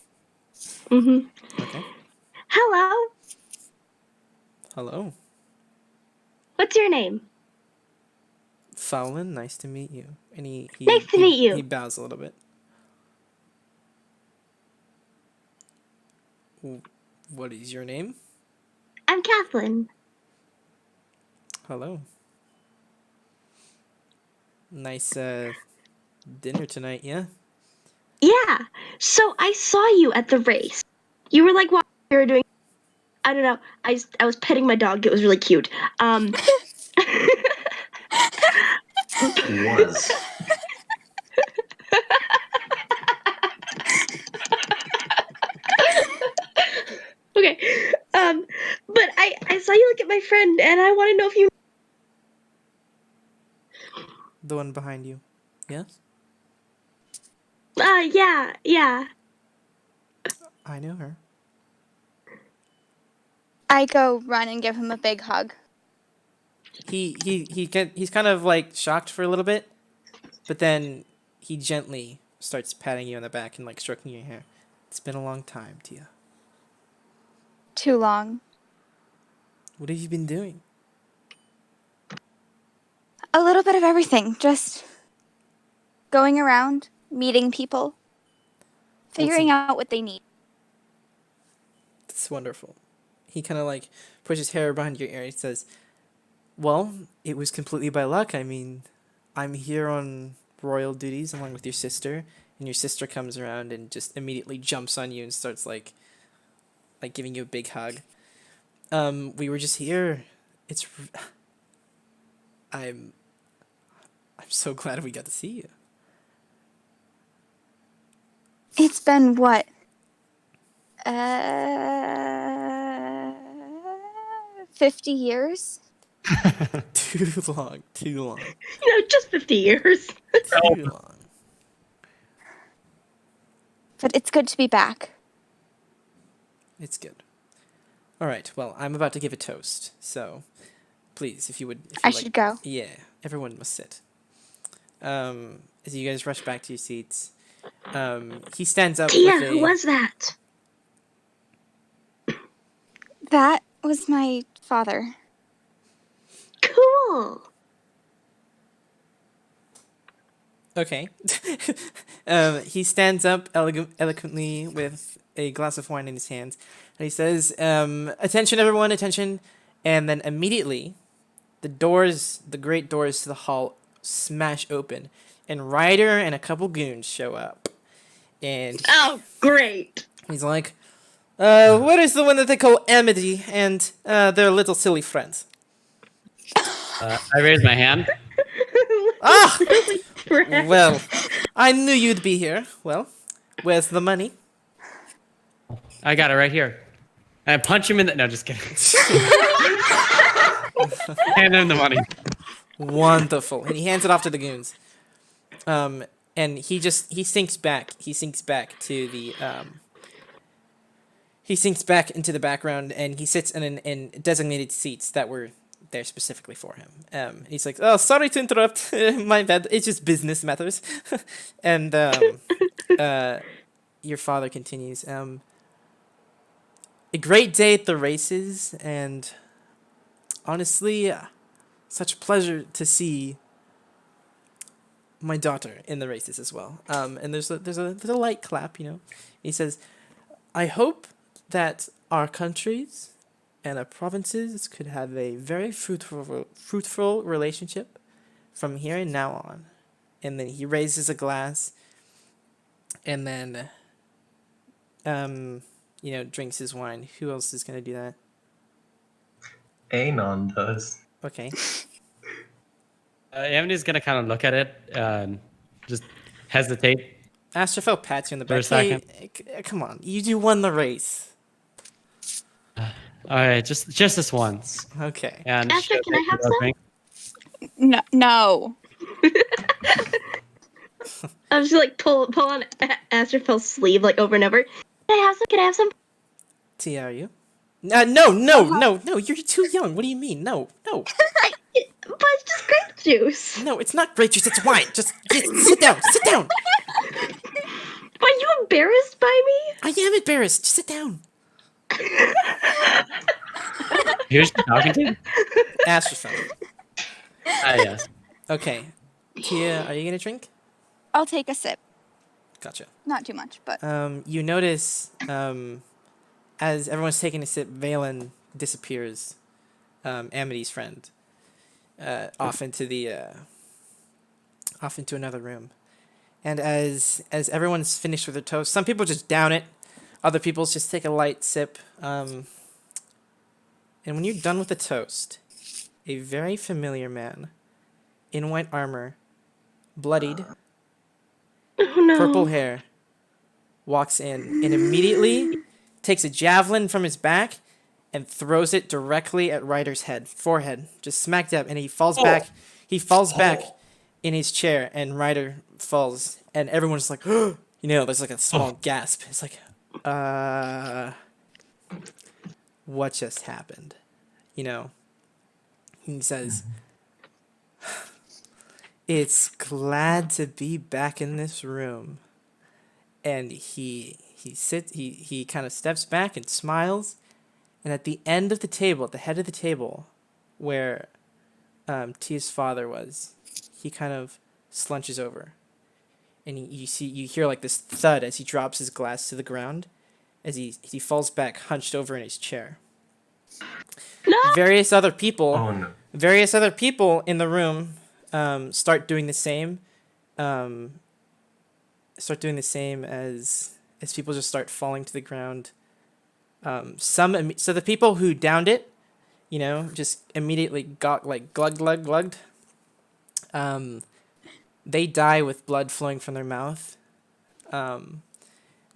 Mm-hmm. Okay. Hello. Hello. What's your name? Fallon, nice to meet you. And he Nice to meet you. He bows a little bit. What is your name? I'm Kathleen. Hello. Nice dinner tonight, yeah? Yeah. So I saw you at the race. You were like, you were doing. I don't know. I was petting my dog. It was really cute. was. Okay. But I saw you look at my friend, and I want to know if you. The one behind you. Yes? Yeah. I know her. I go run and give him a big hug. He's kind of like shocked for a little bit, but then he gently starts patting you on the back and like stroking your hair. It's been a long time, Tia. Too long. What have you been doing? A little bit of everything. Just going around, meeting people, figuring out what they need. It's wonderful. He kind of like pushes hair behind your ear and says, well, it was completely by luck. I mean, I'm here on royal duties along with your sister, and your sister comes around and just immediately jumps on you and starts like giving you a big hug. We were just here. I'm so glad we got to see you. It's been what? 50 years? Too long. Just 50 years. Too long. But it's good to be back. It's good. All right. Well, I'm about to give a toast, so please, if you would. I should go. Yeah, everyone must sit. As you guys rush back to your seats, he stands up. Tia, with a, who was that? That was my father. Cool. Okay. He stands up eloquently with a glass of wine in his hands, and he says, "Attention, everyone! Attention!" And then immediately, the great doors to the hall smash open, and Ryder and a couple goons show up, and Oh, great. he's like, "Where is the one that they call Amity and their little silly friends?" I raised my hand. Ah! Brad. Well, I knew you'd be here. Well, where's the money? I got it right here. And I punch him in the. No, just kidding. Hand him the money. Wonderful. And he hands it off to the goons. And he sinks back. He sinks back to the he sinks back into the background, and he sits in designated seats that were there specifically for him. He's like, "Oh, sorry to interrupt. My bad. It's just business matters." And your father continues, "A great day at the races, and honestly, such a pleasure to see my daughter in the races as well." And there's a light clap, you know. He says, "I hope that our countries and the provinces could have a very fruitful relationship from here and now on. And then he raises a glass, and then, drinks his wine. Who else is gonna do that? Anon does. Okay. Amity's gonna kind of look at it and just hesitate. Astrophel pats you on the For a back. second. Hey, come on, you won the race. All right, just this once. Okay. And Astro, she'll can I take have another some? drink. No. I was just like pull on Astrophel's sleeve like over and over. Can I have some? Can I have some? Tia, are you? No, you're too young. What do you mean? No. But it's just grape juice. No, it's not grape juice, it's wine. Just sit down. Are you embarrassed by me? I am embarrassed. Just sit down. Who's she talking to? Astrophel. Yes. Okay. Tia, are you gonna drink? I'll take a sip. Gotcha. Not too much, but You notice, as everyone's taking a sip, Valen disappears, Amity's friend, off into another room. And as everyone's finished with their toast, some people just down it, other people just take a light sip. And when you're done with the toast, a very familiar man, in white armor, bloodied, Oh no. purple hair, walks in and immediately takes a javelin from his back and throws it directly at Ryder's forehead, just smack dab, and he falls back. He falls back in his chair, and Ryder falls, and everyone's like, there's like a small gasp. It's like, what just happened? He says, it's glad to be back in this room. And he kind of steps back and smiles, and at the end of the table, at the head of the table, where Tia's father was, he kind of slunches over, and you hear like this thud as he drops his glass to the ground, as he falls back hunched over in his chair. No. Various other people Oh no. in the room start doing the same. Start doing the same as people just start falling to the ground. So the people who downed it, just immediately got like glugged. They die with blood flowing from their mouth.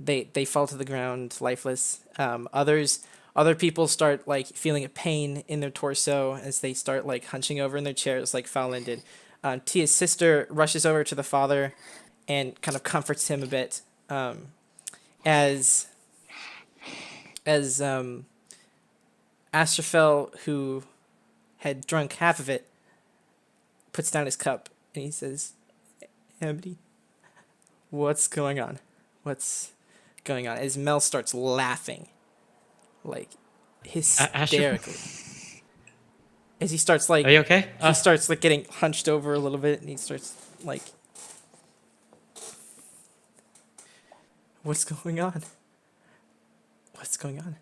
They fall to the ground lifeless. Other people start like feeling a pain in their torso as they start like hunching over in their chairs like Fallon did. Tia's sister rushes over to the father and kind of comforts him a bit, as Astrophel, who had drunk half of it, puts down his cup and he says, Amity, what's going on? What's going on? As Mel starts laughing, like hysterically. As he starts like, Are you okay? he starts like getting hunched over a little bit, and he starts like, what's going on? What's going on?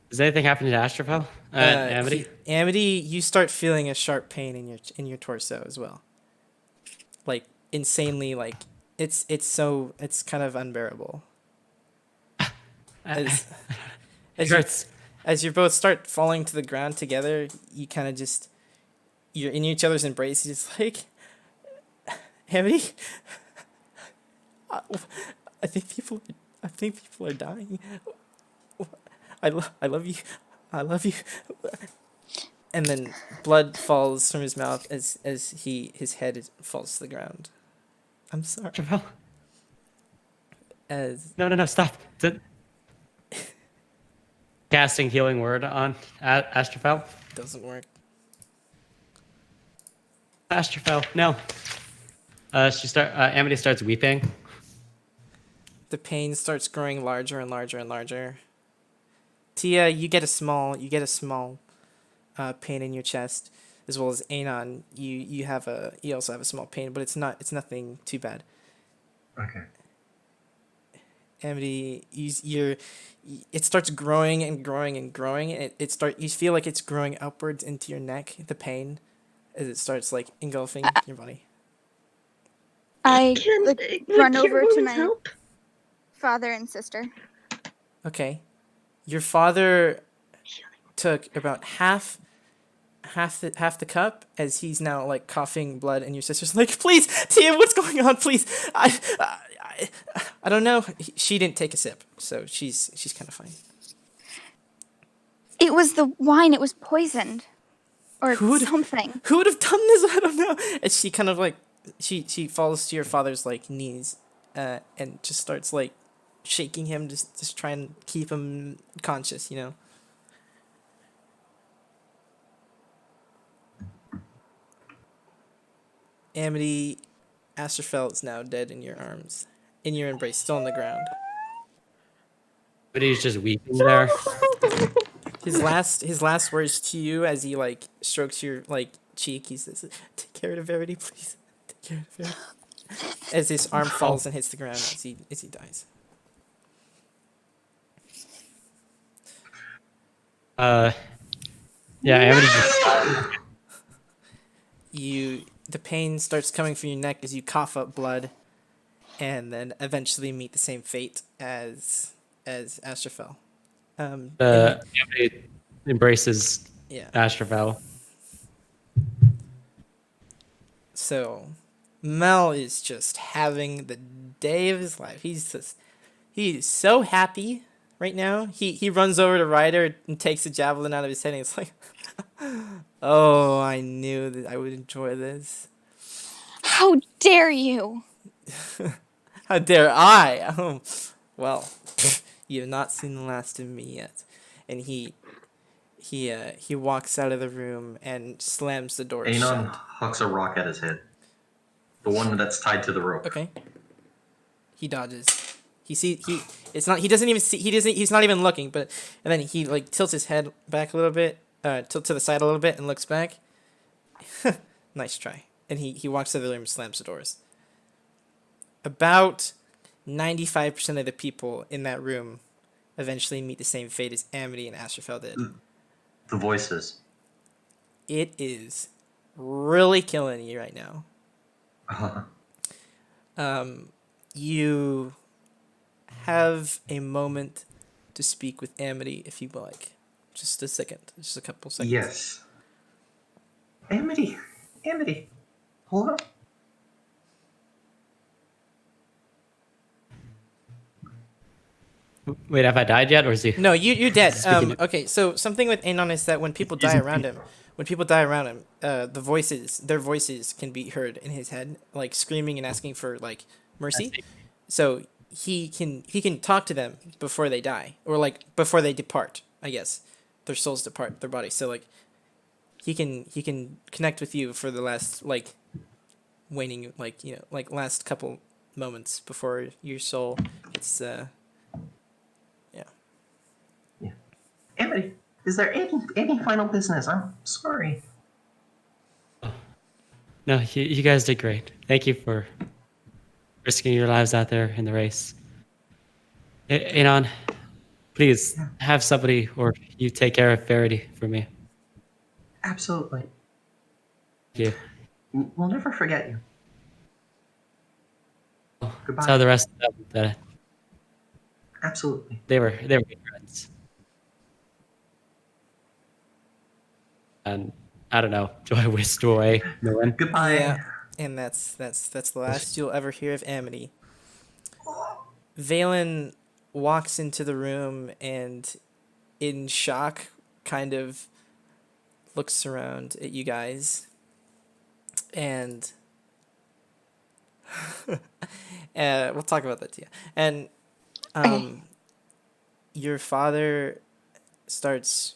Is anything happening to Astrophel? Amity? Amity, you start feeling a sharp pain in your torso as well. Like insanely, like it's kind of unbearable. As It hurts. as you both start falling to the ground together, you kind of just, you're in each other's embrace. You're just like, Amity, I think people are dying. I love you. I love you. And then blood falls from his mouth as his head falls to the ground. I'm sorry. Astrophel? As Stop. Casting healing word on Astrophel. doesn't work. Astrophel, no. Amity starts weeping. The pain starts growing larger and larger and larger. Tia, you get a small pain in your chest, as well as Anon. You also have a small pain, but it's nothing too bad. Okay. Amity, it starts growing and growing and growing. You feel like it's growing upwards into your neck. The pain, as it starts like engulfing your body. I Can like would run cure over to wounds my help? father and sister. Okay, your father took about half the cup as he's now like coughing blood, and your sister's like, please, Tia, what's going on? Please, I don't know. She didn't take a sip, so she's kind of fine. It was the wine. It was poisoned, or Who would- something. Who would have done this? I don't know. And she kind of like she falls to your father's like knees, and just starts like shaking him, just try and keep him conscious, you know. Amity, Asterfeld is now dead in your arms, in your embrace, still on the ground. But he's just weeping there. His last words to you as he like strokes your like cheek, he says, "Take care of Verity, please. Take care of Verity." As his arm falls and hits the ground as he dies. Yeah, Amity just The pain starts coming from your neck as you cough up blood, and then eventually meet the same fate as Astrofel. Amity embraces Yeah. Astrovel. So Mel is just having the day of his life. He's so happy right now. He runs over to Ryder and takes the javelin out of his head, and it's like, oh, I knew that I would enjoy this. How dare you? How dare I? Oh, well, you have not seen the last of me yet. And he walks out of the room and slams the door Anon shut. hucks a rock at his head. The one that's tied to the rope. Okay. He dodges. He's not even looking, but and then he like tilts his head back a little bit, tilt to the side a little bit and looks back. Nice try. And he walks to the room and slams the doors. About 95% of the people in that room eventually meet the same fate as Amity and Astrofel did. The voices. It is really killing you right now. You have a moment to speak with Amity if you like. Just a second. Just a couple seconds. Yes. Amity. Hello? Wait, have I died yet, or is he? No, you're dead. Speaking- Okay, so something with Anon is that when people die around him, their voices can be heard in his head, like screaming and asking for like mercy. So he can talk to them before they die, or like before they depart. I guess their souls depart their body. So like he can connect with you for the last like waning, like, you know, like last couple moments before your soul gets Amity, is there any final business? I'm sorry. No, you guys did great. Thank you for risking your lives out there in the race. Anon, please have somebody or you take care of Verity for me. Absolutely. Thank you. We'll never forget you. Goodbye. Tell the rest of them that Absolutely. they were good friends. And I don't know, do I whisk away? No one. Goodbye. Yeah, and that's the last you'll ever hear of Amity. Valen walks into the room and, in shock, kind of looks around at you guys, and we'll talk about that too. And your father starts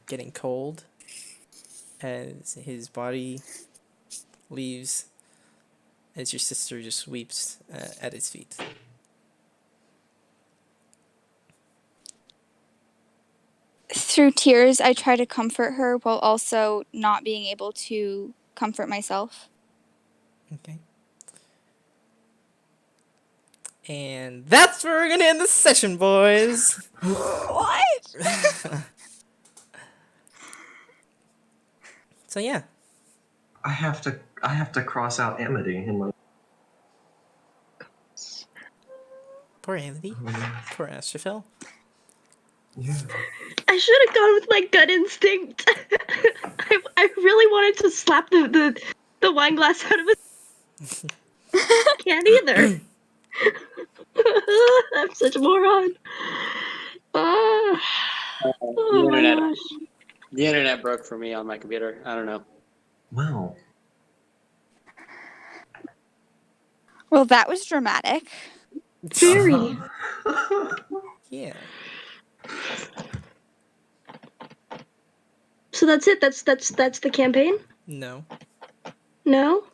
getting cold as his body leaves, as your sister just weeps at his feet. Through tears, I try to comfort her while also not being able to comfort myself. Okay. And that's where we're gonna end the session, boys. What? So yeah. I have to cross out Amity in my. Poor Amity. Poor Astrophil. Yeah. I should have gone with my gut instinct. I really wanted to slap the wine glass out of his. Can't either. I'm such a moron. Ah. Oh my internet. gosh. The internet broke for me on my computer. I don't know. Well, Well, that was dramatic. Very. Yeah. So that's it. That's the campaign. No. No.